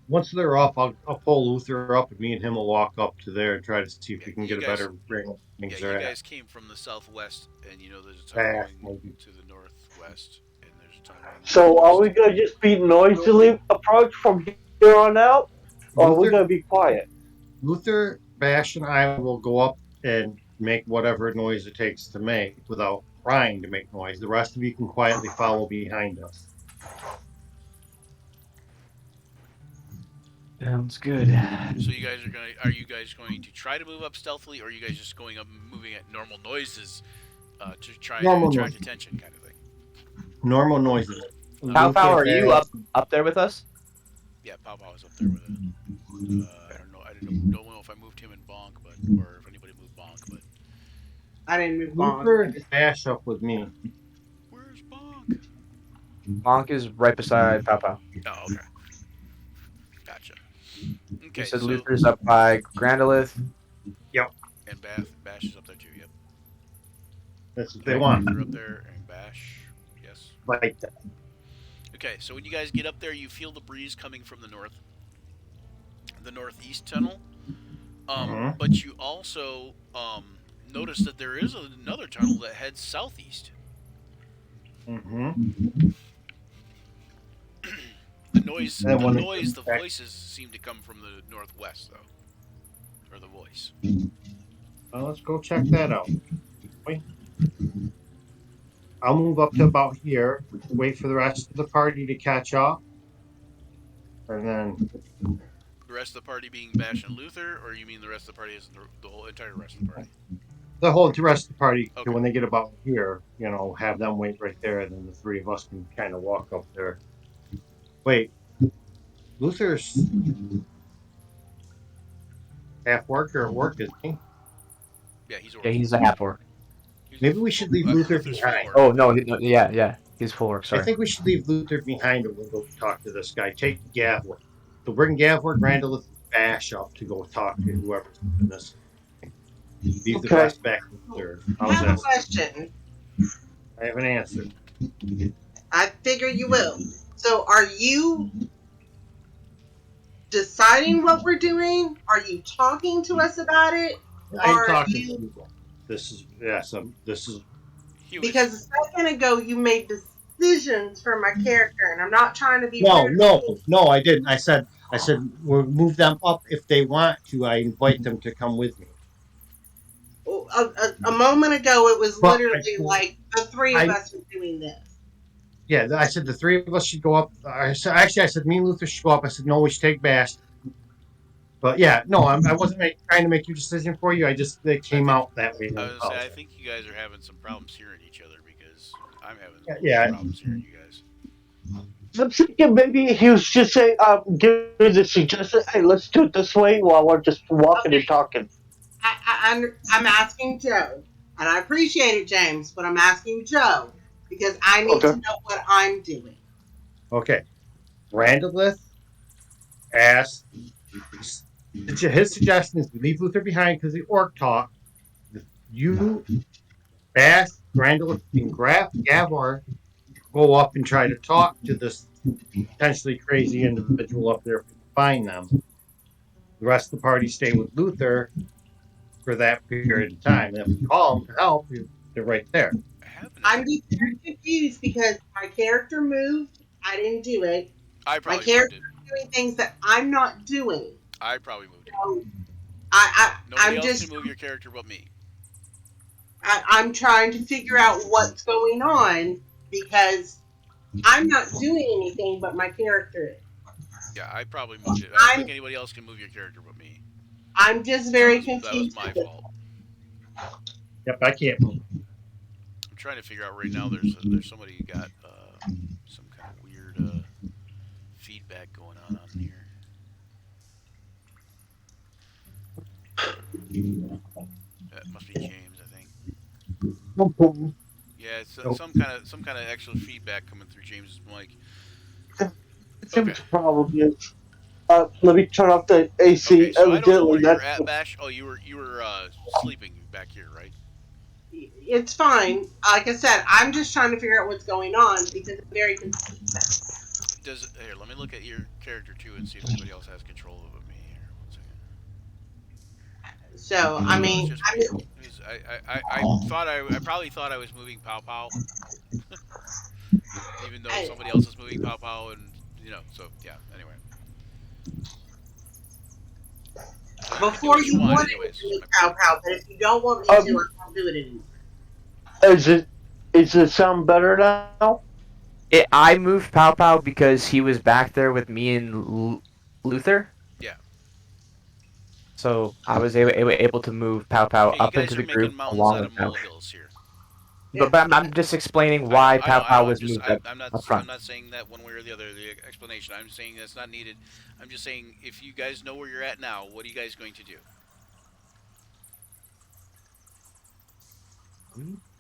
Once they're off, I'll pull Luther up, and me and him will walk up to there and try to see if we can You get a guys- better ring of things Yeah, they're you at. guys came from the southwest, and there's a tunnel going to the northwest, and there's a tunnel going to the So are we northwest. going to just be noisily approach from here on out? Or are we Luther, going to be quiet? Luther, Bash, and I will go up and make whatever noise it takes to make without trying to make noise. The rest of you can quietly follow behind us. Sounds good. So you guys are you guys going to try to move up stealthily, or are you guys just going up, moving at normal noises to try to Normal attract noises. attention, kind of thing? Normal noises. Pow Pow, Luther are you Bash. up there with us? Yeah, Pow Pow was up there with it. I don't know. Don't know if I moved him and Bonk, but or if anybody moved Bonk, but I didn't move Luther on. and Bash up with me. where's Bonk? Monk is right beside Pow Pow. Oh, okay. Gotcha. Okay, You said so Luther's up by Grandolith. and Bash is up there too. Yep. That's what they want. Luther up there and Bash. Yes. Like that. Okay, so when you guys get up there, you feel the breeze coming from the northeast tunnel. But you also notice that there is another tunnel that heads southeast. Mm-hmm. The noise, And when it the comes back- voices seem to come from the northwest, though, or the voice. Well, let's go check that out. Wait. I'll move up to about here, wait for the rest of the party to catch up, and then The rest of the party being Bash and Luther, or you mean the rest of the party is the whole entire rest of the party? the whole rest of the party, Okay. when they get about here, have them wait right there, and then the three of us can kind of walk up there. Wait, Luther's half worker at work, isn't he? Yeah, he's Yeah, he's a half orc. Maybe we should leave Luther Luther's behind. full Oh orc. no, yeah, he's full orc. I Sorry. think we should leave Luther behind and we'll go talk to this guy. Take Gavler. So bring Gavler, Grandolith, and Bash up to go talk to whoever's doing this. Leave the Okay. rest back with Luther. I How's have a that? question. I have an answer. I figure you will. So, are you deciding what we're doing? Are you talking to us about it? I'm Are talking to you? people. This is He was- Because a second ago you made decisions for my character, and I'm not trying to be no, rude. no, I didn't. I said we'll move them up if they want to. I invite them to come with me. A moment ago, it was But literally like the three of I- us were doing this. Yeah, I said the three of us should go up. I said me and Luther should go up. I said no, we should take Bash. But yeah, no, I wasn't trying to make your decision for you. It came out that way. I was gonna say, I think you guys are having some problems hearing each other because I'm having Yeah. problems hearing you guys. I'm thinking maybe he was just saying, give me the suggestion, hey, let's do it this way while we're just walking and talking. I'm asking Joe, and I appreciate it, James, but I'm asking Joe because I need to know what I'm doing. Okay. Randolith asked. His suggestion is to leave Luther behind because the orc talk. You, Bash, Randolith, and Gavar go up and try to talk to this potentially crazy individual up there if we can find them. The rest of the party stay with Luther for that period of time. And if we call them to help, they're right there. I'm just very confused because my character moved. I didn't do it. I My probably moved character it. is doing things that I'm not doing. I probably moved it. So Nobody I'm else just can move your character but me. I'm trying to figure out what's going on because I'm not doing anything but my character is. Yeah, I probably moved it. I don't think anybody else can move your character but me. I'm just very That was confused. my fault. Yep, I can't move. I'm trying to figure out right now. There's somebody who got some kind of weird feedback going on here. That must be James, I think. Yeah, it's some kind of extra feedback coming through James's mic. I think the problem is, let me turn off the AC. Okay, so I don't know where Evidently, you're that's at, Bash. Oh, you were sleeping back here, right? It's fine. Like I said, I'm just trying to figure out what's going on because I'm very confused. Here, let me look at your character too and see if anybody else has control over me. Here, 1 second. So I mean, I probably thought I was moving Pow Pow, even though somebody else is moving Pow Pow, and so yeah. Anyway, before you wanted anyways. to do Pow Pow, but if you don't want me to, I won't do it anymore. Is it sound better now? I moved Pow Pow because he was back there with me and Luther. So I was able to move Pow Pow Okay, you up into guys are the group making mountains along out with of Pow. molehills here. But I'm just explaining I know, why I know, Pow I Pow know. was moved up I'm front. not saying that one way or the other. The explanation. I'm saying that's not needed. I'm just saying if you guys know where you're at now, what are you guys going to do?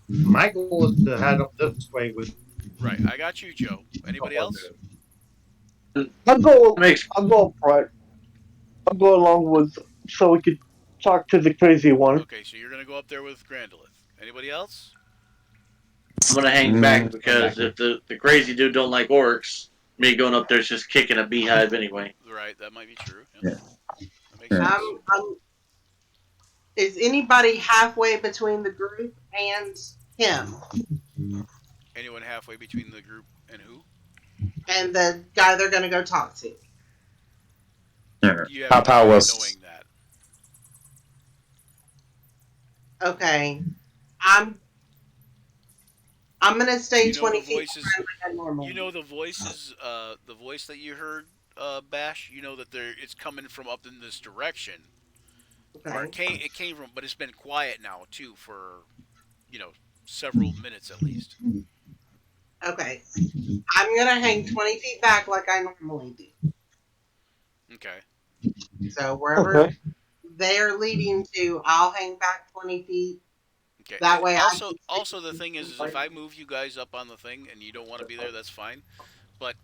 My goal is to head up this way with. Right. I got you, Joe. Anybody else? I'll go. Makes I'll go front. I'll go along with so we could talk to the crazy one. Okay, so you're gonna go up there with Grandolith. Anybody else? I'm gonna hang back because if the crazy dude don't like orcs, me going up there is just kicking a beehive anyway. Right. That might be true. Yeah. Yeah. That makes sense. Is anybody halfway between the group and him Anyone halfway between the group and who? and the guy they're going to go talk to? You have Pow no Pow way of was. knowing that. Okay, I'm going to stay You know 20 the feet voices. behind like I normally You do. know the voices. The voice that you heard, Bash. You know that it's coming from up in this direction, or Okay. it came from. But it's been quiet now too for, you know, several minutes at least. Okay. I'm going to hang 20 feet back like I normally do. Okay. So wherever Okay. they are leading to, I'll hang back 20 feet. Okay. That way I can Also the thing is if I move you guys up on the thing and you don't want to be there, that's fine. But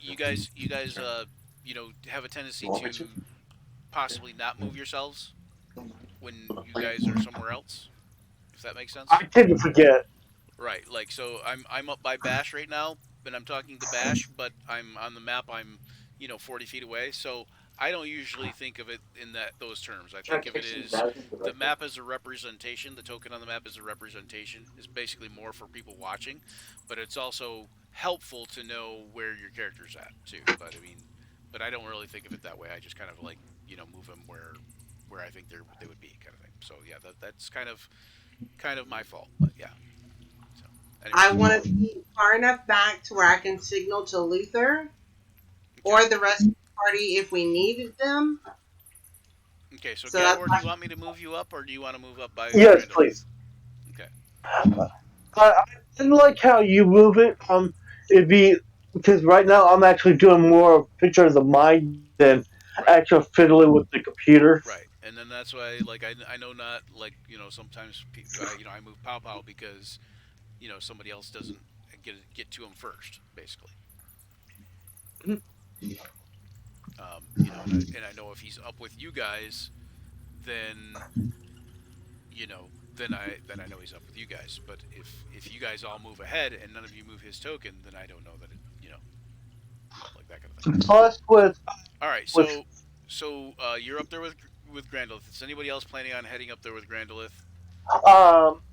you guys, you know, have a tendency to possibly not move yourselves when you guys are somewhere else. If that makes sense. I tend to forget. Right. Like so, I'm up by Bash right now, and I'm talking to Bash, but I'm on the map. I'm 40 feet away. So I don't usually think of it in those terms. I think of it as the map as a representation. The token on the map is a representation. Is basically more for people watching, but it's also helpful to know where your character's at too. But I don't really think of it that way. I just kind of like move them where I think they would be kind of thing. So yeah, that's kind of my fault. But yeah. I Anyways, want to be far enough back to where I can signal to Luther or the rest of the party if we needed them. okay, so So Gadwar, do that's you want me to move you up, or do you want to move up by Yes, Grandolith? please. Okay. I didn't like how you move it. It'd be because right now I'm actually doing more pictures of mine than Right. actual fiddling with the computer. Right, and then that's why, like, I know not like sometimes I move Pow Pow because somebody else doesn't get to him first, basically. And I know if he's up with you guys, then then I know he's up with you guys. But if you guys all move ahead and none of you move his token, then I don't know that like that kind of thing. Plus, All right, with so you're up there with Grandolith. Is anybody else planning on heading up there with Grandolith?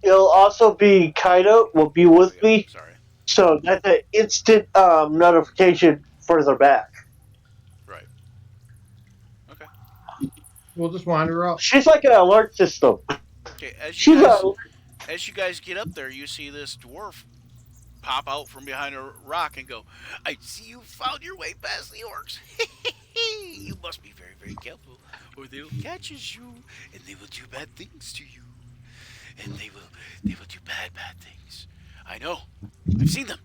it'll also be Kaido will be with Oh yeah, me, sorry. so that's an instant notification further back. Right. Okay. We'll just wander up. She's like an alert system. Okay. She's As you guys get up there, you see this dwarf pop out from behind a rock and go, "I see you found your way past the orcs. You must be very, very careful, or they'll catch you, and they will do bad things to you. And they will do bad, bad things. I know. I've seen them.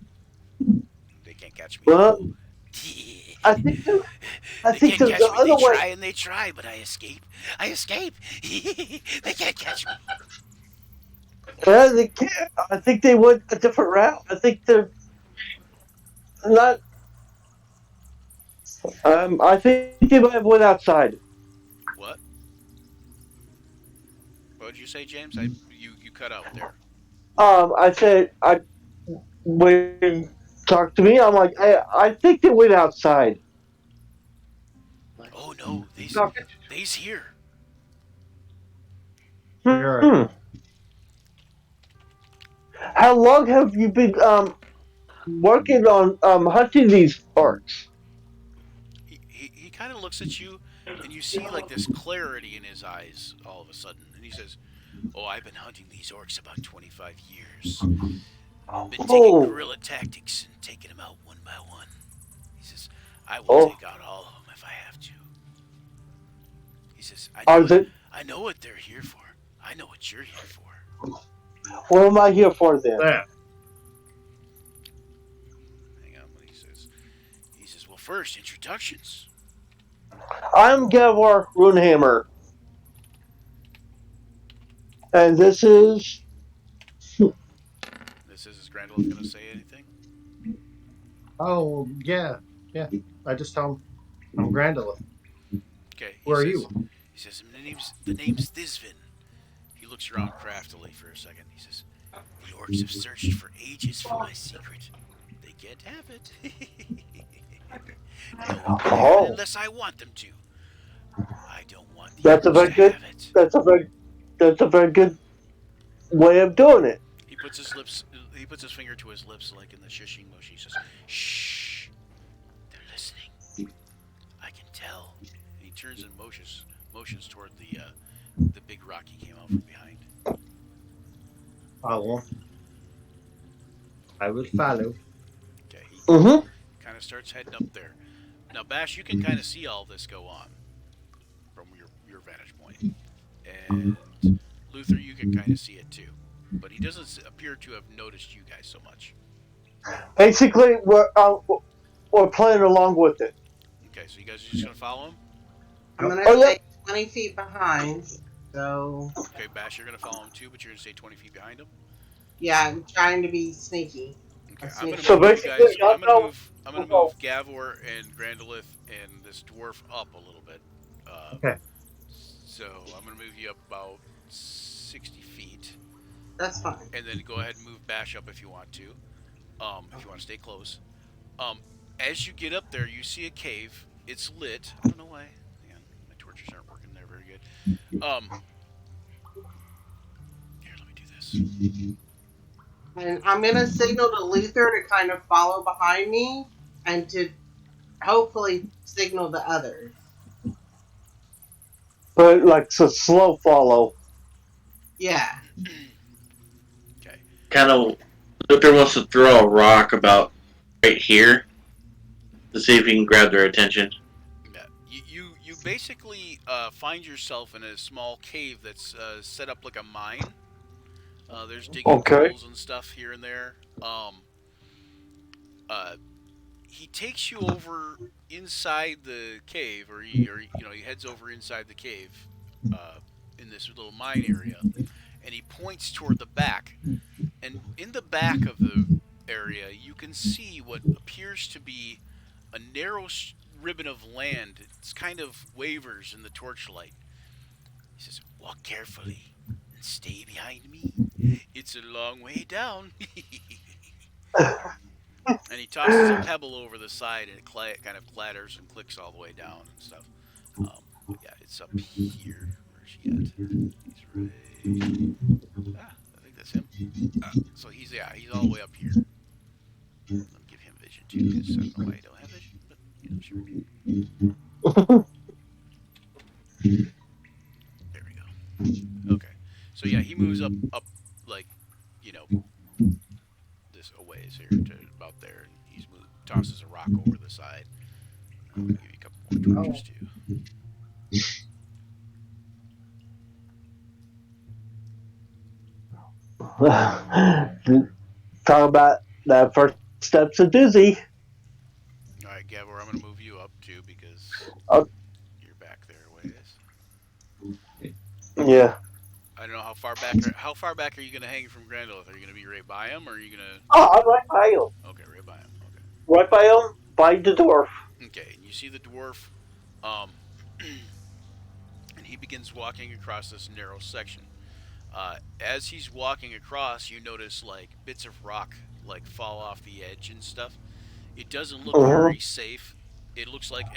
They can't catch me. well, I think They can't the catch me. They other way. try and they try, but I escape. I escape. They can't catch me. They can't. I think they went a different route. I think they're not. I think they might have went outside. What? What did you say, James? You cut out there. I said when you talk to me, I'm like I think they went outside. Oh no, they's here. Hmm. How long have you been working on hunting these orcs? He kind of looks at you, and you see like this clarity in his eyes all of a sudden, and he says, "Oh, I've been hunting these orcs about 25 years. Been taking guerrilla tactics and taking them out one by one." He says, "I will take out all of them if I have to." He says, Are they? I know what they're here for. I know what you're here for. What am I here for then? That. Hang on, what he says. He says, well, first, introductions. I'm Gavor Runehammer, and this is. This is Grandolph going to say anything? Oh, yeah. I just tell him I'm Grandolph. Okay. Where are you? He says, the name's Thisvin. He looks around craftily for a second. He says, the orcs have searched for ages for my secret. They can't have it. No one can have it unless I want them to. I don't want the That's a orcs very to good. have it. That's a very good way of doing it. He puts his finger to his lips like in the shushing motion. He says, shh. They're listening. I can tell. And he turns and motions toward the big rock he came out from behind. Follow him. I will follow. Okay, he Mm-hmm. kind of starts heading up there. Now, Bash, you can kind of see all this go on from your vantage point. And Luther, you can kind of see it too. But he doesn't appear to have noticed you guys so much. Basically, we're playing along with it. Okay, so you guys are just going to follow him? I'm gonna Oh, yeah. stay 20 feet behind. So Okay, Bash, you're going to follow him too, but you're going to stay 20 feet behind him? yeah, I'm trying to be sneaky. Okay, That's I'm going it. to So move you basically, guys. I'm y'all going to move Gavor and Grandolith and this dwarf up a little bit. Okay. So I'm going to move you up about 60 feet. That's fine. And then go ahead and move Bash up if you want to. If you want to stay close. As you get up there, you see a cave. It's lit. I don't know why. Hang on. My torches aren't working there very good. Here, let me do this. And I'm gonna signal to Luther to kind of follow behind me and to hopefully signal the others. But like it's a slow follow. Yeah. Okay. Kind of, Luther wants to throw a rock about right here to see if he can grab their attention. Yeah. You basically find yourself in a small cave that's set up like a mine. There's digging tools and stuff here and there. He takes you over inside the cave, or he heads over inside the cave in this little mine area, and he points toward the back. And in the back of the area, you can see what appears to be a narrow ribbon of land. It's kind of wavers in the torchlight. He says, "Walk carefully and stay behind me. It's a long way down." And he tosses a pebble over the side, and it kind of clatters and clicks all the way down and stuff. Yeah, it's up here. Where's he at? He's right. I think that's him. So he's all the way up here. Let me give him vision too, because I don't know why I don't have vision, but sure. There we go. Okay. So yeah, he moves up like, this a ways here to about there, and he's tosses a rock over the side. I'll give you a couple more torches too. Talk about that first step's a doozy. All right, Gavor, I'm gonna move you up too because you're back there a ways. Yeah. I don't know how far back are you gonna hang from Grandolph? Are you gonna be right by him, or are you gonna? Oh, I'm right by him. Okay, right by him. Okay. Right by him, by the dwarf. Okay, and you see the dwarf, and he begins walking across this narrow section. As he's walking across, you notice like bits of rock like fall off the edge and stuff. It doesn't look very safe. It looks like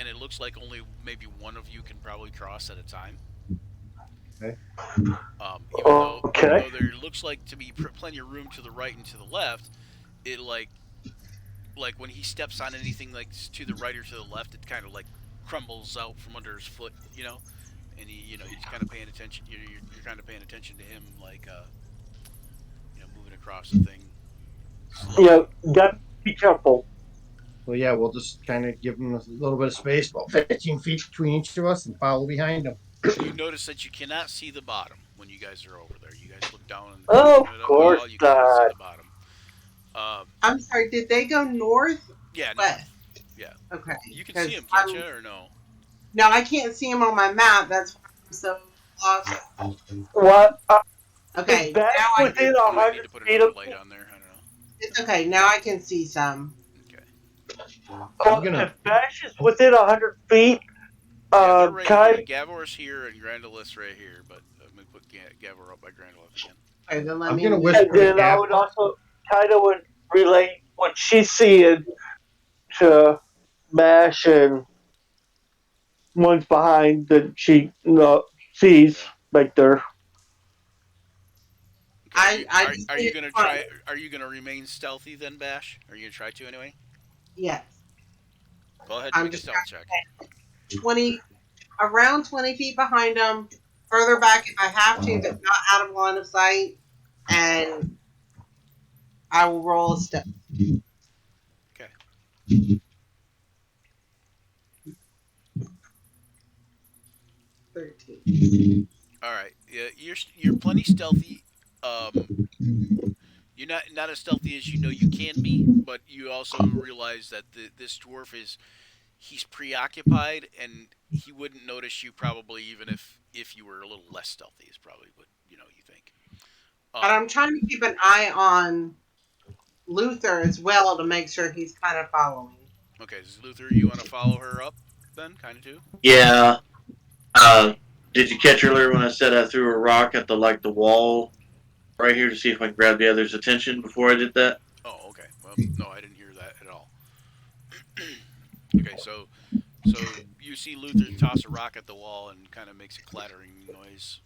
only maybe one of you can probably cross at a time. Okay. Even though there looks like to be plenty of room to the right and to the left, it like when he steps on anything like to the right or to the left, it kind of like crumbles out from under his foot, and he's kind of paying attention. You're kind of paying attention to him, like moving across the thing. Slowly. Yeah, gotta be careful. Well, yeah, we'll just kind of give him a little bit of space, about 15 feet between each of us, and follow behind him. You notice that you cannot see the bottom when you guys are over there. You guys look down in the Of corner of the course wall. You cannot see not. the bottom. Um, I'm sorry. Did they go north? yeah, West. north. Yeah, Okay. you can see Because them, can't you, I'm or no? no, I can't see them on my map. That's why I'm so lost. What? Is Okay. Bash Now I can within You see. might need 100 to put feet another of light me? on there. I don't know. It's okay. Now I can see some. Okay. I'm gonna. If Bash is within 100 feet, Yeah, they're right here. Kai, Gavor's here and Grandolith's right here. But let me put Gavor up by Grandolith again. Okay, then let I'm me gonna move. and whisper to then I Gab. would also kind of would relate what she's seeing to Bash and one's behind that she sees Okay. right there. Okay. I just Are need you to gonna find try? it. Are you gonna remain stealthy then, Bash? Are you gonna try to anyway? Yes. Go ahead and I'm make a just stealth check. 20 around 20 feet behind them, further back if I have to, but not out of line of sight, and I will roll a step. Okay. 13. All right. Yeah, you're plenty stealthy. Um, you're not as stealthy as you know you can be, but you also realize that this dwarf he's preoccupied and he wouldn't notice you probably even if you were a little less stealthy is probably what you think. But Um, I'm trying to keep an eye on Luther as well to make sure he's kind of following. okay, Luther, you want to follow her up then, kind of too? Yeah. Did you catch earlier when I said I threw a rock at the wall right here to see if I can grab the other's attention before I did that? Oh, okay. Well, no, I didn't hear that at all. Okay, so you see Luther toss a rock at the wall and kind of makes a clattering noise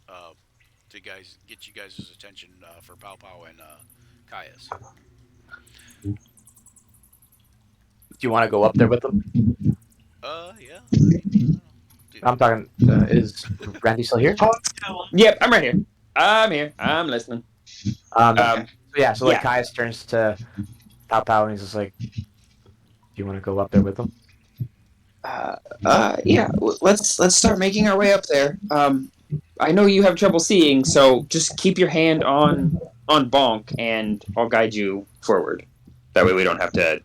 to get you guys' attention for Pow Pow and Caius. Do you want to go up there with them? Yeah. I mean, I don't know. I'm talking. Is Randy still here? Yep, I'm right here. I'm here. I'm listening. Okay. So yeah. So like yeah. Caius turns to Pow Pow and he's just like, "Do you want to go up there with them?" Yeah. Let's start making our way up there. I know you have trouble seeing, so just keep your hand on Bonk, and I'll guide you forward. That way, we don't have to,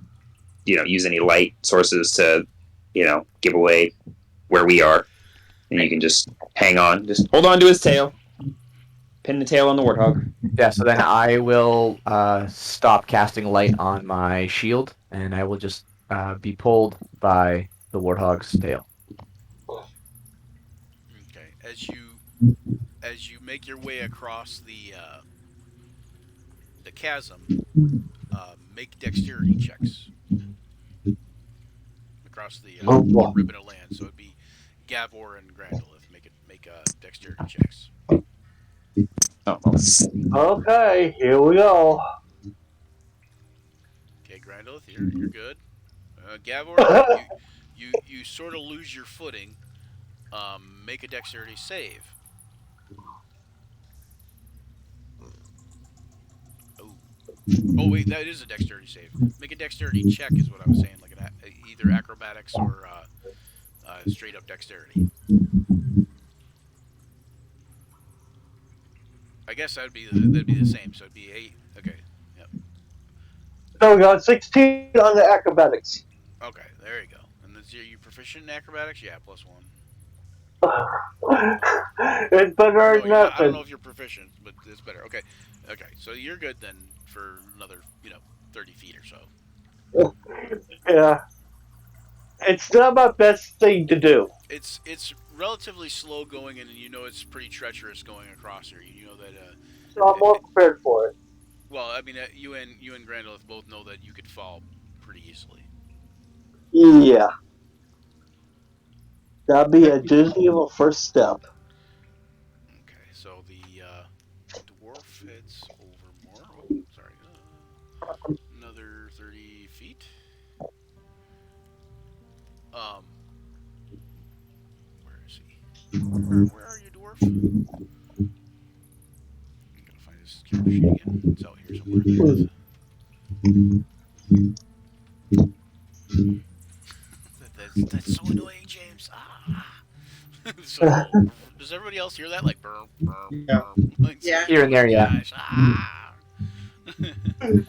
use any light sources to, give away where we are, and you can just hang on. Just hold on to his tail. Pin the tail on the warthog. Yeah. So then I will stop casting light on my shield, and I will just be pulled by the warthog's tail. Okay. As you make your way across the chasm, make dexterity checks across the ribbon of land. So it'd be Gavor and Grandolith. Make dexterity checks. Oh. Okay, here we go. Okay, Grandolith, you're good. Gavor, you sort of lose your footing. Make a dexterity save. Oh, wait, that is a dexterity save. Make a dexterity check is what I was saying, like either acrobatics or straight up dexterity. I guess that'd be the same. So it'd be 8. Okay. Yep. So we got 16 on the acrobatics. Okay. There you go. And are you proficient in acrobatics? Yeah, +1. It's better No, than you're not. I don't know nothing. if you're proficient, but it's better. Okay. Okay. So you're good then for another 30 feet or so. Yeah. It's not my best thing to do. It's relatively slow going, and it's pretty treacherous going across here. You know that. So I'm more prepared for it. Well, I mean, you and Grandolith both know that you could fall pretty easily. Yeah. That'd be a doozy of a first step. Okay, so the dwarf heads over more. Oh, sorry. Another 30 feet. Where is he? Where are you, dwarf? I'm gonna find his character sheet again. It's out here somewhere. That's so annoying, James. Ah. So Does everybody else hear that? Like burp, burp, Yeah. burp. Like, Yeah. Here and there, yeah. gosh, ah. Anyway,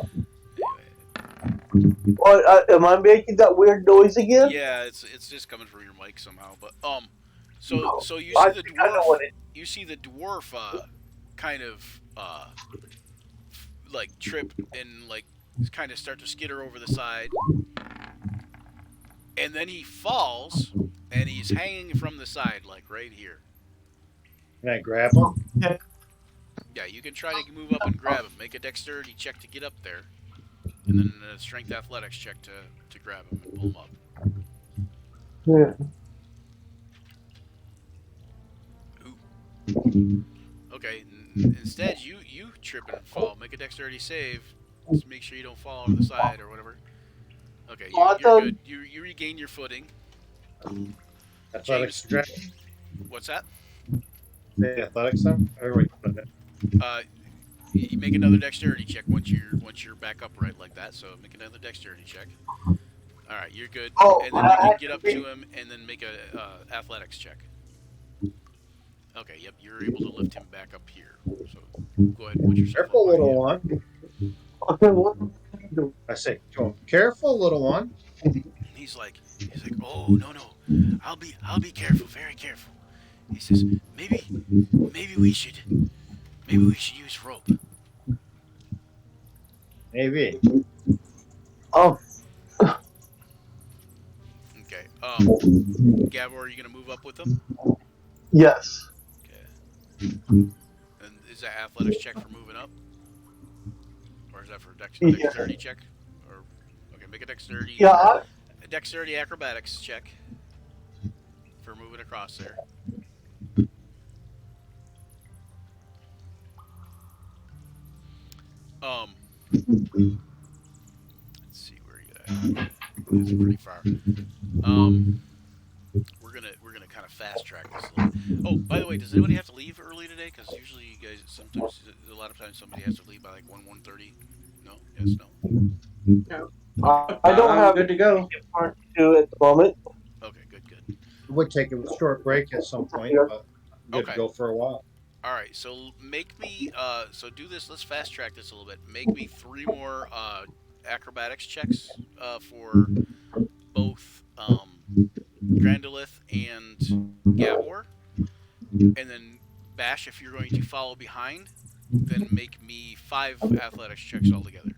Am I making that weird noise again? yeah, it's just coming from your mic somehow. But so you I see the think I know dwarf. what it. You see the dwarf kind of like trip and like kind of start to skitter over the side, and then he falls and he's hanging from the side like right here. Can I grab him? Yeah, you can try to move up and grab him. Make a dexterity check to get up there, and then a strength athletics check to grab him and pull him up. Yeah. Okay. Instead, you trip and fall. Make a dexterity save. Just make sure you don't fall over the side or whatever. Okay, you're good. You regain your footing. Athletics. James, what's that? The athletics then? Or wait, You make another dexterity check once you're back upright like that. So make another dexterity check. All right, you're good. Oh, And then you can get up to him and then make a athletics check. Okay, yep, you're able to lift him back up here. So go ahead and put yourself careful, up by little him. one. I say to him, careful, little one. He's like, oh no, I'll be careful, very careful. He says, maybe we should use rope. Maybe. Oh, Okay. Gavor, are you gonna move up with him? yes. Okay. And is that athletics check for moving up, or is that for dexterity check? Or okay, make a dexterity. Yeah. A dexterity acrobatics check for moving across there. Let's see where you at. That's pretty far. We're gonna kind of fast track this a little bit. Oh, by the way, does anybody have to leave early today? Because usually you guys a lot of times somebody has to leave by like 1:30. No? Yes, no. I don't I'm have good to go. part two at the moment. Okay, good. It would take a short break at some point, but I'm good Okay. to go for a while. All right, so make me so do this. Let's fast track this a little bit. Make me 3 more acrobatics checks for both Grandolith and Gavor, and then Bash, if you're going to follow behind, then make me 5 athletics checks altogether.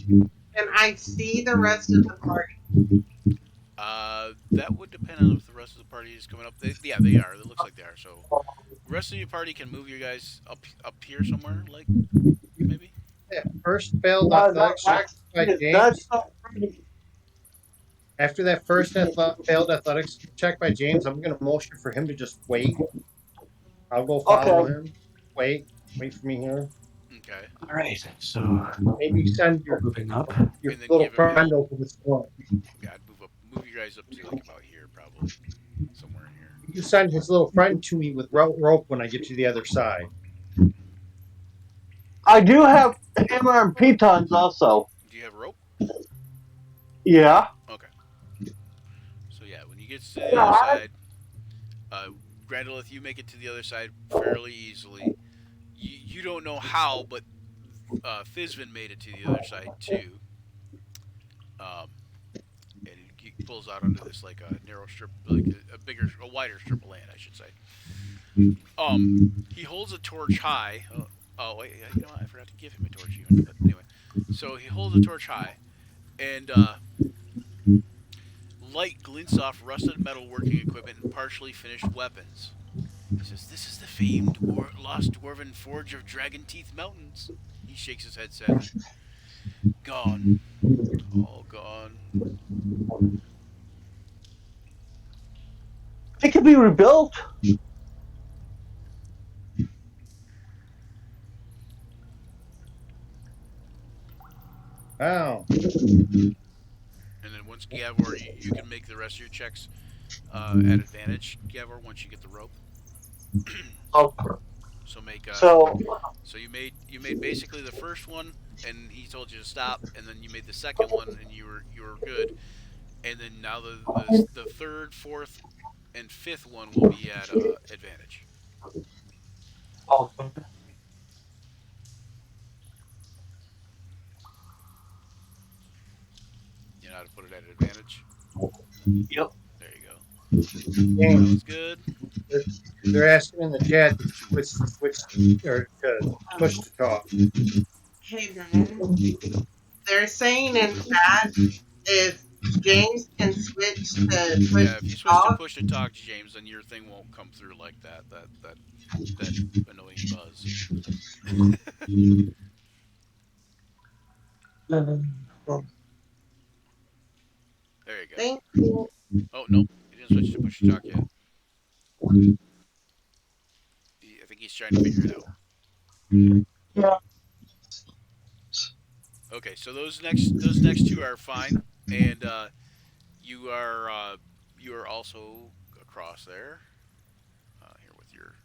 Can I see the rest of the party? That would depend on if the rest of the party is coming up. Yeah, they are. It looks like they are. So, the rest of your party can move you guys up here somewhere, like maybe. Yeah, first failed athletics check by James. After that first failed athletics check by James, I'm going to motion for him to just wait. I'll go follow him. Wait for me here. Okay. All right. So Maybe send your moving up. little friend over this one. Yeah, I'd move you guys up to like about here, probably somewhere in here. You send his little friend to me with rope when I get to the other side. I do have hammer and pitons also. Do you have rope? Yeah. Okay. So yeah, when you get to the other side, Grandolith, you make it to the other side fairly easily. You don't know how, but Fizvin made it to the other side too. And he pulls out onto this like a narrow strip, like a wider strip of land, I should say. He holds a torch high. Oh wait, you know what? I forgot to give him a torch even. But anyway, so he holds a torch high, and light glints off rusted metalworking equipment and partially finished weapons. He says, "This is the famed lost dwarven forge of Dragon Teeth Mountains." He shakes his head sadly. Gone. All gone. It can be rebuilt. Wow. And then once Gavor, you can make the rest of your checks at advantage, Gavor, once you get the rope. So make so you made basically the first one, and he told you to stop, and then you made the second one, and you were good, and then now the third, fourth, and fifth one will be at advantage. Awesome. You know how to put it at advantage? Yep. There you go. James, Sounds good. they're asking in the chat that you switch or to push to talk. Hey, Brian. They're saying in chat if James can switch to push Yeah, if you to switch to talk. push to talk, James, then your thing won't come through like that. That annoying buzz. There you go. Thank you. Oh nope, he didn't switch to push to talk yet. I think he's trying to figure it out. Yeah. Okay, so those next two are fine, and you are also across there. Here with your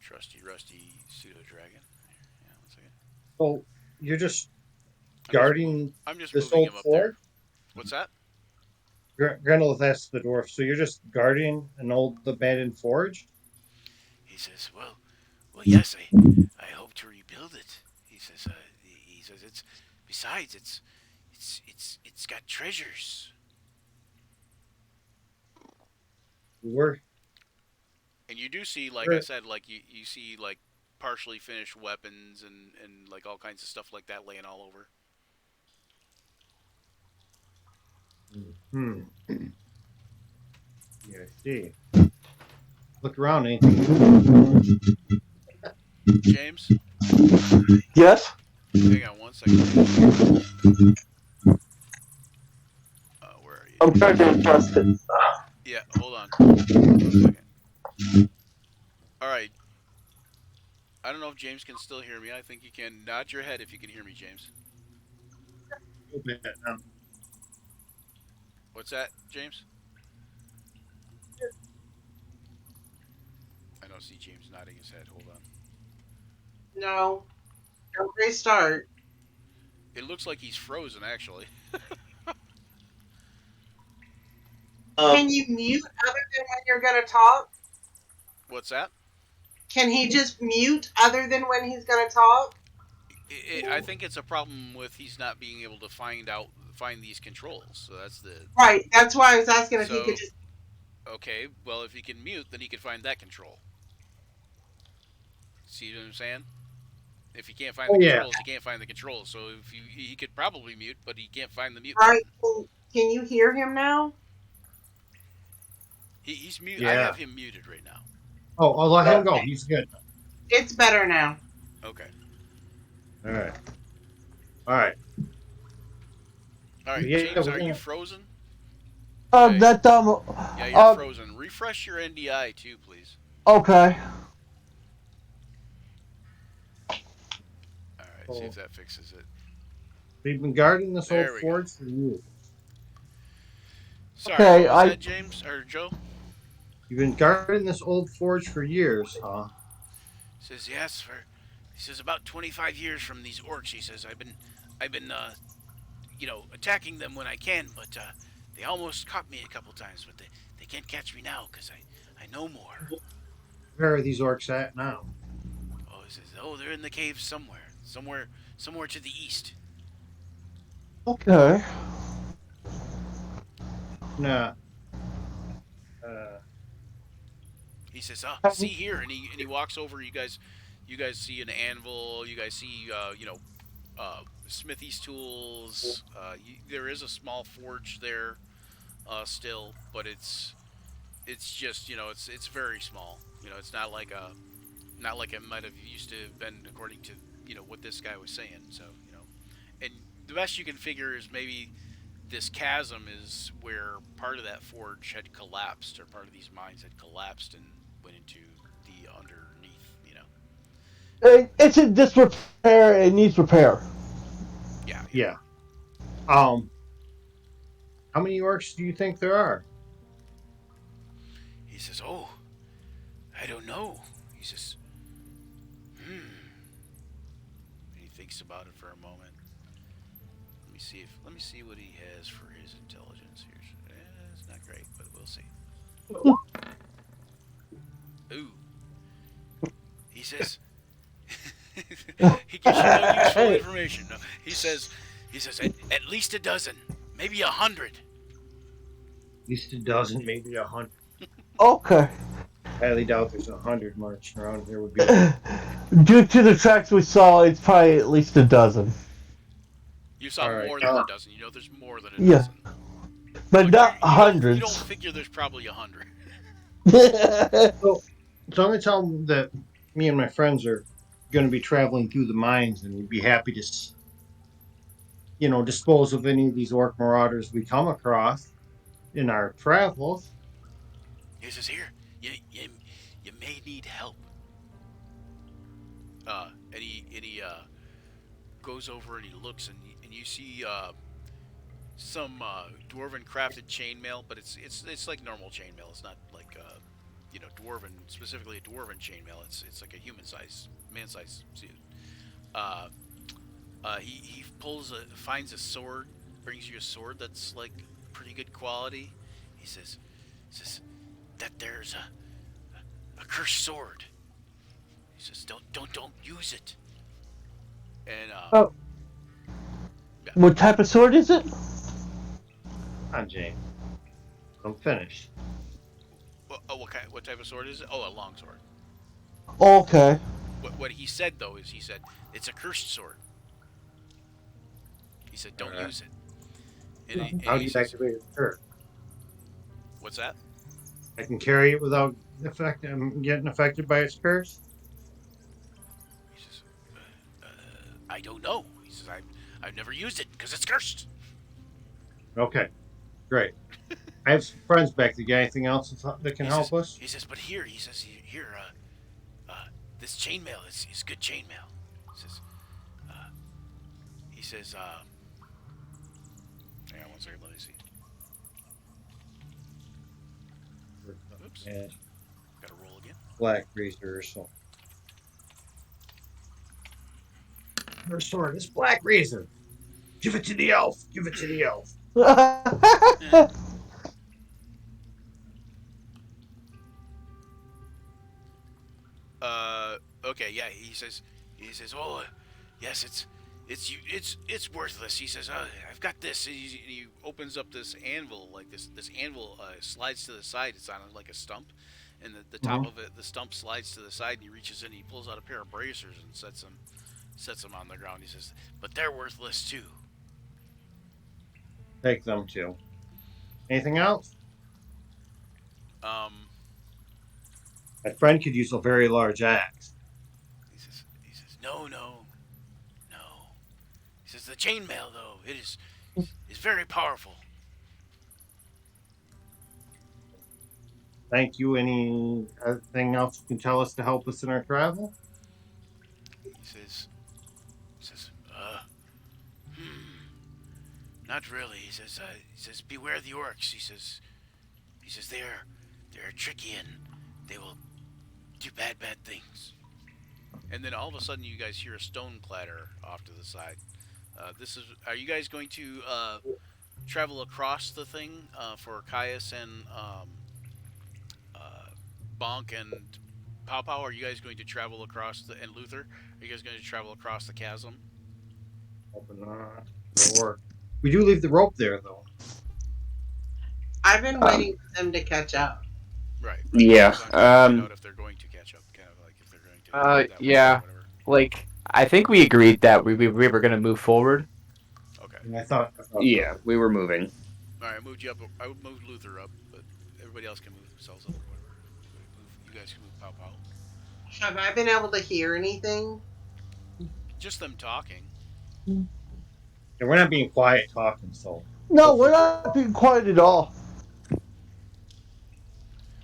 trusty rusty pseudo dragon. Yeah, one second. So you're just I'm just guarding I'm just this moving old him up there. forge? What's that? Grendel asks the dwarf. So you're just guarding an old abandoned forge? He says, well, yes, I hope to rebuild it. He says it's besides it's got treasures. Where? And you do see, like I where said, like you see like partially finished weapons and like all kinds of stuff like that laying all over. hmm. Yeah, I see. Look around. Anything? James, Yes. hang on one second, James. Where are you, I'm trying to James? adjust it. Yeah, hold on. One second. All right. I don't know if James can still hear me. I think you can. Nod your head if you can hear me, James. A little bit. What's that, James? I don't see James nodding his head. Hold on. No, don't restart. It looks like he's frozen, actually. Can you mute other than when you're going to talk? What's that? Can he just mute other than when he's going to talk? I think it's a problem with he's not being able to find these controls. So that's the Right. That's why I was asking if he could so just. okay. Well, if he can mute, then he can find that control. See what I'm saying? If he can't find the Oh yeah. controls, he can't find the controls. So if he could probably mute, but he can't find the mute Right. button. Can you hear him now? He's mute. I Yeah. have him muted right now. Oh, I'll let him go. He's good. It's better now. Okay. All right. All right. All right, Yeah, James, we're are you gonna- frozen? Okay. That Yeah, you're frozen. Refresh your NDI too, please. Okay. All right, see if that fixes it. We've been guarding this old There we go. forge for years. Sorry, Okay, what was that, James or Joe? You've been guarding this old forge for years, huh? Says yes for. He says about 25 years from these orcs. He says I've been attacking them when I can, but they almost caught me a couple times, but they can't catch me now because I know more. Where are these orcs at now? Oh, he says, oh, they're in the caves somewhere to the east. Okay. Nah. He says, see here, and he walks over. You guys see an anvil. You guys see smithy's tools. There is a small forge there still, but it's just it's very small. It's not like it might have used to have been according to what this guy was saying. So and the best you can figure is maybe this chasm is where part of that forge had collapsed, or part of these mines had collapsed and went into the underneath. It's in disrepair. It needs repair. Yeah. Yeah. How many orcs do you think there are? He says, "Oh, I don't know." He says, "Hmm." And he thinks about it for a moment. Let me see what he has for his intelligence here. It's not great, but we'll see. Ooh, He says he gives you no useful information. No, he says at least a dozen, maybe 100. At least a dozen, maybe 100. Okay. Highly doubt there's 100 marching around here. Would be Due to the tracks we saw, it's probably at least a dozen. You saw All right. more than a dozen. You know there's more than a Yeah. dozen. But not you hundreds. don't figure there's probably 100. So I'm gonna tell them that me and my friends are going to be traveling through the mines, and we'd be happy to, dispose of any of these orc marauders we come across in our travels. He says, "Here, you may need help." And he goes over and he looks, and you see some dwarven crafted chainmail, but it's like normal chainmail. It's not like dwarven, specifically a dwarven chainmail. It's like a human size, man size suit. He finds a sword, brings you a sword that's like pretty good quality. He says that there's a cursed sword. He says don't use it. And Oh. yeah. What type of sword is it? On James, I'm finished. What type of sword is it? Oh, a long sword. Okay. What he said though is it's a cursed sword. He said don't use it. And How do he you says, activate it? Sure. what's that? I can carry it without getting affected by its curse. He says, I don't know. He says I've never used it because it's cursed. Okay, great. I have some friends back there. Got anything else that can help us? He says, but here, this chainmail is good chainmail. He says, hang on one second, let me see. Oops. Yeah, Gotta roll again. black razor or something. Her sword, this black razor. Give it to the elf. Give it to the elf. Okay, yeah. He says, oh, yes, it's worthless. He says, I've got this. And he opens up this anvil, like this anvil slides to the side. It's on like a stump, and the top of it, the stump slides to the side, and he reaches in, and he pulls out a pair of bracers and sets them on the ground. He says, but they're worthless too. Take them too. Anything else? My friend could use a very large axe. He says, no. He says the chainmail though, it is very powerful. Thank you. Anything else you can tell us to help us in our travel? He says, not really. He says, beware the orcs. He says they're tricky and they will do bad things. And then all of a sudden, you guys hear a stone clatter off to the side. Are you guys going to travel across the thing for Caius and Bonk and Pow Pow? Are you guys going to travel across and Luther? Are you guys going to travel across the chasm? Open the door. We do leave the rope there, though. I've been waiting for them to catch up. Right. Yeah. So I'm trying to find out if they're going to catch up, kind of like if they're going to. That way Yeah. or whatever. Like, I think we agreed that we were going to move forward. Okay. And I thought Yeah, we were moving. All right, I moved you up. I moved Luther up, but everybody else can move themselves up or whatever. You guys can move Pow Pow. Have I been able to hear anything? Just them talking. And we're not being quiet talking, so. No, we're not being quiet at all.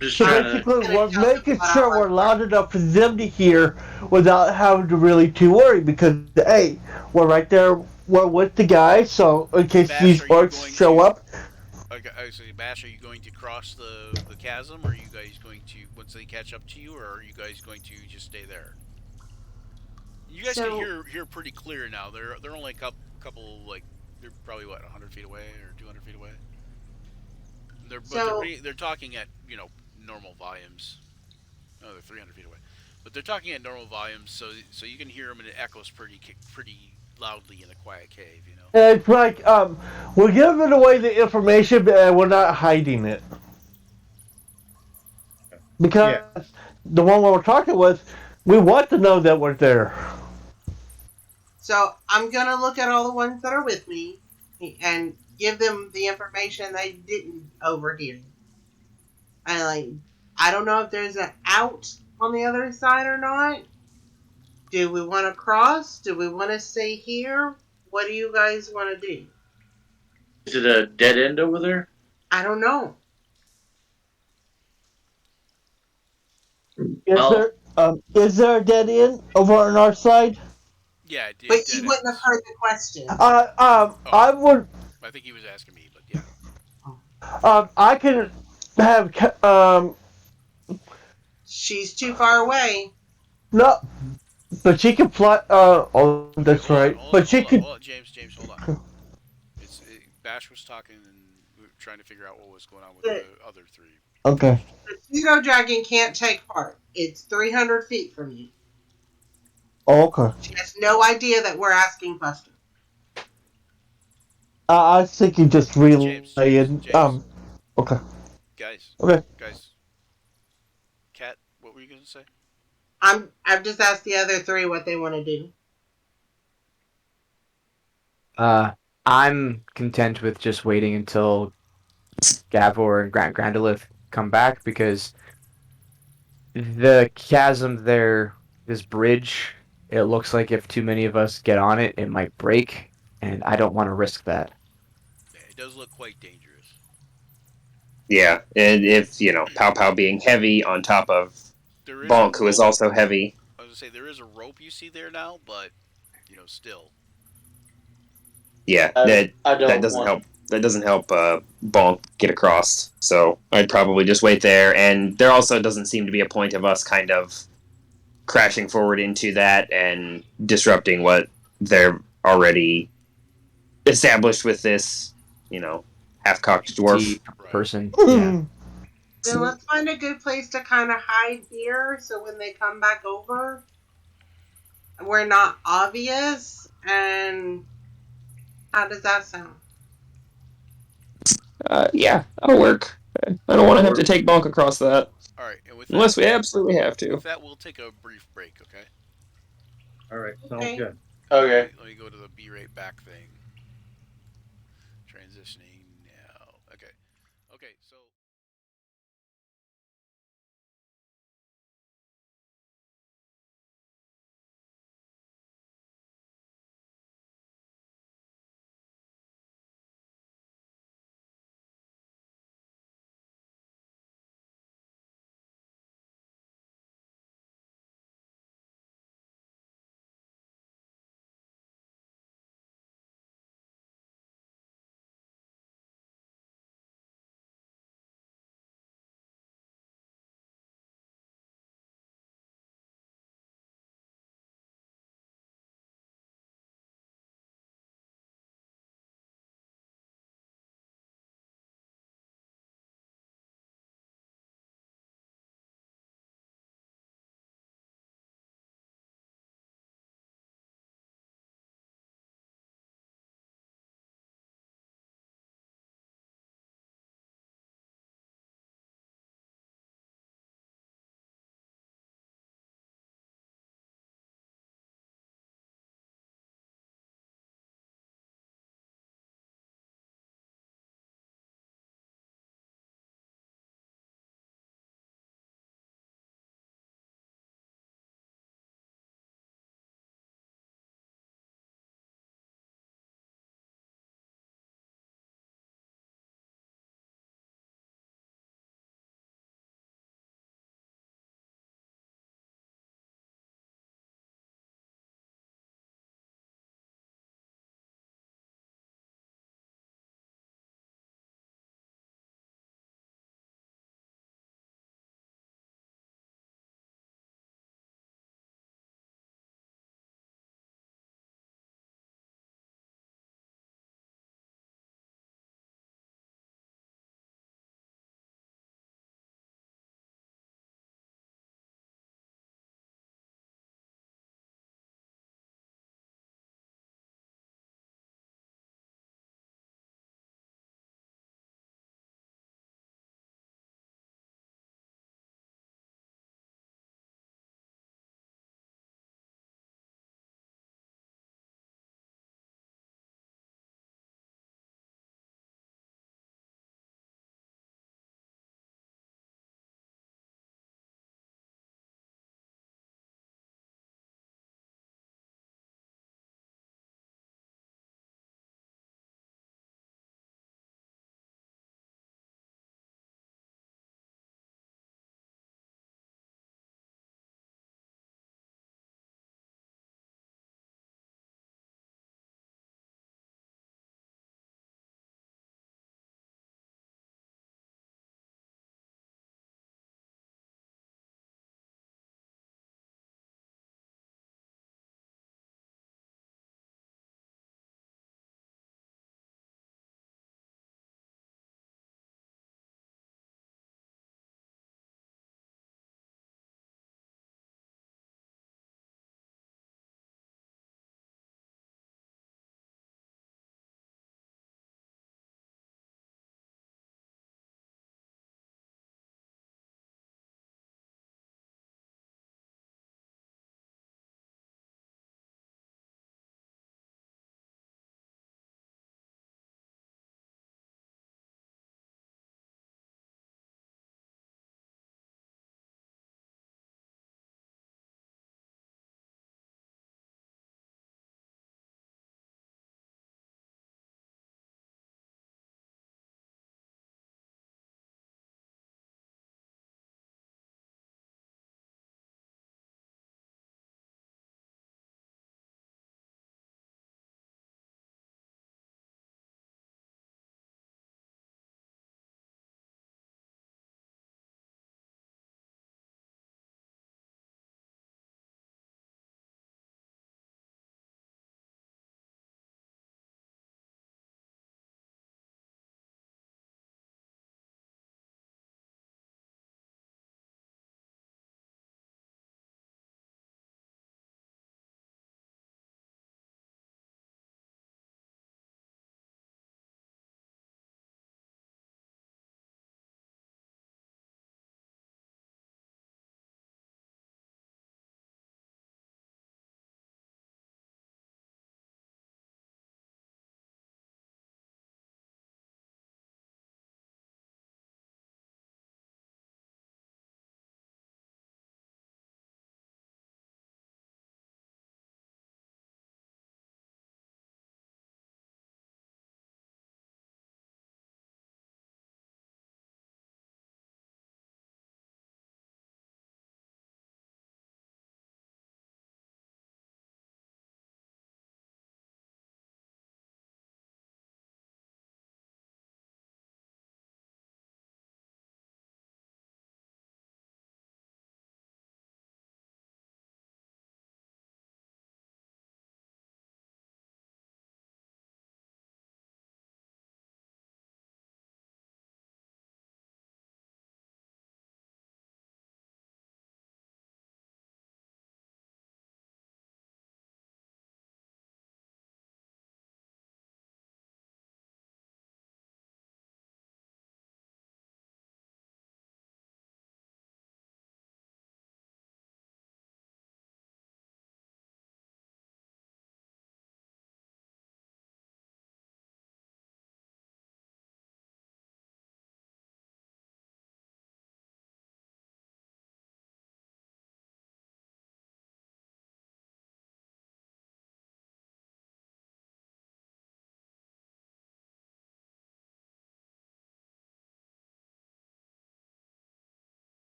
Just So trying to. basically, we're making sure we're loud enough for them to hear without having to really too worry. Because hey, we're right there. We're with the guy, so in case Bash, these are you orcs going show to- up, Okay, so Bash, are you going to cross the chasm, or are you guys going to, once they catch up to you, or are you guys going to just stay there? You guys can hear pretty clear now. They're only a couple like they're probably 100 feet away or 200 feet away. They're talking at normal volumes. No, they're 300 feet away. But they're talking at normal volumes, so you can hear them, and it echoes pretty loudly in a quiet cave. You know. It's like we're giving away the information, but we're not hiding it Yeah. because the one we're talking with, we want to know that we're there. So I'm gonna look at all the ones that are with me and give them the information they didn't overhear. And like, I don't know if there's an out on the other side or not. Do we want to cross? Do we want to stay here? What do you guys want to do? Is it a dead end over there? I don't know. Well, Is there a dead end over on our side? Yeah, But dead you wouldn't have ends. heard the question. Oh, I would. I think he was asking me, but yeah. I can have. She's too far away. No, but she can fly. Oh, Okay, that's right. But she could. hold on, James, hold on. Bash was talking, and we were trying to figure out what was going on with The, the other three. Okay. the pseudo dragon can't take part. It's 300 feet from you. Oh, okay. She has no idea that we're asking questions. I was thinking just James, relaying. Okay. guys, Okay. Cat, what were you gonna say? I've just asked the other three what they want to do. I'm content with just waiting until Gavor and Grandolith come back because the chasm there, this bridge, it looks like if too many of us get on it, it might break, and I don't want to risk that. Yeah, it does look quite dangerous. Yeah, and if Pow Pow being heavy on top of There is a Bonk, who is rope. also heavy. I was gonna say there is a rope you see there now, but still. Yeah, I that don't doesn't want. help. That doesn't help Bonk get across. So I'd probably just wait there. And there also doesn't seem to be a point of us kind of crashing forward into that and disrupting what they're already established with this, half-cocked dwarf. Right. Person, yeah. Then let's find a good place to kind of hide here so when they come back over, we're not obvious. And how does that sound? Yeah, that'll work. I don't want to have to take Bonk across that. All right, and with Unless that, we absolutely have to. with that, we'll take a brief break. Okay. All right. Sounds Okay. good. Okay. Let me go to the B rate back thing. Transitioning now. Okay. Okay. So.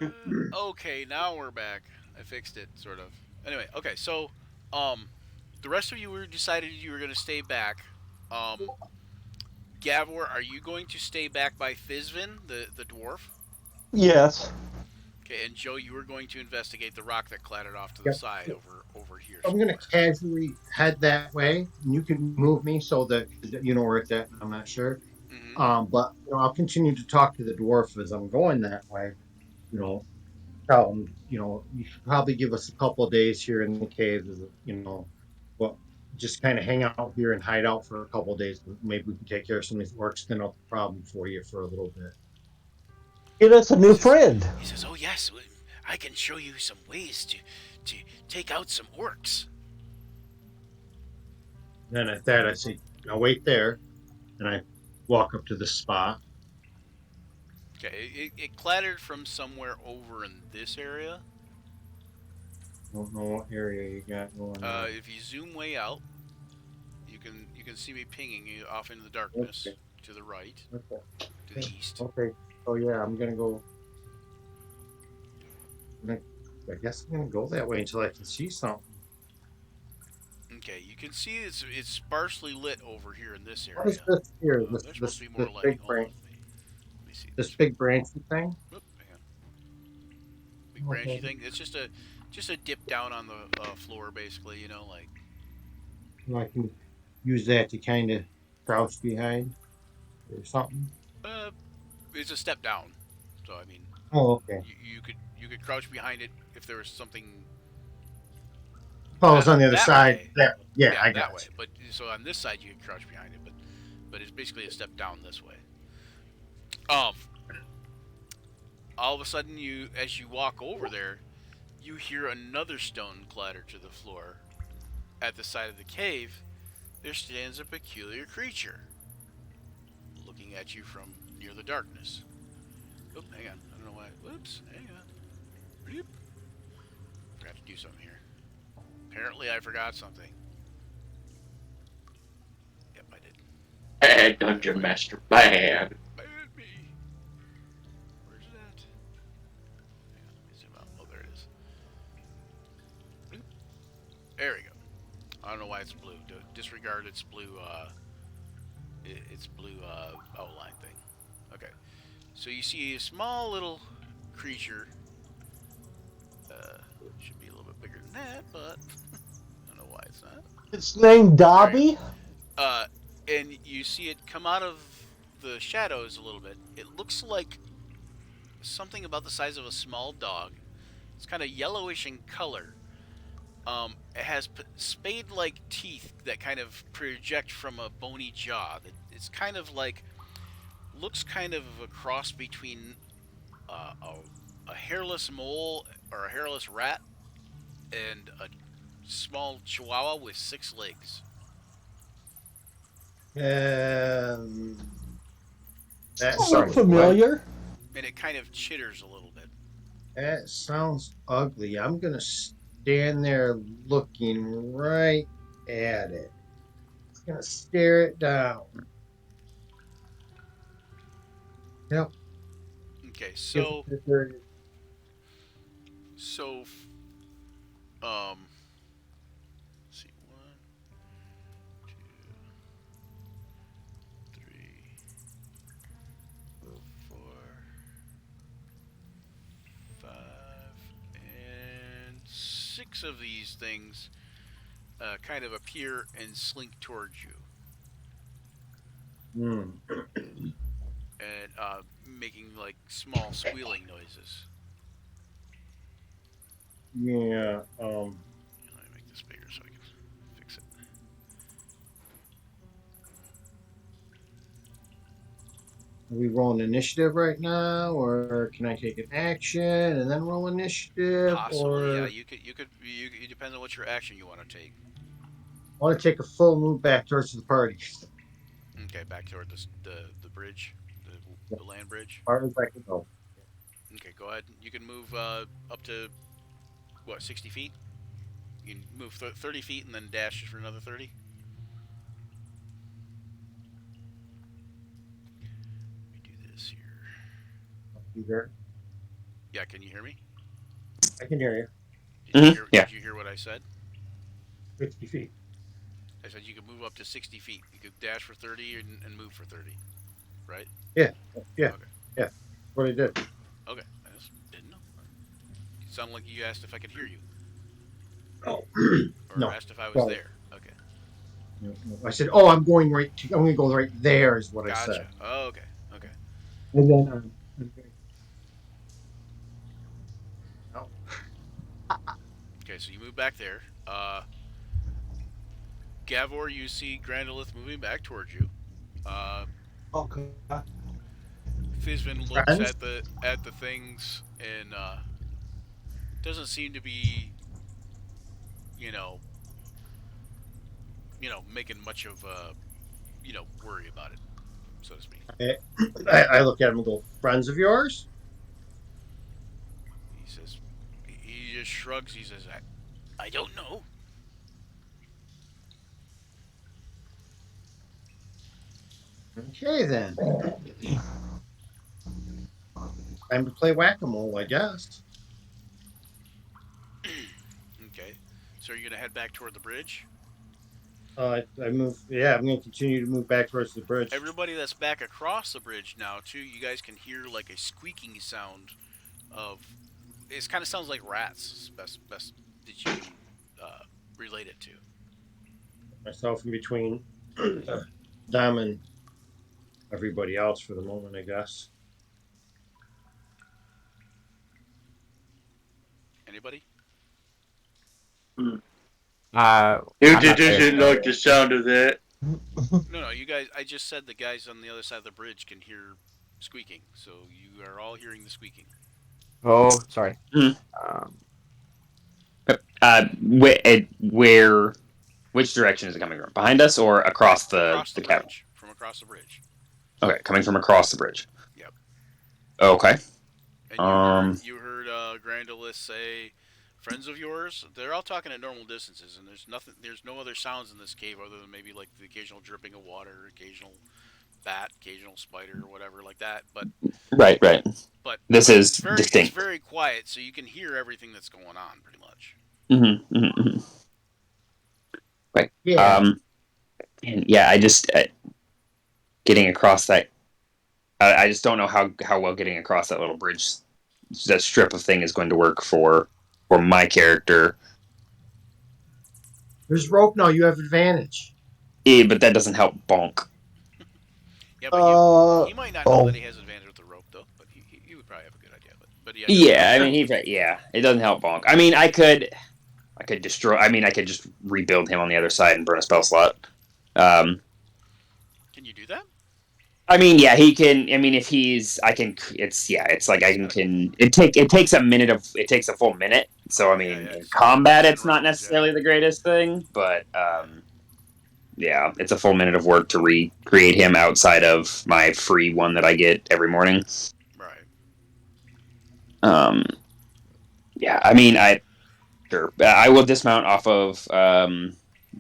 Okay, now we're back. I fixed it, sort of. Anyway, okay, so, um, the rest of you were decided you were going to stay back. Um, Gavor, are you going to stay back by Fizvin, the dwarf? Yes. Okay, and Joe, you were going to investigate the rock that clattered off to the Yep. side over here I'm gonna somewhere. casually head that way, and you can move me so that you know where it's at. I'm not sure, Mm-hmm. but I'll continue to talk to the dwarf as I'm going that way. You know, tell him, you should probably give us a couple of days here in the caves. Well, just kind of hang out here and hide out for a couple of days. Maybe we can take care of some of these orcs, spin out the problem for you for a little bit. Get us a He new says, friend. he says, "Oh yes, I can show you some ways to take out some orcs." Then at that, I say, now wait there, and I walk up to the spot. Okay, it clattered from somewhere over in this area. Don't know what area you got going on. If you zoom way out, you can see me pinging you off into the darkness Okay, to the right, okay, to the east. okay. Oh yeah, I'm gonna go. I guess I'm gonna go that way until I can see something. Okay, you can see it's sparsely lit over here in this What is area. this here? This There's supposed this to be more this lighting. big Hold on, branch, let me see this this. big branchy thing? Oop, hang on. Big branchy Okay. thing. It's just a dip down on the floor, basically. Like And I can use that to kind of crouch behind or something. uh, it's a step down. So I mean, Oh, okay. you could crouch behind it if there was something Oh, it's on the other that side. way. Yeah, Yeah, I that got way. you. But so on this side you could crouch behind it, but it's basically a step down this way. Um, all of a sudden as you walk over there, you hear another stone clatter to the floor. At the side of the cave, there stands a peculiar creature, looking at you from near the darkness. Oh, hang on. I don't know why. Whoops. Hang on. Bloop. Forgot to do something here. Apparently, I forgot something. Yep, I did. Bad dungeon master, bad. Bad me. Where's it at? Hang on. Let me zoom out. Oh, there it is. Bloop. There we go. I don't know why it's blue. Disregard its blue. Its blue outline thing. Okay. So you see a small little creature. Should be a little bit bigger than that, but I don't know why it's not. It's named Dobby. And you see it come out of the shadows a little bit. It looks like something about the size of a small dog. It's kind of yellowish in color. It has spade-like teeth that kind of project from a bony jaw. It's kind of like looks kind of a cross between a hairless mole or a hairless rat and a small chihuahua with 6 legs. Um, that Look Sorry, sounds what? familiar. And it kind of chitters a little bit. that sounds ugly. I'm gonna stand there looking right at it. I'm gonna stare it down. Yep. Okay, Give so it a so um let's see, 1, 2, 3, 4, 5, and 6 of these things kind of appear and slink towards you, and making like small squealing noises. Yeah. Let me make this bigger so I can fix it. Are we rolling initiative right now, or can I take an action and then roll initiative? Possibly, yeah. Or It depends on what your action you want to take. I want to take a full move back towards the party. Okay, back toward the bridge, the land bridge. As far as I can go. Okay, go ahead. You can move up to what, 60 feet. You can move 30 feet and then dash for another 30. Let me do this here. Be there. Yeah, can you hear me? I can hear you. Did you hear? Yeah. Did you hear what I said? 60 feet. I said you could move up to 60 feet. You could dash for 30 and move for 30, right? Yeah. Yeah. Okay. Yeah. What I did. Okay. I just didn't know. It sounded like you asked if I could hear you, Oh. or No. asked if I was Well, there. Okay. no. I said, "Oh, I'm going right. I'm going to go right there." Is what I Gotcha. said. Oh, okay. Okay. And then I'm going. Oh. Okay. So you move back there. Gavor, you see Grandolith moving back towards you. Uh, Okay. Fizbin looks Friends. at the things and doesn't seem to be, you know, making much of worry about it, so to speak. I look at him and go, "Friends of yours?" He says, he just shrugs. He says, I don't know. Okay, then. Time to play whack-a-mole, I guess. Okay. So are you gonna head back toward the bridge? I move. Yeah, I'm going to continue to move back towards the bridge. Everybody that's back across the bridge now, too, you guys can hear like a squeaking sound of. It kind of sounds like rats. Best that you can relate it to. Myself in between them and everybody else for the moment, I guess. Anybody? Hmm. I'm Who not there. didn't like the sound of that? No. You guys. I just said the guys on the other side of the bridge can hear squeaking, so you are all hearing the squeaking. Oh, sorry. Hmm. Um, Where? Which direction is it coming from? Behind us or across Across the the cabin? bridge. From across the bridge. Okay, coming from across the bridge. Yep. Okay. And you heard Grandolith say, "Friends of yours." They're all talking at normal distances, and there's no other sounds in this cave other than maybe like the occasional dripping of water, occasional bat, occasional spider, or whatever like that. Right. But This but is it's distinct. very quiet, so you can hear everything that's going on pretty much. Mm-hmm. Right. Yeah. And yeah, I just getting across that. I just don't know how well getting across that little bridge, that strip of thing, is going to work for my character. There's rope now. You have advantage. But that doesn't help Bonk. Yeah, but he might not know that he has advantage with the rope though. But he would probably have a good idea. But yeah, no. Yeah, I mean it doesn't help Bonk. I mean I could destroy. I mean I could just rebuild him on the other side and burn a spell slot. Um, Can you do that? I mean, yeah, he can. I mean, if he's, I can. It's like I can. It takes a full minute. So I mean, in 'cause combat, 10 it's not rounds, necessarily the greatest thing, but yeah, it's a full minute of work to recreate him outside of my free one that I get every morning. Right. Um, yeah, I mean, sure, I will dismount off of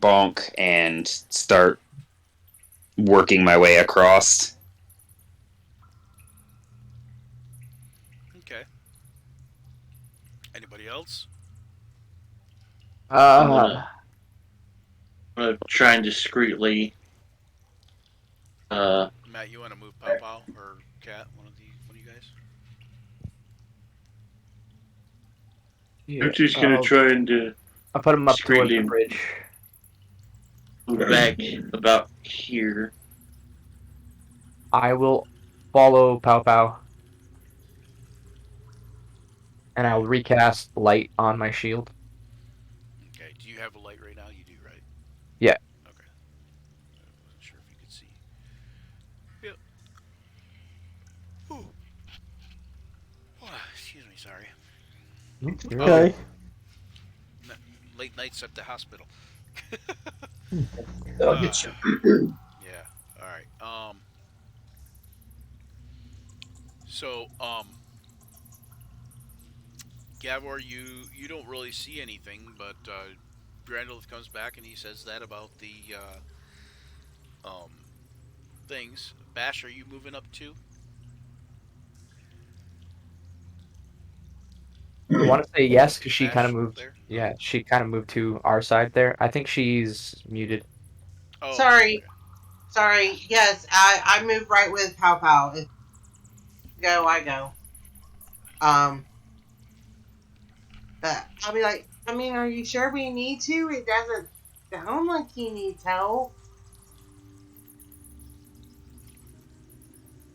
Bonk and start working my way across. Okay. Anybody else? uh, I'm gonna try and discreetly. Matt, you want to move Pow Pow or Cat? One of you guys. yeah, I'm just gonna try and I'll put him up towards the discreetly bridge. move back about here. I will follow Pow Pow, and I'll recast light on my shield. Okay. Do you have a light right now? You do, right? Yeah. Okay. I wasn't sure if you could see. Yep. Ooh. Oh, excuse me. Sorry. Okay. Late nights at the hospital. I'll get you. Yeah. All right. So Gavor, you don't really see anything, but Grandolph comes back and he says that about the things. Bash, are you moving up too? want to say yes because she kind of Ash moved. there? Yeah, she kind of moved to our side there. I think she's muted. Oh, Sorry, okay. sorry. Yes, I move right with Pow Pow. If you go, I go. Um, but I'll be like, I mean, are you sure we need to? It doesn't sound like he needs help.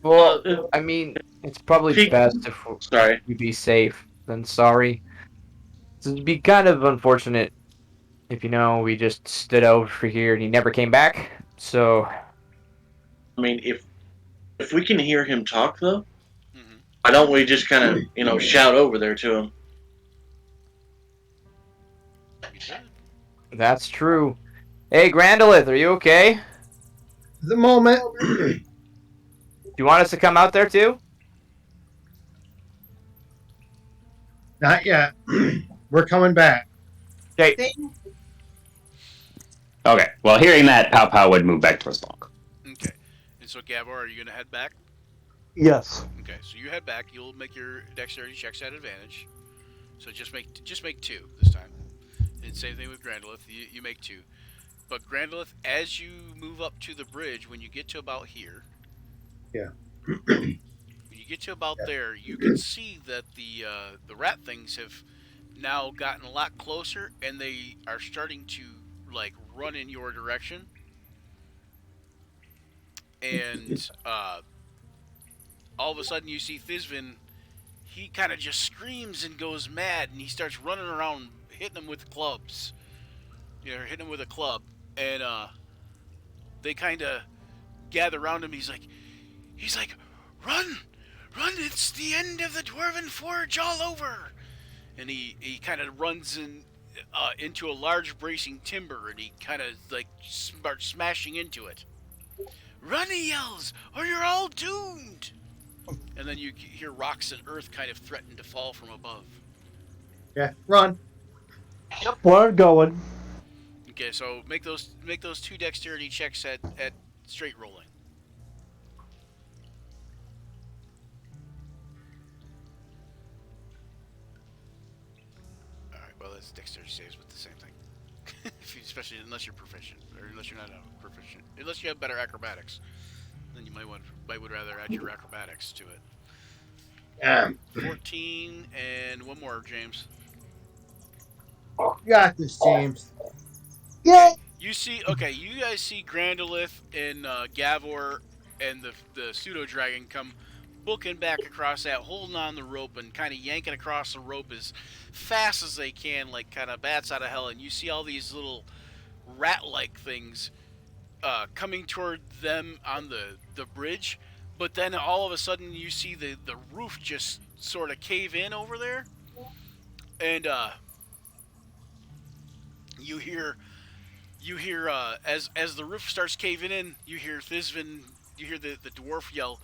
Well, If I mean, it's probably he, best if sorry. we be safe than sorry. It'd be kind of unfortunate if we just stood over here and he never came back. So I mean, if we can hear him talk though, Mm-hmm. why don't we just kind of shout over there to him? You could. that's true. Hey, Grandolith, are you okay? The moment. Do you want us to come out there too? Not yet. We're coming back. Okay. Okay. Well, hearing that, Pow Pow would move back towards Bonk. Okay. And so, Gavor, are you gonna head back? Yes. Okay. So you head back. You'll make your dexterity checks at advantage. So just make 2 this time. And same thing with Grandolith. You make 2. But Grandolith, as you move up to the bridge, when you get to about here, Yeah. when you get to about there, you can see that the rat things have now gotten a lot closer, and they are starting to like run in your direction. And all of a sudden, you see Thizvin. He kind of just screams and goes mad, and he starts running around, hitting them with clubs. Hitting them with a club, and they kind of gather around him. He's like, run, run! It's the end of the Dwarven Forge all over. And he kind of runs into a large bracing timber, and he kind of like starts smashing into it. Run, he yells, or you're all doomed. And then you hear rocks and earth kind of threaten to fall from above. Yeah. Run. Yep, we're going. Okay, so make those 2 dexterity checks at straight rolling. All right, well that's dexterity saves with the same thing, especially unless you're proficient, or unless you're not proficient, unless you have better acrobatics, then you would rather add your acrobatics to it. 14 and one more, James. You got this, James. Yeah. You guys see Grandolith and Gavor and the pseudo dragon come booking back across that, holding on the rope and kind of yanking across the rope as fast as they can, like kind of bats out of hell. And you see all these little rat-like things coming toward them on the bridge. But then all of a sudden you see the roof just sort of cave in over there. And you hear as the roof starts caving in, you hear Thizvin, you hear the dwarf yell,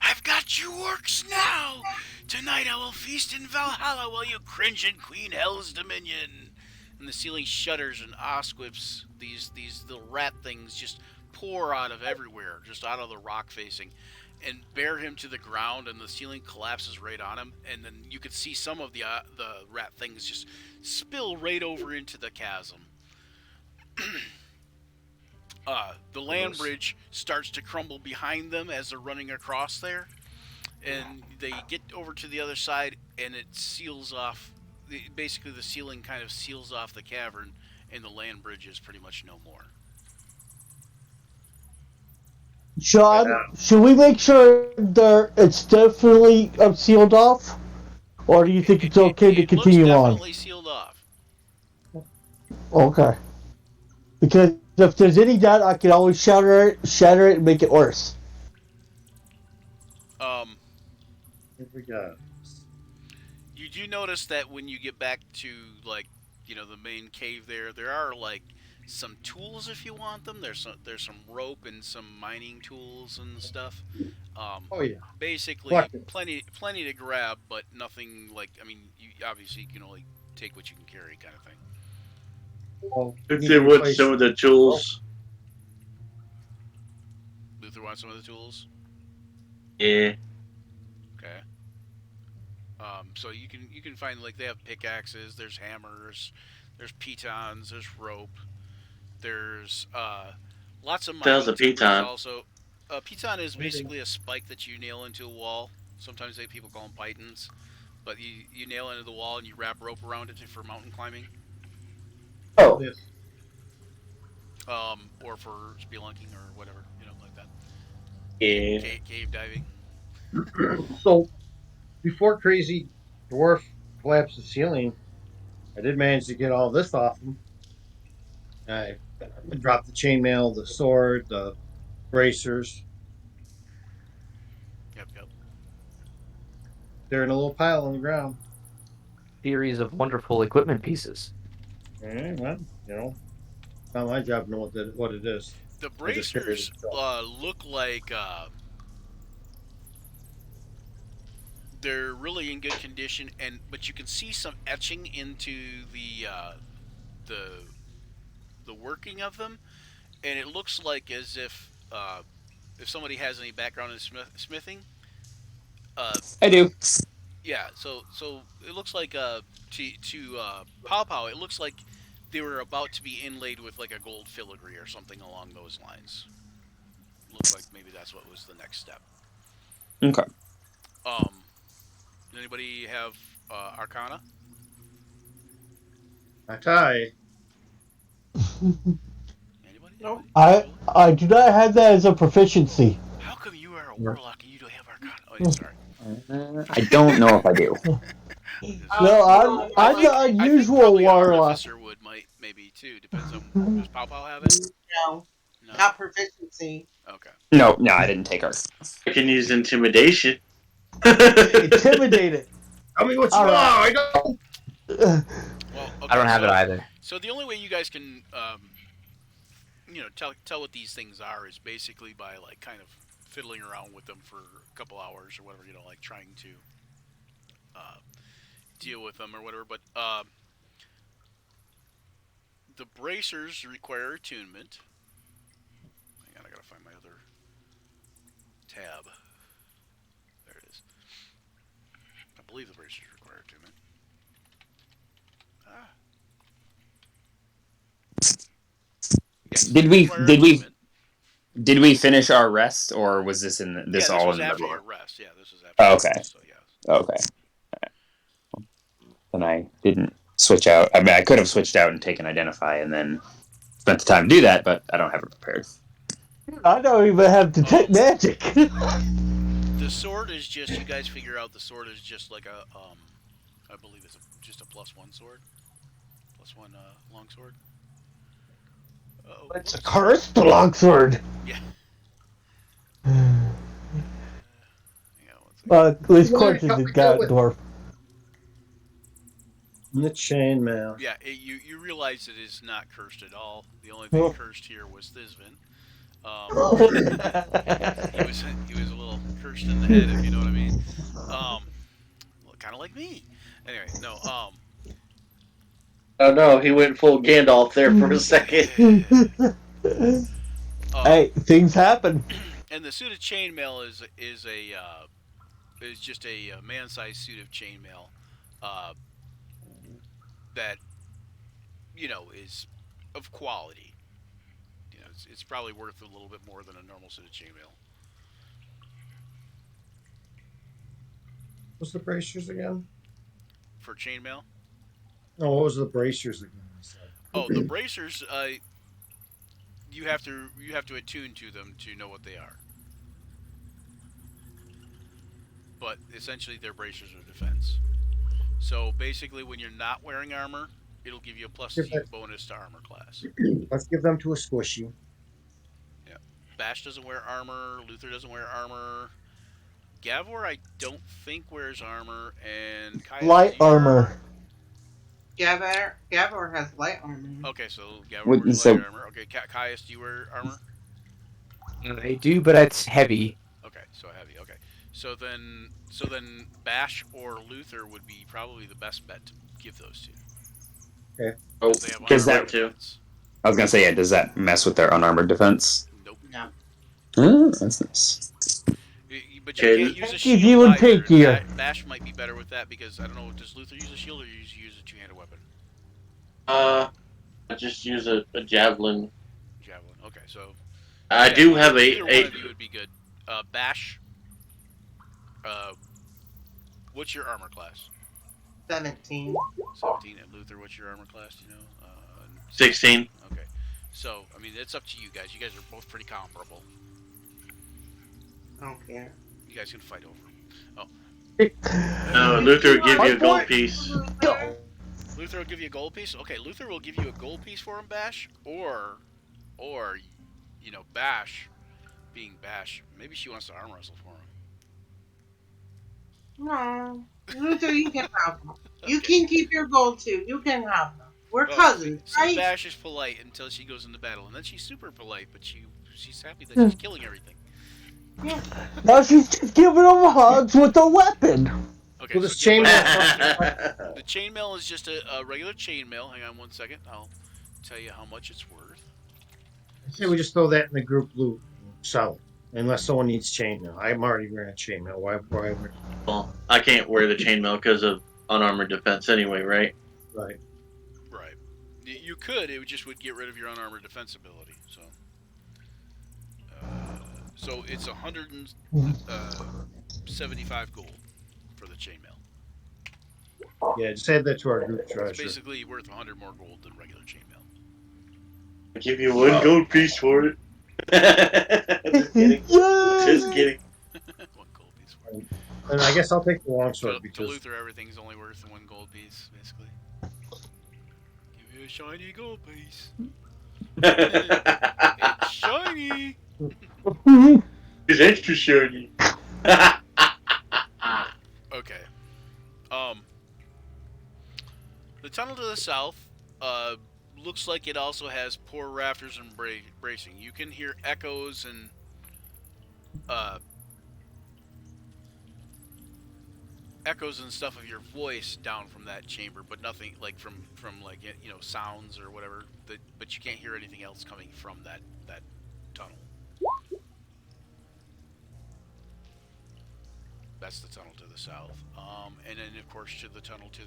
"I've got you orcs now! Tonight I will feast in Valhalla while you cringe in Queen Hell's dominion!" And the ceiling shudders and osquips, these little rat things just pour out of everywhere, just out of the rock facing, and bear him to the ground, and the ceiling collapses right on him, and then you could see some of the rat things just spill right over into the chasm. The land bridge starts to crumble behind them as they're running across there, and they get over to the other side, and it seals off. Basically, the ceiling kind of seals off the cavern, and the land bridge is pretty much no more. Sean, should we make sure it's definitely sealed off? Or do you think it's okay to continue looks on? definitely sealed off. Okay. Because if there's any doubt, I can always shatter it and make it worse. Here we go. You do notice that when you get back to the main cave there are like some tools if you want them. There's some rope and some mining tools and stuff. Oh yeah. Basically, Bucket. plenty to grab, but nothing like. I mean, you obviously can only take what you can carry, kind of thing. Well, If need they to would replace- some of the tools. Luther wants some of the tools. Yeah. Okay. So you can find like they have pickaxes, there's hammers, there's pitons, there's rope, there's lots of Tells mining a timbers piton. also. A piton is basically a spike that you nail into a wall. Sometimes people call them pitons, but you nail into the wall and you wrap rope around it for mountain climbing, Oh, Yes. or for spelunking or whatever, like that. Yeah. Cave diving. So before Crazy Dwarf collapsed the ceiling, I did manage to get all this off him. I dropped the chainmail, the sword, the bracers. Yep, yep. They're in a little pile on the ground. Series of wonderful equipment pieces. Well, it's not my job to know what it is. The I just carried bracers it. look like they're really in good condition, but you can see some etching into the the working of them, and it looks like as if somebody has any background in smithing. I do. Yeah, so it looks like to Pow Pow, it looks like they were about to be inlaid with like a gold filigree or something along those lines. Looks like maybe that's what was the next step. Okay. Anybody have Arcana? Okay. Anybody? Nope. I do not have that as a proficiency. How come you are a warlock and you don't have Arcana? Oh, yeah, sorry. I don't know if I do. No, I'm the I think unusual probably warlock. Artificer would maybe too. Depends on does Pow Pow have it? No, No. not proficiency. Okay. No, I didn't take ours. I can use intimidation. Intimidated. Tell me what you All want. right. I know. Well, okay, I don't have it either. So the only way you guys can, tell what these things are is basically by like kind of fiddling around with them for a couple hours or whatever, like trying to deal with them or whatever. But the bracers require attunement. Hang on, I gotta find my other tab. There it is. I believe the bracers require attunement. Ah. Yes, Did they we require did we attunement. did we finish our rest, or was this in this Yeah, all was in the after your middle? rest. Yeah, this was after. Oh, your okay. rest, so yeah. Okay. Then I didn't switch out. I mean, I could have switched out and taken identify, and then spent the time to do that, but I don't have it prepared. I don't even have detect magic. The sword is just you guys figure out. The sword is just like a I believe it's just a +1 sword, +1 longsword. It's a cursed longsword. Yeah. Yeah. At least according to the god dwarf. The chainmail. Yeah, you realize it is not cursed at all. The only thing cursed here was Thizvin. He was a little cursed in the head, if you know what I mean. Kind of like me. Anyway, no. Oh no, he went full Gandalf there for a second. Hey, things happen. And the suit of chainmail is just a man-sized suit of chainmail that is of quality. It's probably worth a little bit more than a normal suit of chainmail. What's the bracers again? For chainmail? No, what was the bracers again? Oh, the bracers. You have to attune to them to know what they are. But essentially, they're bracers of defense. So basically, when you're not wearing armor, it'll give you a +2 bonus to armor class. Let's give them to a squishy. Yeah. Bash doesn't wear armor. Luther doesn't wear armor. Gavor, I don't think wears armor, and Caius, Light armor. Gavor has light armor. Okay, so Gavor wears light armor. Okay, Caius, do you wear armor? I do, but it's heavy. Okay, so heavy. Okay, so then Bash or Luther would be probably the best bet to give those to. Okay. Oh, They have Does armor that too? defense. I was gonna say, yeah. Does that mess with their unarmored defense? Nope. No. Oh, that's nice. But you can't use a Tankies shield even either. And tankier. Bash might be better with that because I don't know. Does Luther use a shield or use a two-handed weapon? I just use a javelin. Javelin. Okay, so I yeah, do have either one a of you would be good. Bash. Uh, what's your armor class? 17. 17. And Luther, what's your armor class? Do you know? 16. Okay. So, I mean, it's up to you guys. You guys are both pretty comparable. I don't care. You guys can fight over. Oh. No, Luther will give you a gold piece. Luther will give you a gold piece? Okay, Luther will give you a gold piece for him, Bash. Or, you know, Bash, being Bash, maybe she wants to arm wrestle for him. No. Luther, you can have them. You Okay. can keep your gold too. You can have them. We're Well, cousins, see, right? Bash is polite until she goes into battle, and then she's super polite, but she's happy that she's killing everything. Yeah. Now she's just giving them hugs with a weapon. Okay, Well, so this give chainmail. the chainmail is just a regular chainmail. Hang on one second. I'll tell you how much it's worth. I say we just throw that in the group loot and sell it. Unless someone needs chainmail. I'm already wearing a chainmail. Why Well, I can't wear the chainmail because of unarmored defense anyway, right? right. Right. You could. It just would get rid of your unarmored defense ability. So it's 175 gold for the chainmail. Yeah, just add that to our group It's treasure. basically worth 100 more gold than regular chainmail. I'll give you one gold piece for it. Just kidding. Just kidding. One gold piece for it. And I guess I'll take the longsword To because Luther, everything's only worth one gold piece, basically. Give me a shiny gold piece. It's shiny. It's extra shiny. Okay. The tunnel to the south looks like it also has poor rafters and bracing. You can hear echoes and stuff of your voice down from that chamber, but nothing like from like, you know, sounds or whatever. But you can't hear anything else coming from that tunnel. That's the tunnel to the south. And then of course to the tunnel to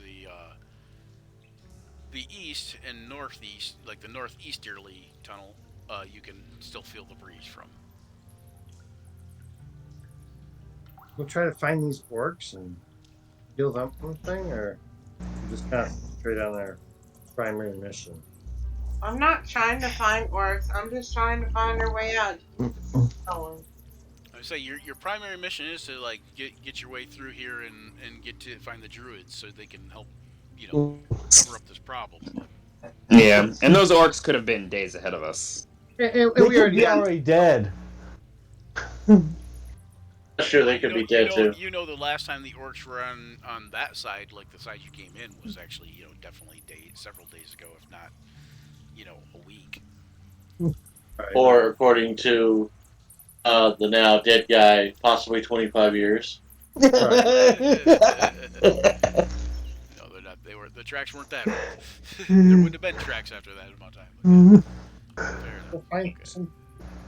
the east and northeast, like the northeasterly tunnel, you can still feel the breeze from. we'll try to find these orcs and kill them thing, or just concentrate on our primary mission. I'm not trying to find orcs. I'm just trying to find our way out. I say your primary mission is to like get your way through here and get to find the druids so they can help, you know, cover up this problem. Yeah, and those orcs could have been days ahead of us. And They we could be already dead. Sure, they could be dead too. You know, the last time the orcs were on that side, like the side you came in, was actually, you know, definitely several days ago, if not, you know, a week. Or according to the now dead guy, possibly 25 years. No, they're not. The tracks weren't that old. There wouldn't have been tracks after that amount of time. Fair enough. We'll find Okay. some.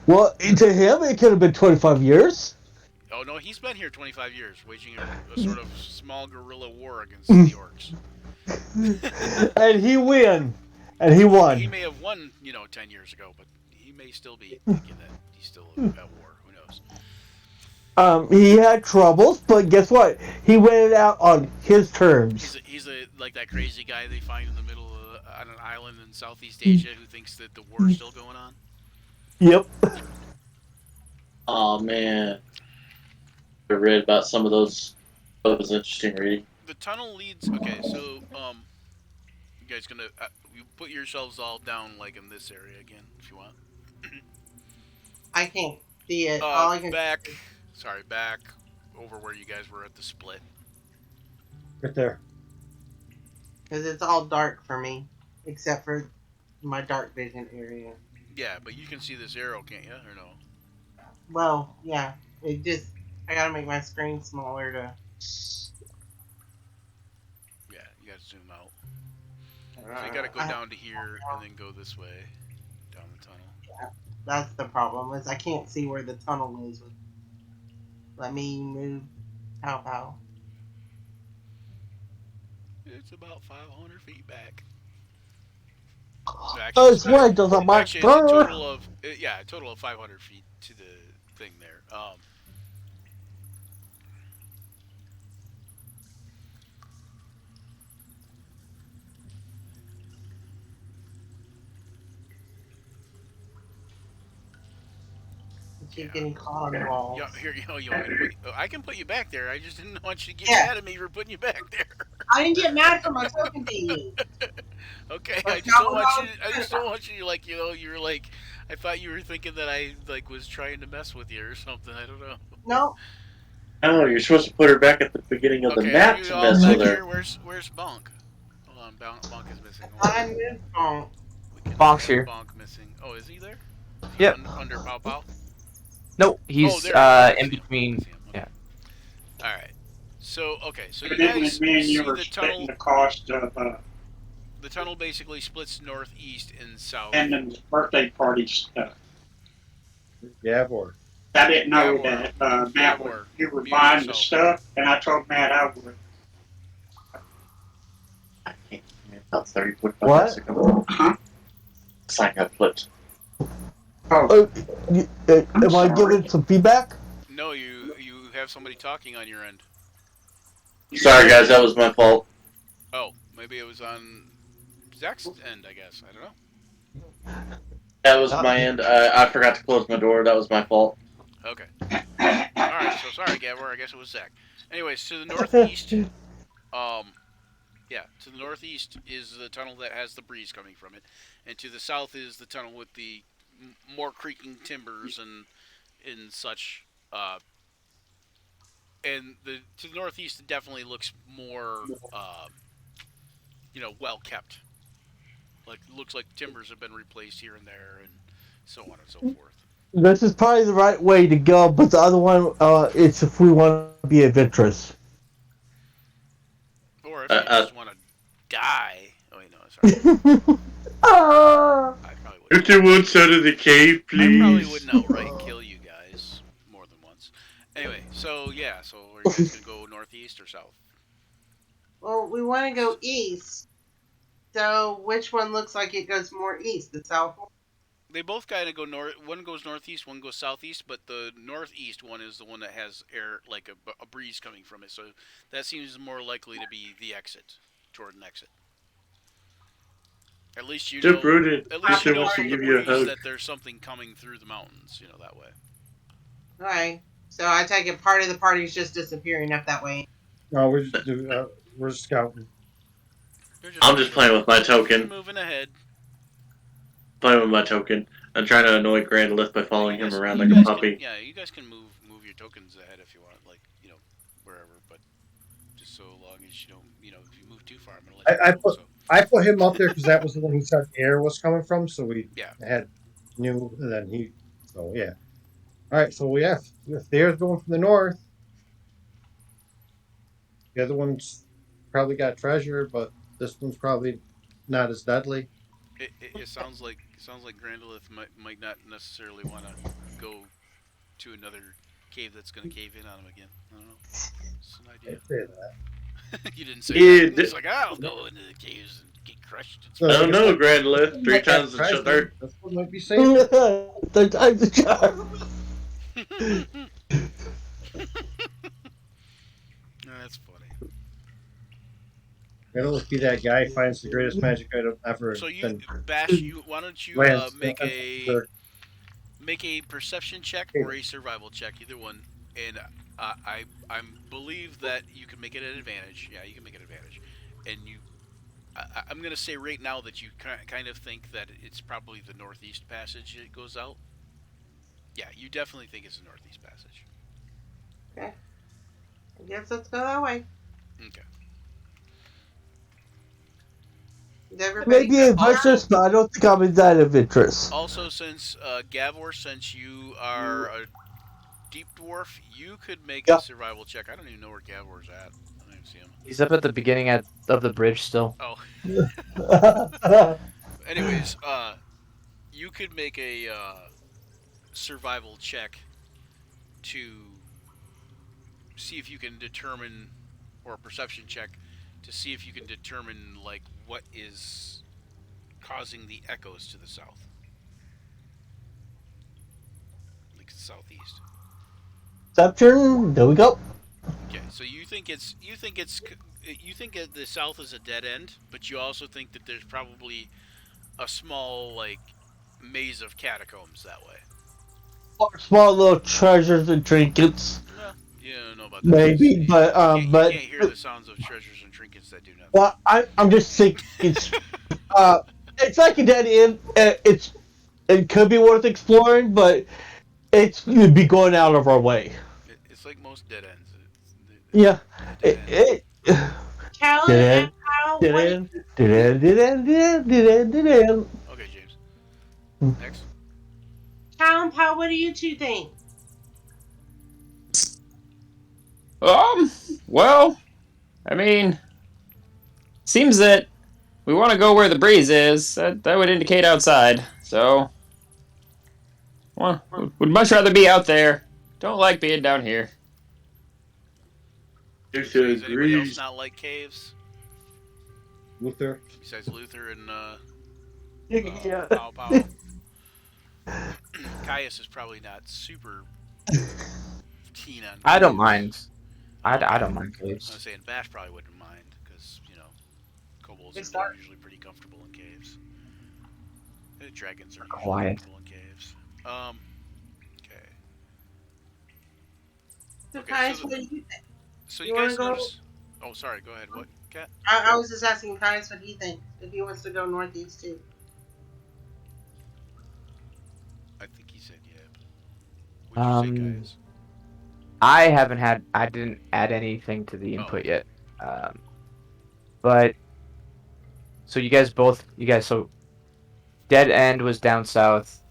Well, to him, it could have been 25 years. Oh no, he's been here 25 years, waging a sort of small guerrilla war against the orcs. And he win. And he won. He may have won, you know, 10 years ago, but he may still be thinking that he's still at war. Who knows? He had troubles, but guess what? He went out on his terms. He's like that crazy guy they find in the middle of on an island in Southeast Asia who thinks that the war is still going on. Yep. Oh man, I read about some of those. That was interesting reading. The tunnel leads. Okay, so you guys gonna you put yourselves all down like in this area again if you want. I can't see it. All I can Back over where you guys were at the split. Right there. because it's all dark for me, except for my dark vision area. Yeah, but you can see this arrow, can't you? Or no? Well, yeah. It just I gotta make my screen smaller to. Yeah, you gotta zoom out. So you gotta go down to here and then go this way down the tunnel. That's the problem is I can't see where the tunnel is Let me move. How? It's about 500 feet back. It's way to the Actually, it's a master. total of a total of 500 feet to the thing there. I Yeah. keep getting caught on the walls. Here, you want me to put? I can put you back there. I just didn't want you to get Yeah. mad at me for putting you back there. I didn't get mad for my token being used. Okay, But I just don't y'all want you. know- I just don't want you to like. You're like. I thought you were thinking that I like was trying to mess with you or something. I don't know. No, Oh, you're supposed to put her back at the beginning of the Okay, are map you to all mess back with her. here? Where's Bonk? Hold on, Bonk is missing. Hold I on. moved wrong. We can Bonk's have here. Bonk missing. Oh, is he there? Is he Yep. under Pow Pow? Nope, Oh, he's there he is. I in see him. I between. see him. Okay. Yeah. All right. So so you Evidently, guys me and you see were the splitting tunnel. the cost of The tunnel basically splits northeast and south. attending birthday party stuff. Gavor. I didn't know Gavor, that Matt would, Gavor, you were mute buying the yourself. stuff, and I told Matt I would. I can't. About 30, 45 What? minutes ago. Huh? Sign got flipped. Oh, Am I sorry. giving some feedback? No, you have somebody talking on your end. Sorry, guys, that was my fault. Oh, maybe it was on Zach's end. I guess I don't know. That was my end. I forgot to close my door. That was my fault. Okay. Alright, so sorry, Gavor. I guess it was Zach. Anyways, to the northeast, to the northeast is the tunnel that has the breeze coming from it, and to the south is the tunnel with the more creaking timbers and such. And to the northeast it definitely looks more, well kept. Like looks like timbers have been replaced here and there, and so on and so forth. This is probably the right way to go, but the other one, it's if we want to be adventurous. Or if you just want to die. Oh, wait, no, sorry. I probably wouldn't. Get to one side of the cave, please. I probably wouldn't outright kill you guys more than once. Anyway, so are you guys gonna go northeast or south? Well, we want to go east. So which one looks like it goes more east? The south one? They both kind of go north. One goes northeast, one goes southeast, but the northeast one is the one that has air, like a breeze coming from it. So that seems more likely to be the exit, toward an exit. At least you know. At least you know from the breeze that there's something coming through the mountains. That way. All right. So I take it part of the party's just disappearing up that way. No, we're scouting. I'm just playing with my token. Moving ahead. Playing with my token. I'm trying to annoy Grandlith by following him around like a puppy. You guys can move your tokens ahead if you want, like wherever, but just so long as you don't, if you move too far, I'm gonna let you. I put him up there because that was the one he said air was coming from, so we had knew, and then he. So yeah. All right, so if the air's going from the north, the other one's probably got treasure, but this one's probably not as deadly. It sounds like Grandolith might not necessarily want to go to another cave that's going to cave in on him again. I don't know. It's an idea. I say that. You didn't say that. It's like, I'll go into the caves and get crushed. I don't know, Grandlith. 3 times the charm. This one might be safe. 3 times the charm. That's funny. It'll be that guy who finds the greatest magic item ever. So Bash, why don't you make a perception check or a survival check, either one. And I believe that you can make it an advantage. Yeah, you can make it an advantage. And I'm gonna say right now that you kind of think that it's probably the northeast passage that goes out. Yeah, you definitely think it's the northeast passage. Okay. I guess let's go that way. Okay. Maybe adventurous, but I don't think I'm that adventurous. Also, since Gavor, since you are a deep dwarf, you could make a survival check. I don't even know where Gavor's at. I don't even see him. He's up at the beginning of the bridge still. Oh. Anyways, you could make a survival check to see if you can determine, or a perception check to see if you can determine like what is causing the echoes to the south, like southeast. Perception. There we go. Okay, so you think that the south is a dead end, but you also think that there's probably a small like maze of catacombs that way. Or small little treasures and trinkets, Well, you don't know about that. maybe. But You can't hear the sounds of treasures and trinkets that do nothing. well, I'm just thinking it's like a dead end. It could be worth exploring, but it'd be going out of our way. It's like most dead ends. Yeah. Dead end. Callan and Powell, what do Did Okay, James. Hmm. Next. Callan, Powell, what do you two think? Well, I mean, seems that we want to go where the breeze is. That would indicate outside. So, well, would much rather be out there. Don't like being down here. There's So a does anybody else breeze. not like caves Luther. besides Luther and Yeah. Pow Pow? Caius is probably not super keen on. I don't caves. mind. I Okay. don't mind I was caves. saying Bash probably wouldn't mind because kobolds It's are dark. usually pretty comfortable in caves. Dragons are usually Quiet. comfortable in caves. Okay. So, Okay, Caius, so what do you think? So You you wanna guys go? notice? Oh, sorry. Go ahead. What, Cat? I was just asking Caius what he thinks, if he wants to go northeast too. I think he said yeah. But what'd you say, Caius? I didn't add anything to the Oh, input okay. yet. But so so Dead End was down south,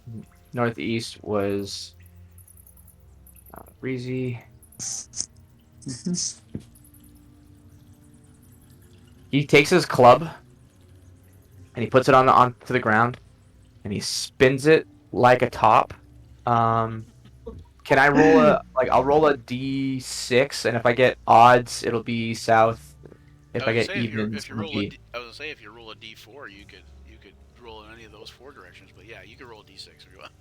northeast was breezy. He takes his club and he puts it onto the ground and he spins it like a top. Can I roll I'll roll a d6 and if I get odds it'll be south. If I get evens it'll be I was gonna say if you roll a d4, you could roll in any of those 4 directions. But yeah, you could roll a d6 if you want.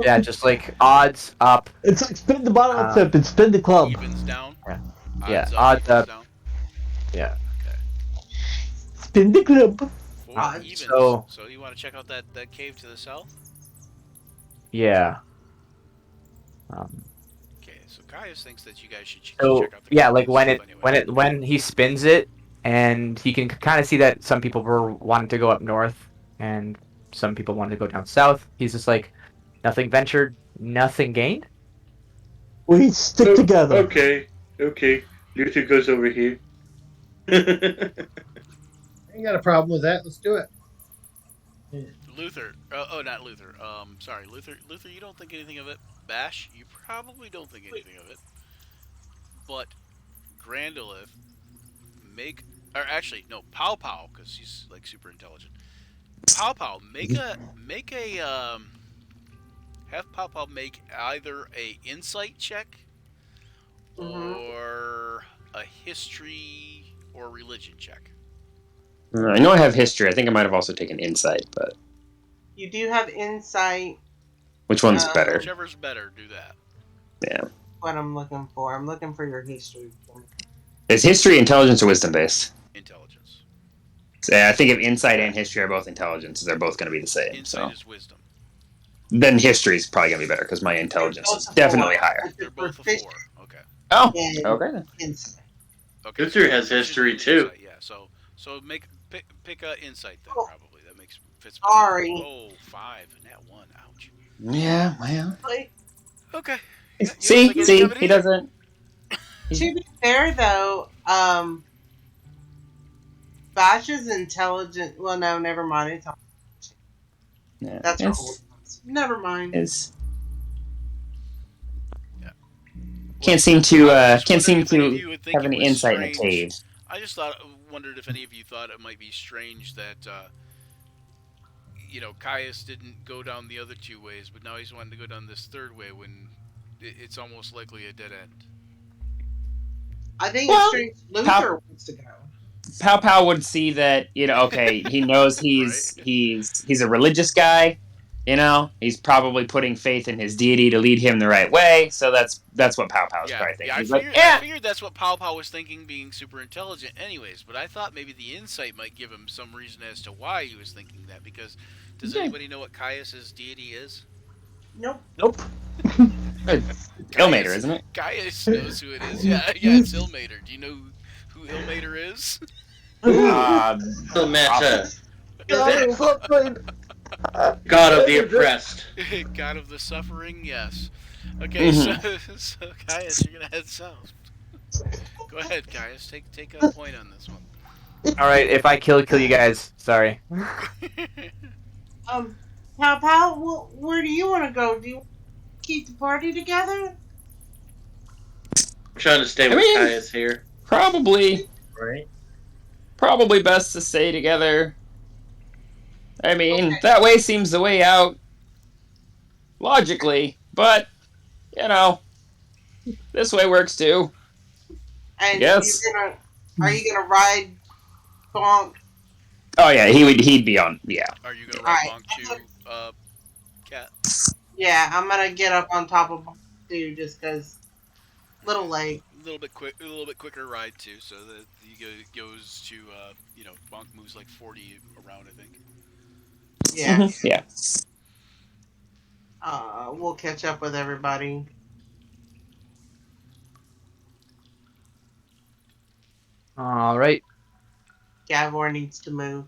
yeah, just like odds up. It's like spin the bottle tip and spin the club. Evens down. Yeah, Odds odds up. up. Evens down. Yeah. Spin the club. 4 Odds. evens. So you want to check out that cave to the south? yeah. Okay, so Caius thinks that you guys should So check out the yeah, cave like to the south anyway. when he spins it, and he can kind of see that some people were wanting to go up north, and some people wanted to go down south. He's just like, nothing ventured, nothing gained. We stick together. Okay. Luther goes over here. Ain't got a problem with that. Let's do it. Luther. Not Luther. Sorry, Luther. Luther, you don't think anything of it. Bash, you probably don't think anything of it. But Grandolith, Pow Pow, because he's like super intelligent. Pow Pow, have Pow Pow make either a insight check or a history or religion check. I know I have history. I think I might have also taken insight, but You do have insight. which one's better? Whichever's better, do that. Yeah. What I'm looking for. I'm looking for your history. Is history intelligence or wisdom based? Intelligence. So, I think if insight and history are both intelligence, they're both going to be the same. Insight So is wisdom. then history is probably going to be better because my intelligence is definitely higher. They're both a 4. Okay. Oh, And okay then. insight. Okay. Luther has history too. Insight, yeah. So pick a insight then Oh. probably that fits better. Sorry. Oh, 5 and that 1. Ouch. Yeah, well. Okay. See, he doesn't. To be fair, though, Bash is intelligent. Well, no, never mind. It's all. Yeah, That's our old ones. Never mind. It's Yeah. can't seem to have any insight in a cave. I just wondered if any of you thought it might be strange that Caius didn't go down the other 2 ways, but now he's wanting to go down this 3rd way when it's almost likely a dead end. I think Well, it's strange Luther wants to go. Pow Pow would see that, okay, he knows he's a religious guy. He's probably putting faith in his deity to lead him the right way. So that's what Pow Pow's Yeah, probably thinking. yeah. He's like, I yeah, figured that's what Pow Pow was thinking, being super intelligent, anyways. But I thought maybe the insight might give him some reason as to why he was thinking that. Because does anybody know what Caius's deity is? Nope. Nope. Ilmater, isn't it? Caius knows who it is. Yeah, it's Ilmater. Do you know who Ilmater is? Ilmeta, God, god of the oppressed. God of the suffering. Yes. Okay, so Caius, you're gonna head south. Go ahead, Caius. Take a point on this one. All right, if I kill you guys. Sorry. Pow Pow, where do you want to go? Do you keep the party together? I'm trying to stay with Caius here. Probably Right. best to stay together. I mean, Okay. that way seems the way out, logically, but, this way works too. And Yes. are you gonna ride Bonk? Oh yeah, he'd be on, yeah. Are you gonna Alright. ride Bonk to Cat? Yeah, I'm gonna get up on top of Bonk too, just cause little late. A little bit quicker ride too, so that he goes to Bonk moves like 40 around, I think. Yeah. Yeah. We'll catch up with everybody. All right. Gavor needs to move.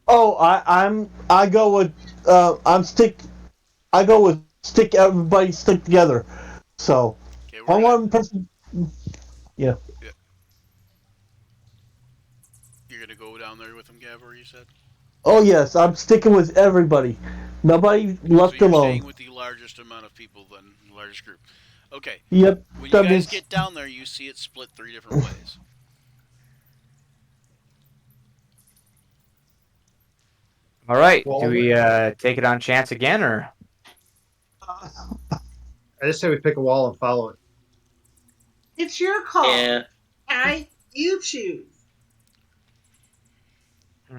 Oh, I go with I go with everybody stick together. So Okay, we're one person. Yeah. You're gonna go down there with him, Gavor, you said? Oh yes, I'm sticking with everybody. Nobody left So you're alone. staying with the largest amount of people, then, the largest group. Okay. Yep. When you that guys means- get down there, you see it split 3 different ways. All right. Well, Do we take it on chance again, or? I just say we pick a wall and follow it. It's your call. Yeah. You choose. He's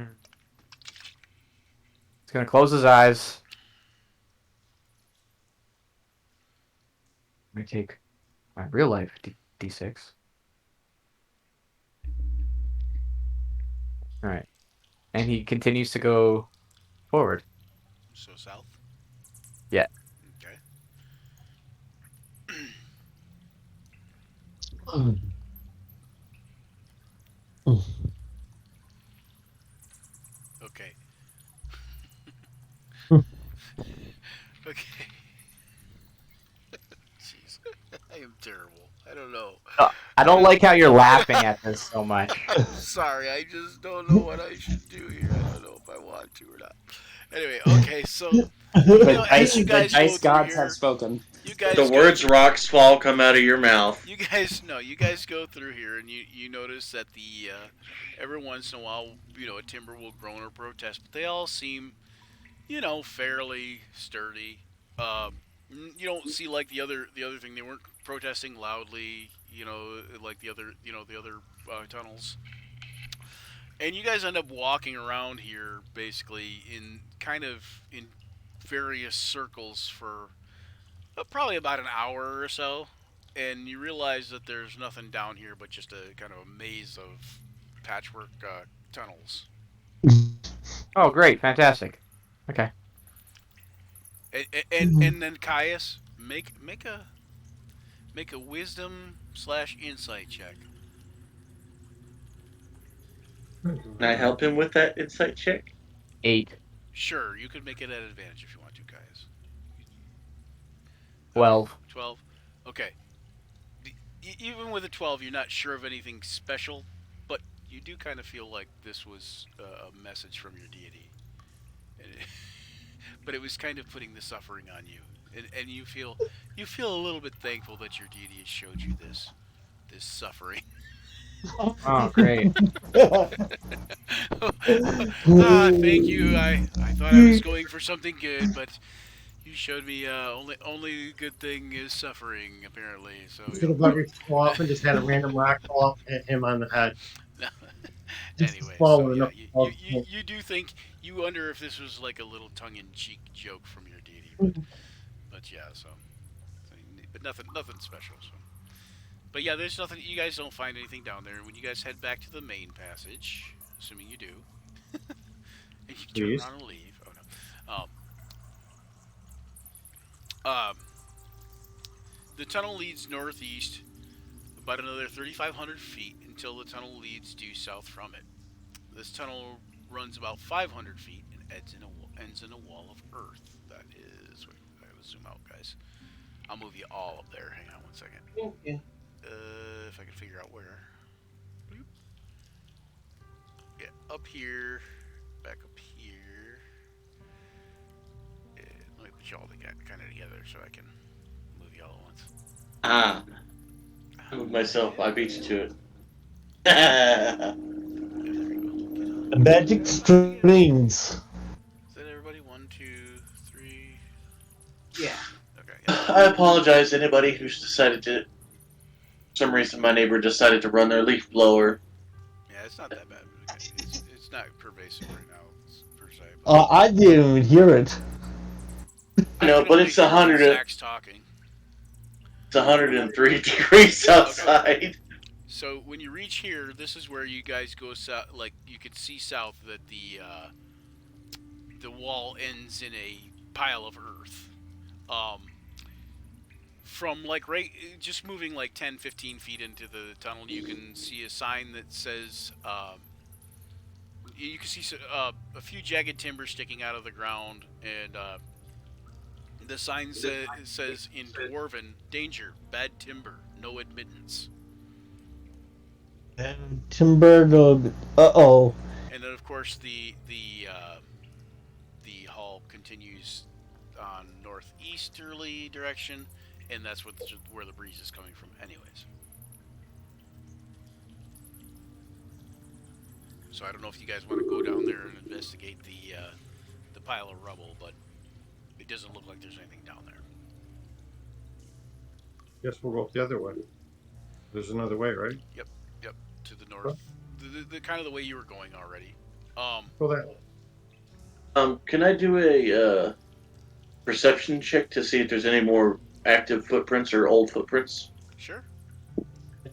gonna close his eyes. I'm gonna take my real life D6. All right, and he continues to go forward. So south? Yeah. Okay. Okay. Okay. Jeez. I am terrible. I don't know. I don't like how you're laughing at this so much. I'm sorry. I just don't know what I should do here. I don't know if I want to or not. Anyway, okay, so as you guys the dice go through gods here, have spoken. you guys The go words through- rocks fall come out of your mouth. You guys go through here, and you notice that the every once in a while, a timber will groan or protest, but they all seem, fairly sturdy. You don't see like the other thing. They weren't protesting loudly, like the other tunnels. And you guys end up walking around here basically in various circles for probably about an hour or so, and you realize that there's nothing down here but just a kind of a maze of patchwork tunnels. Oh, great, fantastic. Okay. And then Caius, make a wisdom/insight check. Can I help him with that insight check? 8. Sure, you could make it at advantage if you want to, Caius. 12. 12. Okay. Even with a 12, you're not sure of anything special, but you do kind of feel like this was a message from your deity. But it was kind of putting the suffering on you, and you feel a little bit thankful that your deity has showed you this suffering. Oh, great. Thank you. I thought I was going for something good, but You showed me only good thing is suffering apparently. So These little buggers fall off and just had a random rock fall off at him on the head. yeah. Just a Anyway, small so one yeah, enough. you do think you wonder if this was like a little tongue-in-cheek joke from your deity, but yeah, so but nothing special. So, but yeah, there's nothing. You guys don't find anything down there. When you guys head back to the main passage, assuming you do, and you turn Please. around and leave. Oh no. Um, the tunnel leads northeast about another 3,500 feet until the tunnel leads due south from it. This tunnel runs about 500 feet and ends in a wall of earth. That is. Wait, I gotta zoom out, guys. I'll move you all up there. Hang on one second. Thank you. If I can figure out where. Bloop. Yeah, up here. Back up here. Yeah, let me put you all kind of together so I can move you all at once. Ah, move myself. I beat you to it. Yeah, there we go. Get on. The magic strings. Is that everybody? 1, 2, 3. Yeah. Okay. Yeah. I apologize to anybody who's decided to. For some reason, my neighbor decided to run their leaf blower. Yeah, it's not that bad. It's not pervasive right now, per se. I didn't even hear it. No, can but only it's hear when 100. Zach's talking. It's 103 degrees outside. So when you reach here, this is where you guys go south. Like you could see south that the wall ends in a pile of earth. From like just moving like 10, 15 feet into the tunnel, you can see a sign that says. You can see a few jagged timbers sticking out of the ground, and the sign says in Dwarven, "Danger, bad timber, no admittance." And timber, uh-oh. And then, of course, the hall continues on northeasterly direction, and that's where the breeze is coming from, anyways. So I don't know if you guys want to go down there and investigate the pile of rubble, but it doesn't look like there's anything down there. Guess we'll go up the other way. There's another way, right? Yep, to the north. The kind of the way you were going already. Go that way. Can I do a perception check to see if there's any more active footprints or old footprints? Sure.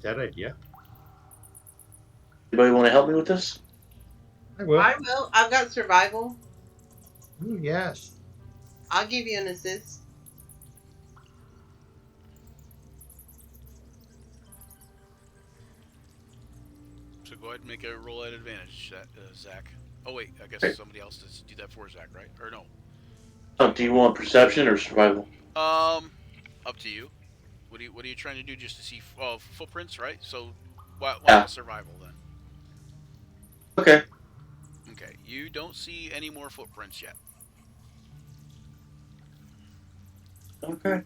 That idea. Anybody want to help me with this? I will. I will. I've got survival. Ooh, yes. I'll give you an assist. So go ahead and make a roll at advantage, Zach. Oh wait, I guess somebody else does do that for Zach, right? Or no? Do you want perception or survival? Up to you. What are you trying to do? Just to see footprints, right? So why Yeah. not survival then? Okay. Okay, you don't see any more footprints yet. Okay.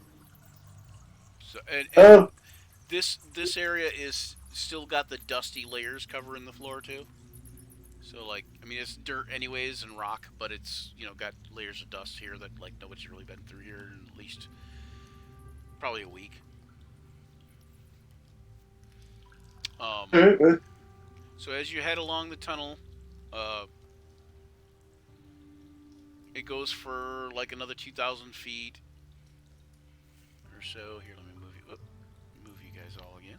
So and Oh. this area is still got the dusty layers covering the floor too. So like, I mean, it's dirt anyways and rock, but it's got layers of dust here that like nobody's really been through here in at least probably a week. So as you head along the tunnel, it goes for like another 2,000 feet or so. Here, let me move you guys all again.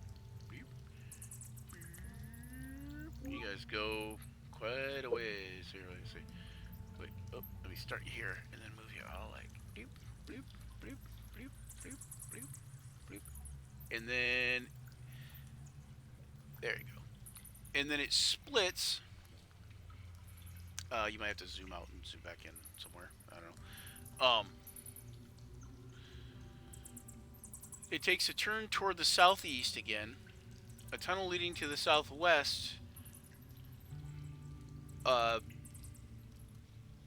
You guys go quite a ways here. Let me see. Wait, let me start you here and then move you all like bloop, bloop, bloop, bloop, bloop, bloop, bloop, and then there you go. And then it splits. You might have to zoom out and zoom back in somewhere. I don't know. It takes a turn toward the southeast again. A tunnel leading to the southwest.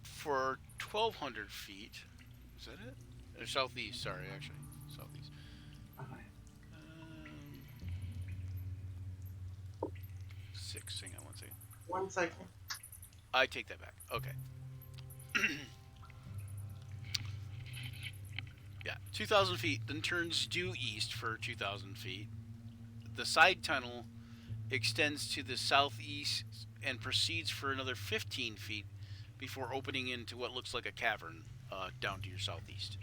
For 1,200 feet. Is that it? Or southeast, sorry, actually. Southeast. Six, hang on one second. 1 second. I take that back. Okay. 2,000 feet, then turns due east for 2,000 feet. The side tunnel extends to the southeast and proceeds for another 15 feet before opening into what looks like a cavern down to your southeast.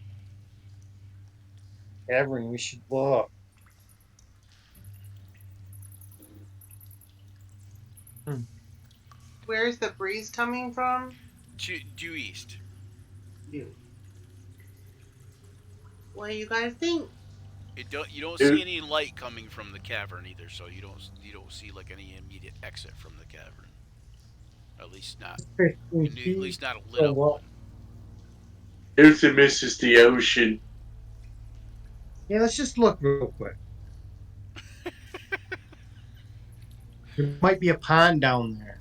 Cavern, we should look. Where's the breeze coming from? Due east. What do you guys think? You don't see any light coming from the cavern either, so you don't see like any immediate exit from the cavern. At least not 15 at feet. least not a lit up what? one. Here's and misses the ocean. Yeah, let's just look real quick. There might be a pond down there.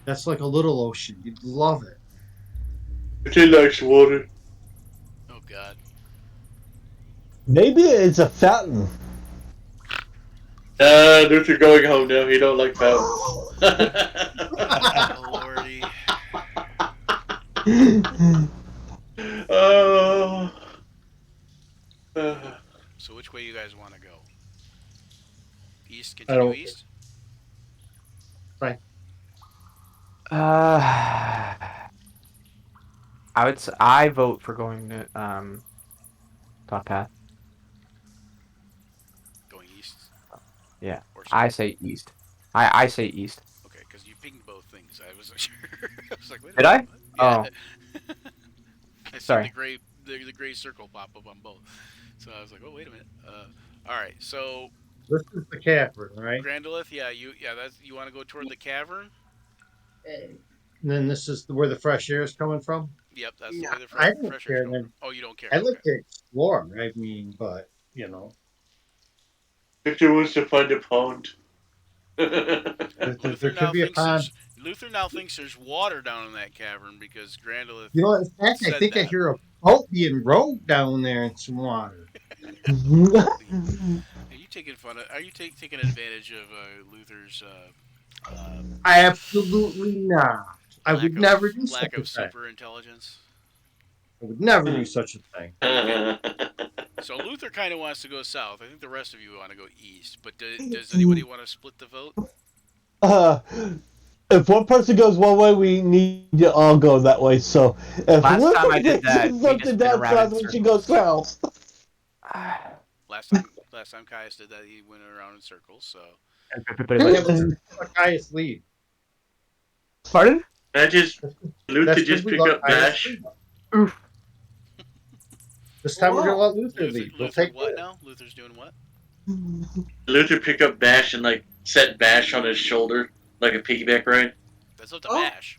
That's like a little ocean. You'd love it. It likes water. Oh God. Maybe it's a fountain. Luther going home now. He don't like fountains. Oh, Lordy. Oh. So which way you guys want to go? East, I continue don't- east? I vote for going to top path. Going east? Yeah. Or I south? say east. I say east. Okay, because you pinged both things. I wasn't sure. I was like, wait a Did I? minute. What? Yeah. I see Sorry. the gray circle pop up on both. So I was like, oh wait a minute. All right, so This is the cavern, right? Grandolith, you want to go toward the cavern? And then this is where the fresh air is coming from. Yep, that's Yeah. the way the I don't fresh care air's coming then. from. Oh, you don't care. I Okay. like to explore. I mean, but you know, Victor wants to find a pond. there could be a pond. Luther now thinks there's water down in that cavern because Grandolith. You know, in fact, I said think I that. hear a boat being rowed down there in some water. Are you taking fun of? Are you taking advantage of Luther's Absolutely not. I lack would of, never do lack such a of thing. super intelligence? I would never do such a thing. So Luther kind of wants to go south. I think the rest of you want to go east. But does anybody want to split the vote? If one person goes one way, we need to all go that way. So if Last one time I did person that, we something just down been around south, in we should go circles. south. Last time Caius did that, he went around in circles. So But it Yeah, was, but let Caius lead. pardon? Luther That's just because we pick let up Caius Bash. lead. Oof. This time we're gonna let Luther Luther, lead. We'll Luther take what it. now? Luther's doing what? Luther pick up Bash and like set Bash on his shoulder like a piggyback ride. That's up to Oh. Bash.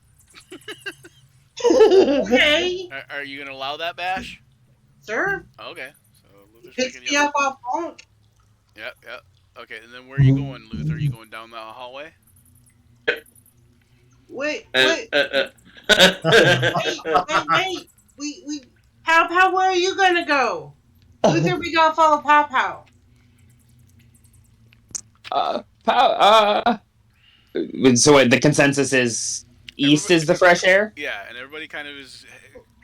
Okay, Are you gonna allow that, Bash? sir. Okay. So Luther's Picks picking me you up off honk. Yep. Okay, and then where are you going, Luther? Are you going down the hallway? Wait. Uh, Wait. We. Pow, where are you gonna go? Luther, we gonna follow Pow. So the consensus is east is the fresh air. Yeah, and everybody kind of is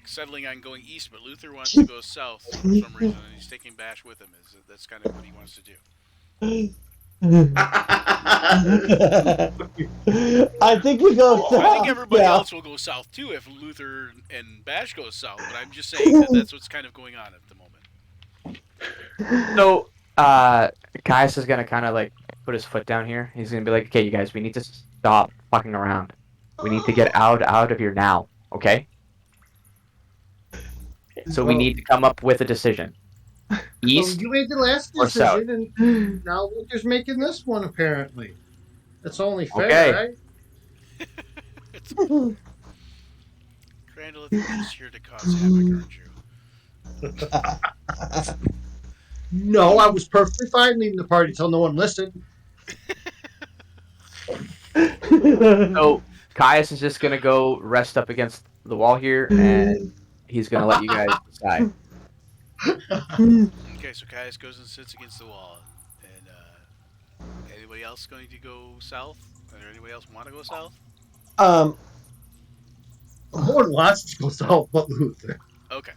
settling on going east, but Luther wants to go south for some reason, and he's taking Bash with him. That's kind of what he wants to do. I think we go south. I think everybody yeah. else will go south too if Luther and Bash go south. But I'm just saying that's what's kind of going on at the moment. So, Caius is gonna kind of like put his foot down here. He's gonna be like, "Okay, you guys, we need to stop fucking around. We need to get out of here now, okay? So we need to come up with a decision. So East you made the last or south? decision, and now Luther's making this one. Apparently, that's only fair, Okay. right? Crandall, you're just here to cause havoc, aren't you? No, I was perfectly fine leaving the party till no one listened. So Caius is just gonna go rest up against the wall here, and he's gonna let you guys decide. Okay, so Caius goes and sits against the wall. And anybody else going to go south? Or anybody else want to go south? No one wants to go south but Luther. Okay.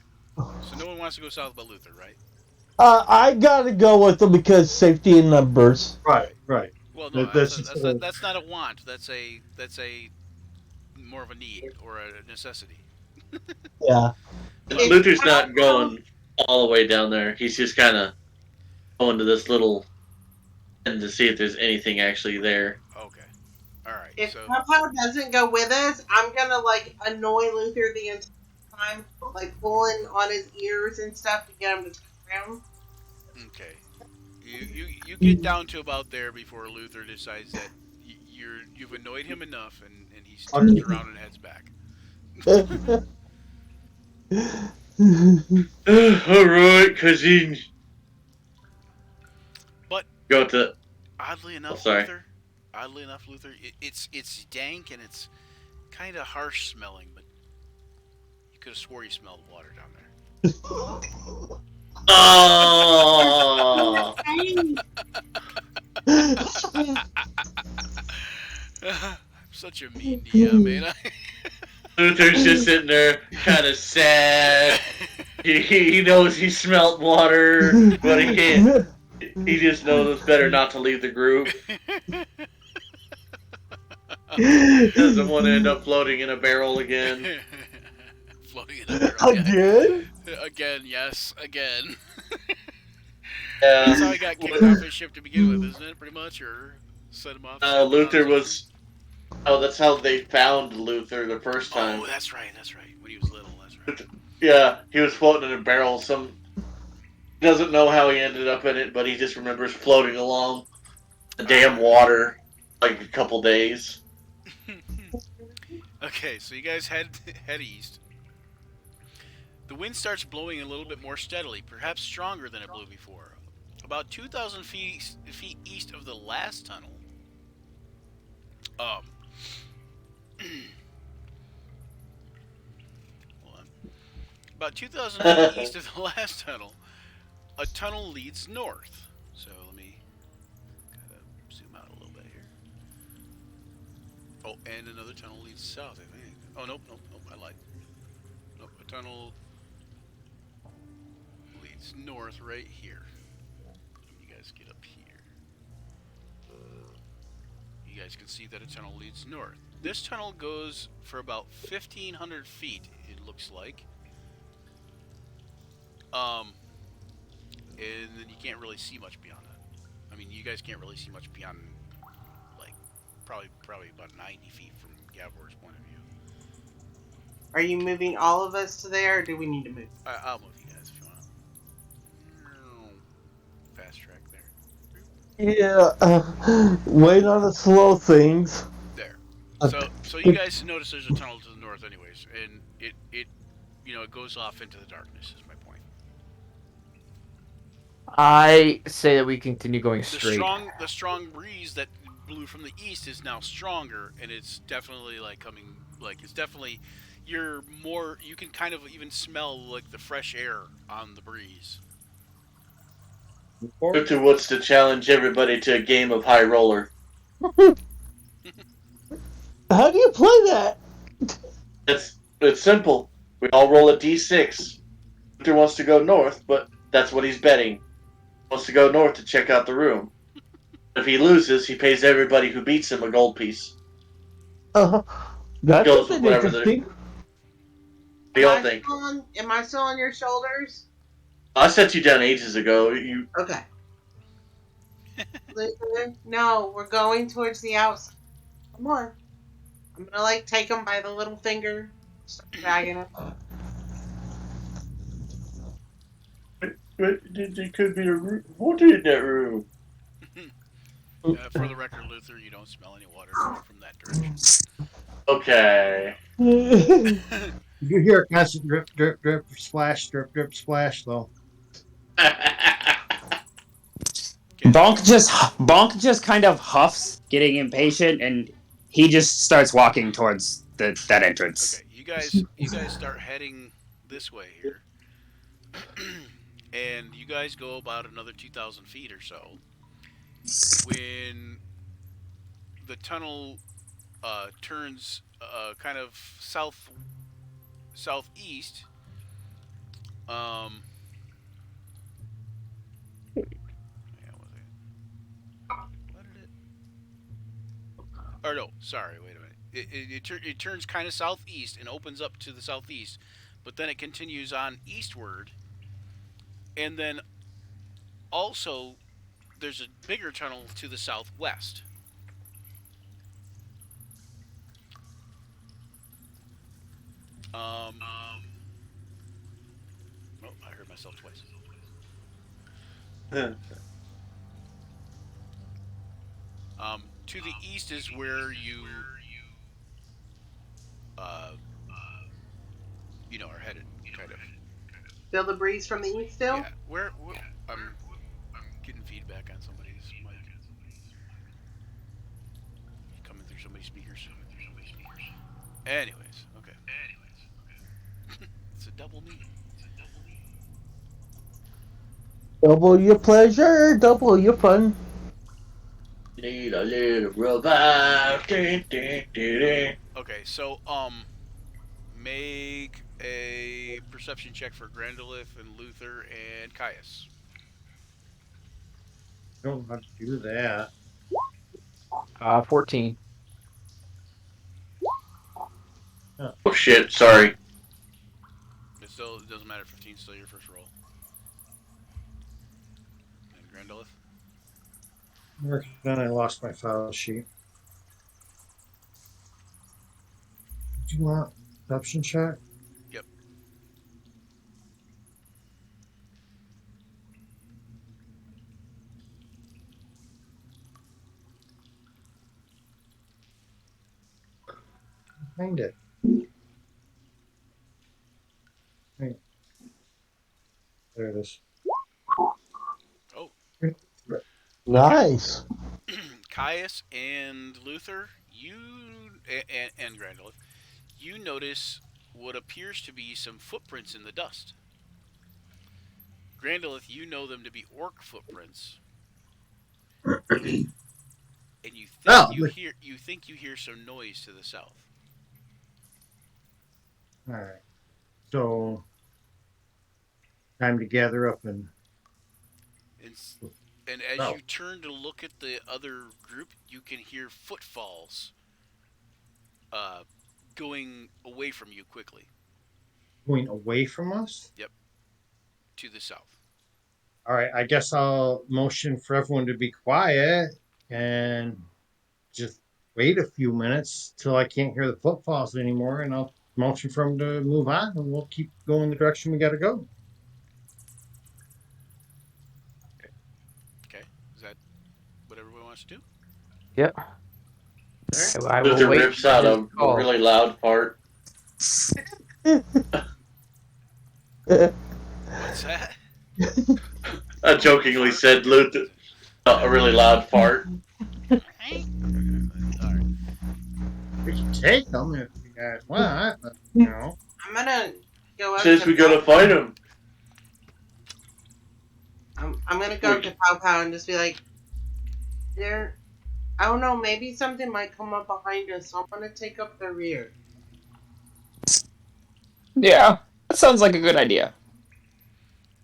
So no one wants to go south but Luther, right? I gotta go with them because safety in numbers. Right, right. Well, no, That's just that's not a want. That's a more of a need or a necessity. Yeah. If Luther's not Cowbell, going all the way down there. He's just kind of going to this little and to see if there's anything actually there. Okay. All right. if So Cowbell doesn't go with us, I'm gonna like annoy Luther the entire time, like pulling on his ears and stuff to get him to turn around. okay, you get down to about there before Luther decides that you've annoyed him enough, and he turns around and heads back. All right, cousin. But Go to. oddly Oh, enough, sorry. Luther, it's dank and it's kind of harsh smelling, but you could have swore you smelled water down there. Oh, I'm such a mean DM, ain't I? Luther's just sitting there, kind of sad. He knows he smelt water, but he can't. He just knows it's better not to leave the group. He doesn't want to end up floating in a barrel again. Floating in a barrel Again? again, yes, again. Yeah. That's how he got kicked off his ship to begin with, isn't it? Pretty much, or set him off. Luther was. Oh, that's how they found Luther the first time. Oh, that's right. When he was little, that's right. Yeah, he was floating in a barrel. He doesn't know how he ended up in it, but he just remembers floating along the damn water like a couple days. Okay, so you guys head east. The wind starts blowing a little bit more steadily, perhaps stronger than it blew before. About 2,000 feet east of the last tunnel, hold on. About 2,000 feet east of the last tunnel, a tunnel leads north. So let me kind of zoom out a little bit here. Oh, and another tunnel leads south, I think. Oh, nope, I lied. Nope, a tunnel leads north right here. You guys get up here. You guys can see that a tunnel leads north. This tunnel goes for about 1,500 feet, it looks like. And then you can't really see much beyond that. I mean, you guys can't really see much beyond, like, probably about 90 feet from Gavor's point of view. Are you moving all of us to there, or do we need to move? I'll move you guys if you want. Fast track there. Yeah, wait on the slow things. There. So you guys notice there's a tunnel to the north, anyways, and it it goes off into the darkness. Is my point. I say that we continue going straight. The strong breeze that blew from the east is now stronger, and it's definitely you can kind of even smell like the fresh air on the breeze. Luther wants to challenge everybody to a game of high roller. How do you play that? It's simple. We all roll a d6. Luther wants to go north, but that's what he's betting. He wants to go north to check out the room. If he loses, he pays everybody who beats him a gold piece. That's Goes a with bit whatever interesting. What do y'all think? Am I still on your shoulders? I set you down ages ago. Okay. No, we're going towards the outside. Come on. I'm gonna take him by the little finger, start dragging him. There could be a water in that room. For the record, Luther, you don't smell any water coming from that direction. Okay. You hear a constant drip, drip, drip, splash, drip, drip, splash, though. Bonk just kind of huffs, getting impatient, and he just starts walking towards that entrance. Okay, you guys start heading this way here, and you guys go about another 2,000 feet or so. When the tunnel turns kind of southeast, Um. Yeah, was it? What did it? Or no, sorry. Wait a minute. It turns kind of southeast and opens up to the southeast, but then it continues on eastward, and then also there's a bigger tunnel to the southwest. Um. Oh, I heard myself twice. To the east is where uh, are headed, kind of. Feel the breeze from the east still? Yeah, I'm getting feedback on somebody's mic. Coming through somebody's speakers. Anyways, okay. It's a double me. Double your pleasure, double your fun. Need a little revive. Ding, ding, ding, ding. Okay, so make a perception check for Grandolith and Luther and Caius. Don't have to do that. 14. Oh shit! Sorry. It doesn't matter. 15 still your first roll. And Grandolith. Then I lost my file sheet. Do you want perception check? Yep. Find it. Hey. There it is. Oh. Nice. Caius and Luther, and Grandolith, you notice what appears to be some footprints in the dust. Grandolith, you know them to be orc footprints, and you think you hear some noise to the south. All right. So, time to gather up and. And as you turn to look at the other group, you can hear footfalls going away from you quickly. Going away from us? Yep. To the south. All right. I guess I'll motion for everyone to be quiet and just wait a few minutes till I can't hear the footfalls anymore, and I'll motion for them to move on, and we'll keep going the direction we got to go. Okay. Is that what everyone wants to do? Yep. I will Luther wait rips out his a call. really loud fart. What's that? I jokingly said Luther a really loud fart. Alright. We can take them if you guys want, but, you know. I'm gonna go up Since to we gotta fight him. I'm gonna go up to Pow Pow and just be like, there. I don't know. Maybe something might come up behind us, so I'm gonna take up the rear. Yeah, that sounds like a good idea.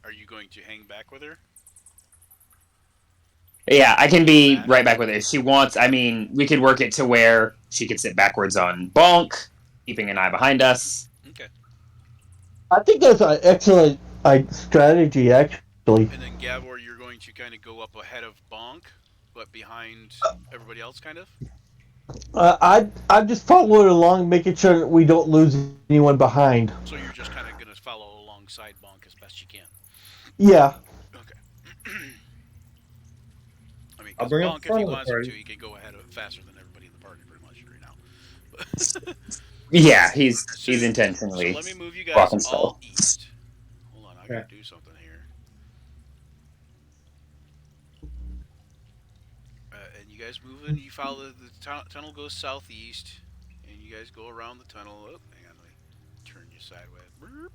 Are you going to hang back with her? Yeah, I can be right back with her. If she wants, I mean, we could work it to where she could sit backwards on Bonk, keeping an eye behind us. Okay. I think that's an excellent strategy, actually. And then Gavor, you're going to kind of go up ahead of Bonk, but behind everybody else, kind of? I just follow it along, making sure that we don't lose anyone behind. So you're just kind of going to follow alongside Bonk as best you can? Yeah. Okay. I mean, I'll because bring Bonk, up if front he of the wants him party. to, he can go ahead faster than everybody in the party pretty much right now. Yeah, he's intentionally So let me move you guys walking all slow. east. Hold on, I gotta do something here. And you guys move in. You follow the tunnel goes southeast, and you guys go around the tunnel. Oh, hang on, let me turn you sideways. There you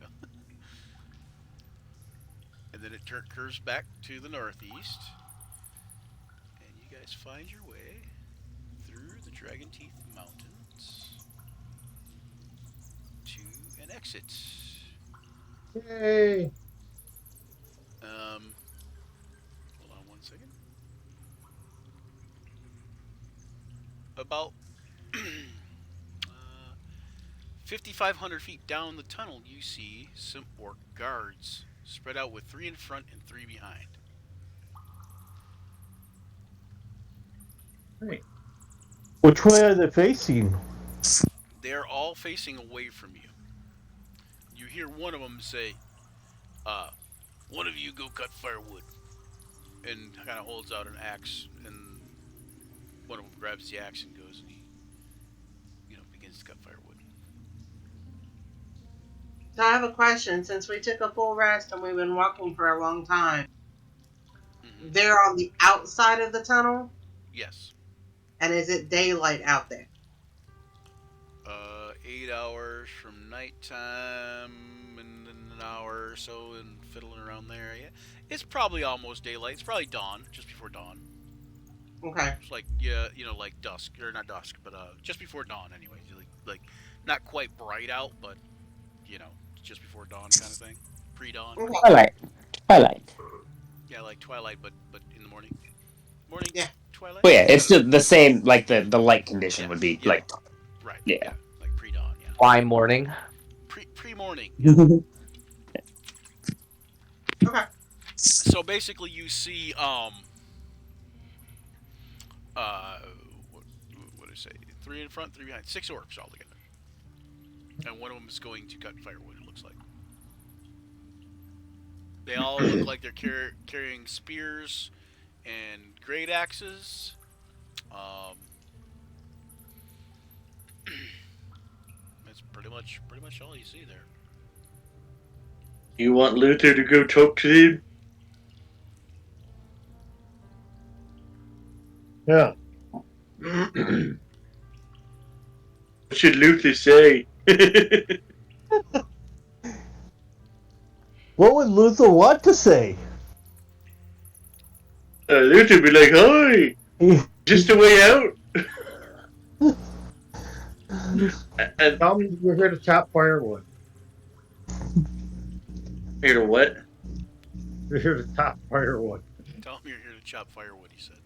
go. And then it curves back to the northeast, and you guys find your way through the Dragon Teeth Mountains to an exit. Yay! Hold on one second. About 5,500 feet down the tunnel, you see some orc guards spread out with 3 in front and 3 behind. Great. Which way are they facing? They're all facing away from you. You hear one of them say, one of you go cut firewood. And kind of holds out an axe, and one of them grabs the axe and goes, and he, begins to cut firewood. So I have a question. Since we took a full rest and we've been walking for a long time, they're on the outside of the tunnel? Yes. And is it daylight out there? 8 hours from nighttime, and then an hour or so, and fiddling around there. Yeah, it's probably almost daylight. It's probably dawn, just before dawn. Okay. It's like like dusk, or not dusk, but just before dawn. Anyway, like not quite bright out, but just before dawn kind of thing, pre-dawn. Twilight. Twilight. Yeah, like twilight, but in the morning. Morning. Yeah. Twilight. Well, yeah, it's the same. Like the light condition would be Yeah. like. Right. Yeah. Like pre-dawn. Yeah. Why morning? Pre-morning. Okay. So basically, you see what did I say? 3 in front, 3 behind, 6 orcs altogether, and one of them is going to cut firewood. It looks like they all look like they're carrying spears and great axes. That's pretty much all you see there. You want Luther to go talk to him? Yeah. What should Luther say? What would Luther want to say? Luther be like, "Hi, just a way out." And Tell me you're here to chop firewood. here to what? You're here to chop firewood. Tell him you're here to chop firewood. He said.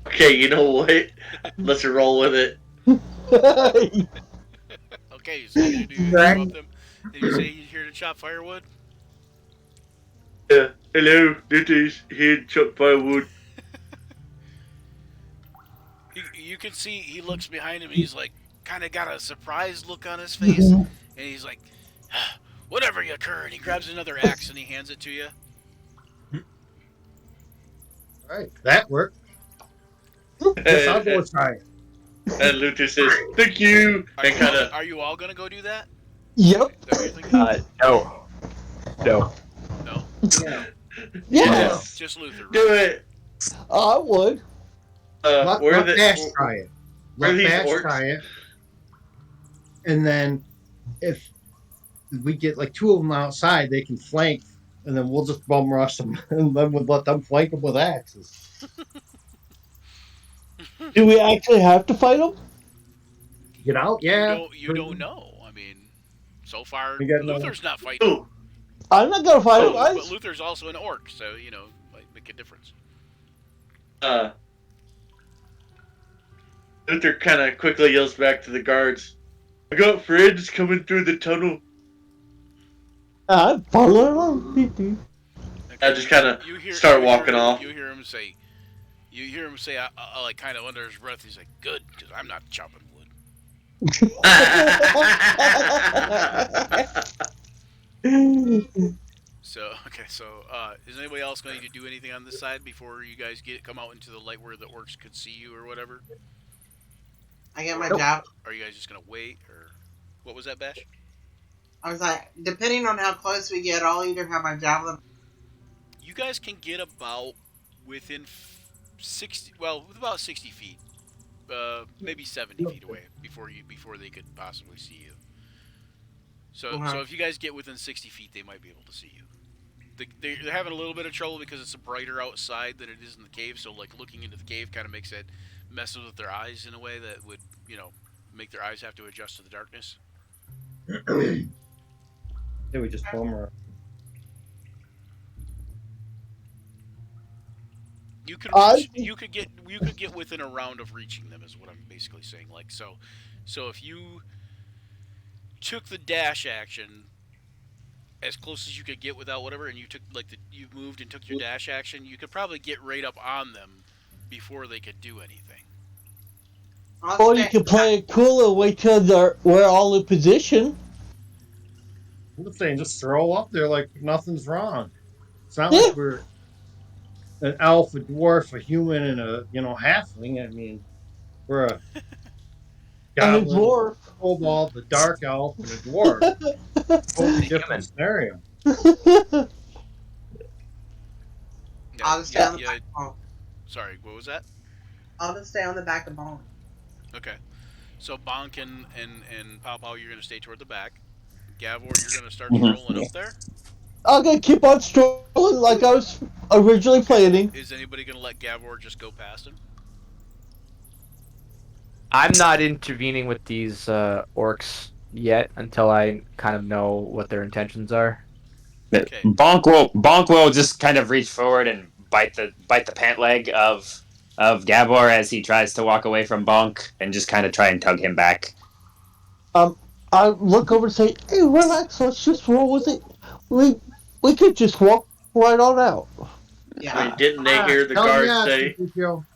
Okay, you know what? Let's roll with it. Okay, so you're gonna interrupt them. Did you say you're here to chop firewood? Yeah. Hello, Luther's here to chop firewood. You can see he looks behind him and he's like, kind of got a surprised look on his face. And he's like, whatever you occur. And he grabs another axe and he hands it to you. All right, that worked. Guess I'll go try it. And Luther says, "Thank you." And kind of. Are you all going to go do that? Yep. Is that what you're thinking? No. No. No? Yeah. Yes. Just Luther. Right? Do it. I would. Where let the Bash try it. where Let these Bash orcs? try it. And then if we get like 2 of them outside, they can flank, and then we'll just bum rush them, and then we'll let them flank them with axes. Do we actually have to fight him? Get out, yeah. You don't know. I mean, so far, We got no- Luther's not fighting. Oh, I'm not gonna fight him. But Luther's also an orc, so, might make a difference. Luther kind of quickly yells back to the guards, "I got friends coming through the tunnel." I'm following him. I just kind of You hear- start you walking hear- off. You hear him say, like, kind of under his breath, he's like, "Good, because I'm not chopping wood." So, okay, is anybody else going to do anything on this side before you guys come out into the light where the orcs could see you or whatever? I get my Nope. job. Are you guys just going to wait, or what was that, Bash? I was like, depending on how close we get, I'll either have my javelin. You guys can get about within 60, with about 60 feet, maybe 70 feet away before they could possibly see you. So if you guys get within 60 feet, they might be able to see you. They're having a little bit of trouble because it's brighter outside than it is in the cave. So like looking into the cave kind of messes with their eyes in a way that would make their eyes have to adjust to the darkness. Then we just pull them around. You could I- reach. You could get within a round of reaching them. Is what I'm basically saying. Like so if you took the dash action as close as you could get without whatever, and you took you moved and took your dash action, you could probably get right up on them before they could do anything. Or you can play it cool and wait till we're all in position. I'm just saying, just throw up there like nothing's wrong. It's not Yeah. like we're an elf, a dwarf, a human, and a halfling. I mean, we're a And a goblin, dwarf. kobold, the dark elf, and a dwarf. Totally Human. different scenario. Yeah, I'll just stay on the back of Bonk. Sorry, what was that? I'll just stay on the back of Bonk. Okay. So Bonk and Pow Pow, you're going to stay toward the back. Gavor, you're going to start strolling up there. I'm gonna keep on strolling like I was originally planning. Is anybody going to let Gavor just go past him? I'm not intervening with these orcs yet until I kind of know what their intentions are. Okay. Bonk will just kind of reach forward and bite the pant leg of Gabor as he tries to walk away from Bonk and just kind of try and tug him back. I look over and say, "Hey, relax. Let's just roll with it. We could just walk right on out." Yeah. I mean, didn't they hear the Hell guards yeah, say? Ezekiel.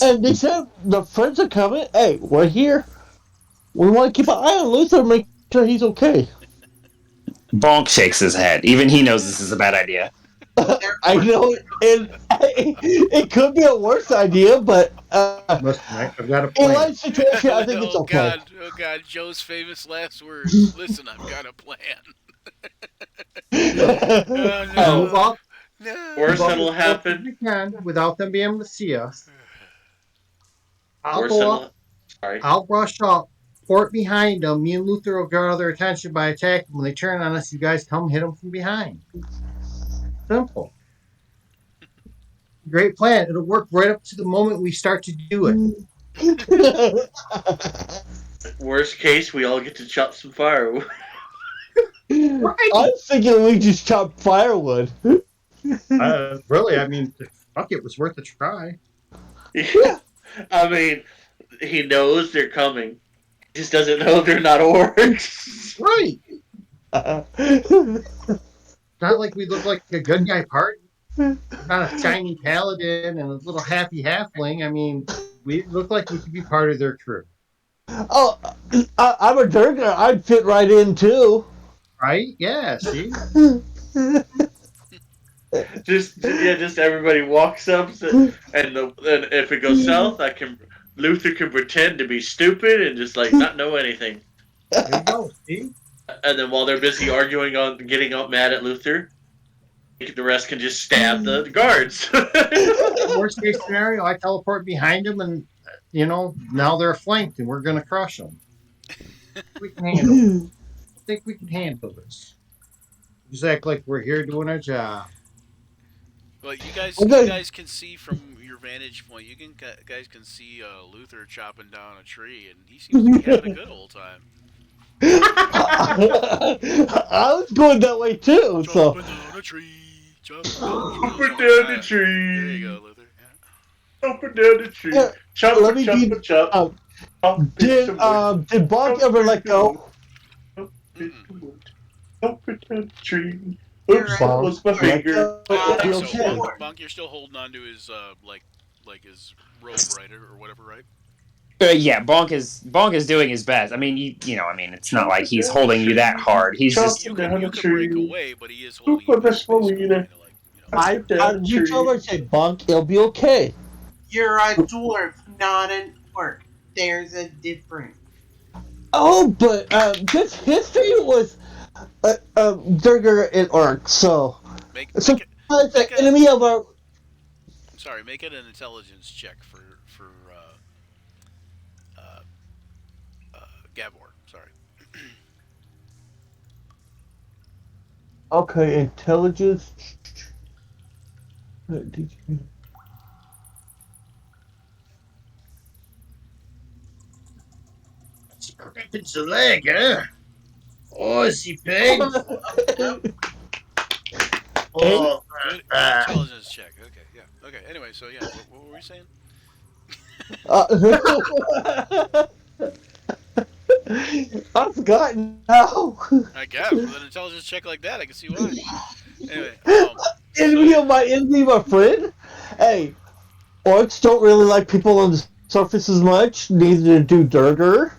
And they said the friends are coming. Hey, we're here. We want to keep an eye on Luther, make sure he's okay. Bonk shakes his head. Even he knows this is a bad idea. I know it could be a worse idea, but Listen, I've got a in plan. life situation, I think it's Oh okay. God! Oh God! Joe's famous last words. Listen, I've got a plan. Oh, Move up, no. Worst move up that'll as close as happen. we can without them being able to see us. I'll Worst go up. that'll. Sorry. I'll rush up. Fort behind them. Me and Luther will garner their attention by attacking. When they turn on us, you guys come hit them from behind. Simple. Great plan. It'll work right up to the moment we start to do it. Worst case, we all get to chop some firewood. I was thinking we just chop firewood. Really, I mean, fuck, it was worth a try. Yeah. I mean, he knows they're coming. He just doesn't know they're not orcs. Right. It's not like we look like a good guy party. Not a shiny paladin and a little happy halfling. I mean, we look like we could be part of their crew. Oh, I'm a Durgar. I'd fit right in too. Right? Yeah, see? just everybody walks up, and if it goes south, Luther can pretend to be stupid and just like not know anything. There you go, see? And then while they're busy arguing on getting up mad at Luther, the rest can just stab the guards. Worst case scenario, I teleport behind them and, now they're flanked and we're going to crush them. We can handle it. I think we can handle this. Just act like we're here doing our job. Well, you guys can see from your vantage point. Guys can see Luther chopping down a tree, and he seems to be having a good old time. I was going that way too. Chopping down a tree. Chopping down the tree. There you go, Luther. Yeah. Chopping down the tree. Chop, let me chop, be- chop. Did Bonk ever let go? Chop down the tree. You're Oops, right. that was my finger. Feel So okay. Bonk, you're still holding on to his like his robe, right, or whatever, right? Yeah, Bonk is doing his best. I mean, it's not like he's holding you that hard. He's just You can break away, but he is holding you basically kind of like, You tell her, say, Bonk, it'll be okay. You're a dwarf, not an orc. There's a difference. Oh, but this history was Durgar and Orc, so Make it's an it- enemy of our. Sorry, make it an intelligence check for Gabor. Sorry. Okay, intelligence. It's a leg, huh? Aussie pigs. Oh, Good intelligence check. Okay, yeah. Okay. Anyway, so yeah, what were we saying? I've forgotten now. I guess with an intelligence check like that, I can see why. Anyway, Envy of my friend. Hey, orcs don't really like people on the surface as much. Neither do Durger.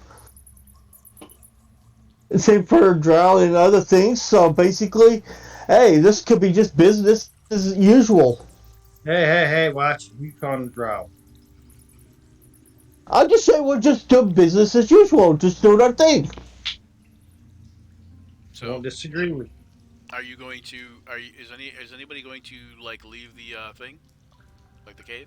Same for Drow and other things. So basically, hey, this could be just business as usual. hey! Watch, we call him Drow. I'll just say we're just doing business as usual. Just doing our thing. so Don't disagree with. are you going to? Is anybody going to like leave the thing, like the cave?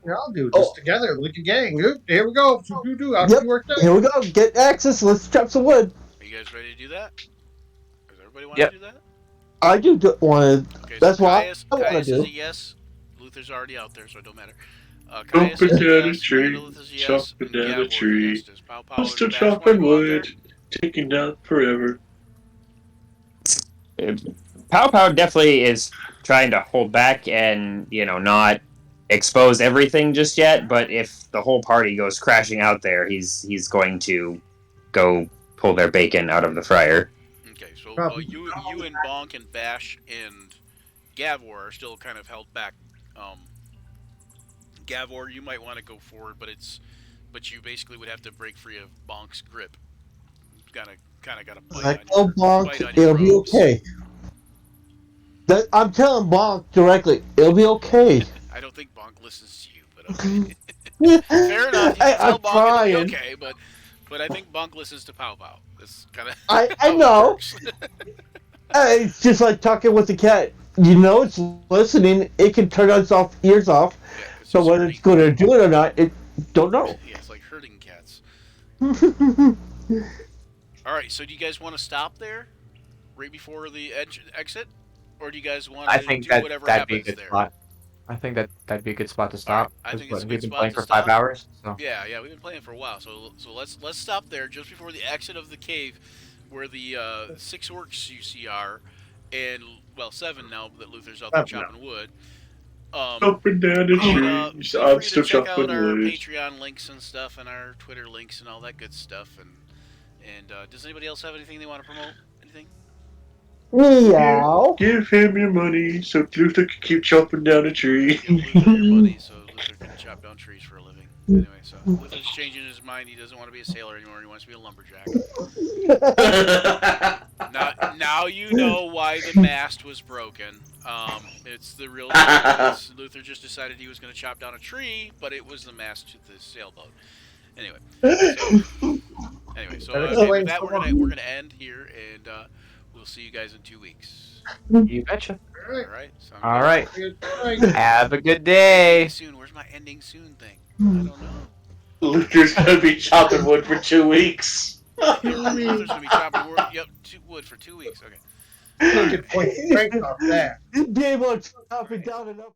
Yeah, I'll do this together. Look again. Here we go. I'll Yep. do work done. Here we go. Get access. Let's chop some wood. Are you guys ready to do that? Does everybody want Yep. to do that? I do want to. Okay, That's so what Caius I want to is do. a yes. Luther's already out there, so it don't matter. Caius Chopping is a down a yes. tree, Randolph is a yes. chopping And down a Gavor is tree. yes. Does Pow Pow I'm and still Bash want to chopping go out there? wood, taking down forever. Pow Pow definitely is trying to hold back and, not expose everything just yet, but if the whole party goes crashing out there, he's going to go pull their bacon out of the fryer. Okay, so Probably. you and Bonk and Bash and Gavor are still kind of held back. Gavor, you might want to go forward, but you basically would have to break free of Bonk's grip. Kind of got a bite I on tell your, Bonk bite on your it'll be robes. okay. I'm telling Bonk directly, it'll be okay. I don't think Bonk listens to you, but okay. Fair enough. You can tell I'm Bonk trying. it'll be okay, but I think Bonk listens to Pow Pow. That's kind of I know. It's just like talking with the cat. You know it's listening. It can turn its ears off. Yeah, So whether it's going to do it or not, it don't know. Yeah, it's like herding cats. All right, so do you guys want to stop there, right before the exit, or do you guys want I to think do whatever that'd be a happens good there? spot. I think that'd be a good spot to stop. I think it's a We've good been spot playing to for stop. 5 hours. So. Yeah, we've been playing for a while, so let's stop there just before the exit of the cave, where the 6 orcs you see are, and 7 now that Luther's out there chopping wood. Chopping down a tree. Feel I'm free still to check chopping out our wood. Patreon links and stuff, and our Twitter links and all that good stuff. And does anybody else have anything they want to promote? Anything? Meow. Give him your money so Luther can keep chopping down a tree. Give Luther your money so Luther can chop down trees for a living. Anyway, so Luther's changing his mind. He doesn't want to be a sailor anymore. He wants to be a lumberjack. Now you know why the mast was broken. It's the real reason. Luther just decided he was going to chop down a tree, but it was the mast to the sailboat. Anyway, so with that we're gonna end here, and we'll see you guys in 2 weeks. You betcha. All right. All right. Have a good day. Soon. Where's my ending soon thing? I don't know. Luther's gonna be chopping wood for 2 weeks. Luther's gonna be chopping wood for 2 weeks. Okay. Good point. Strength off that. You'd be able to chop it down enough.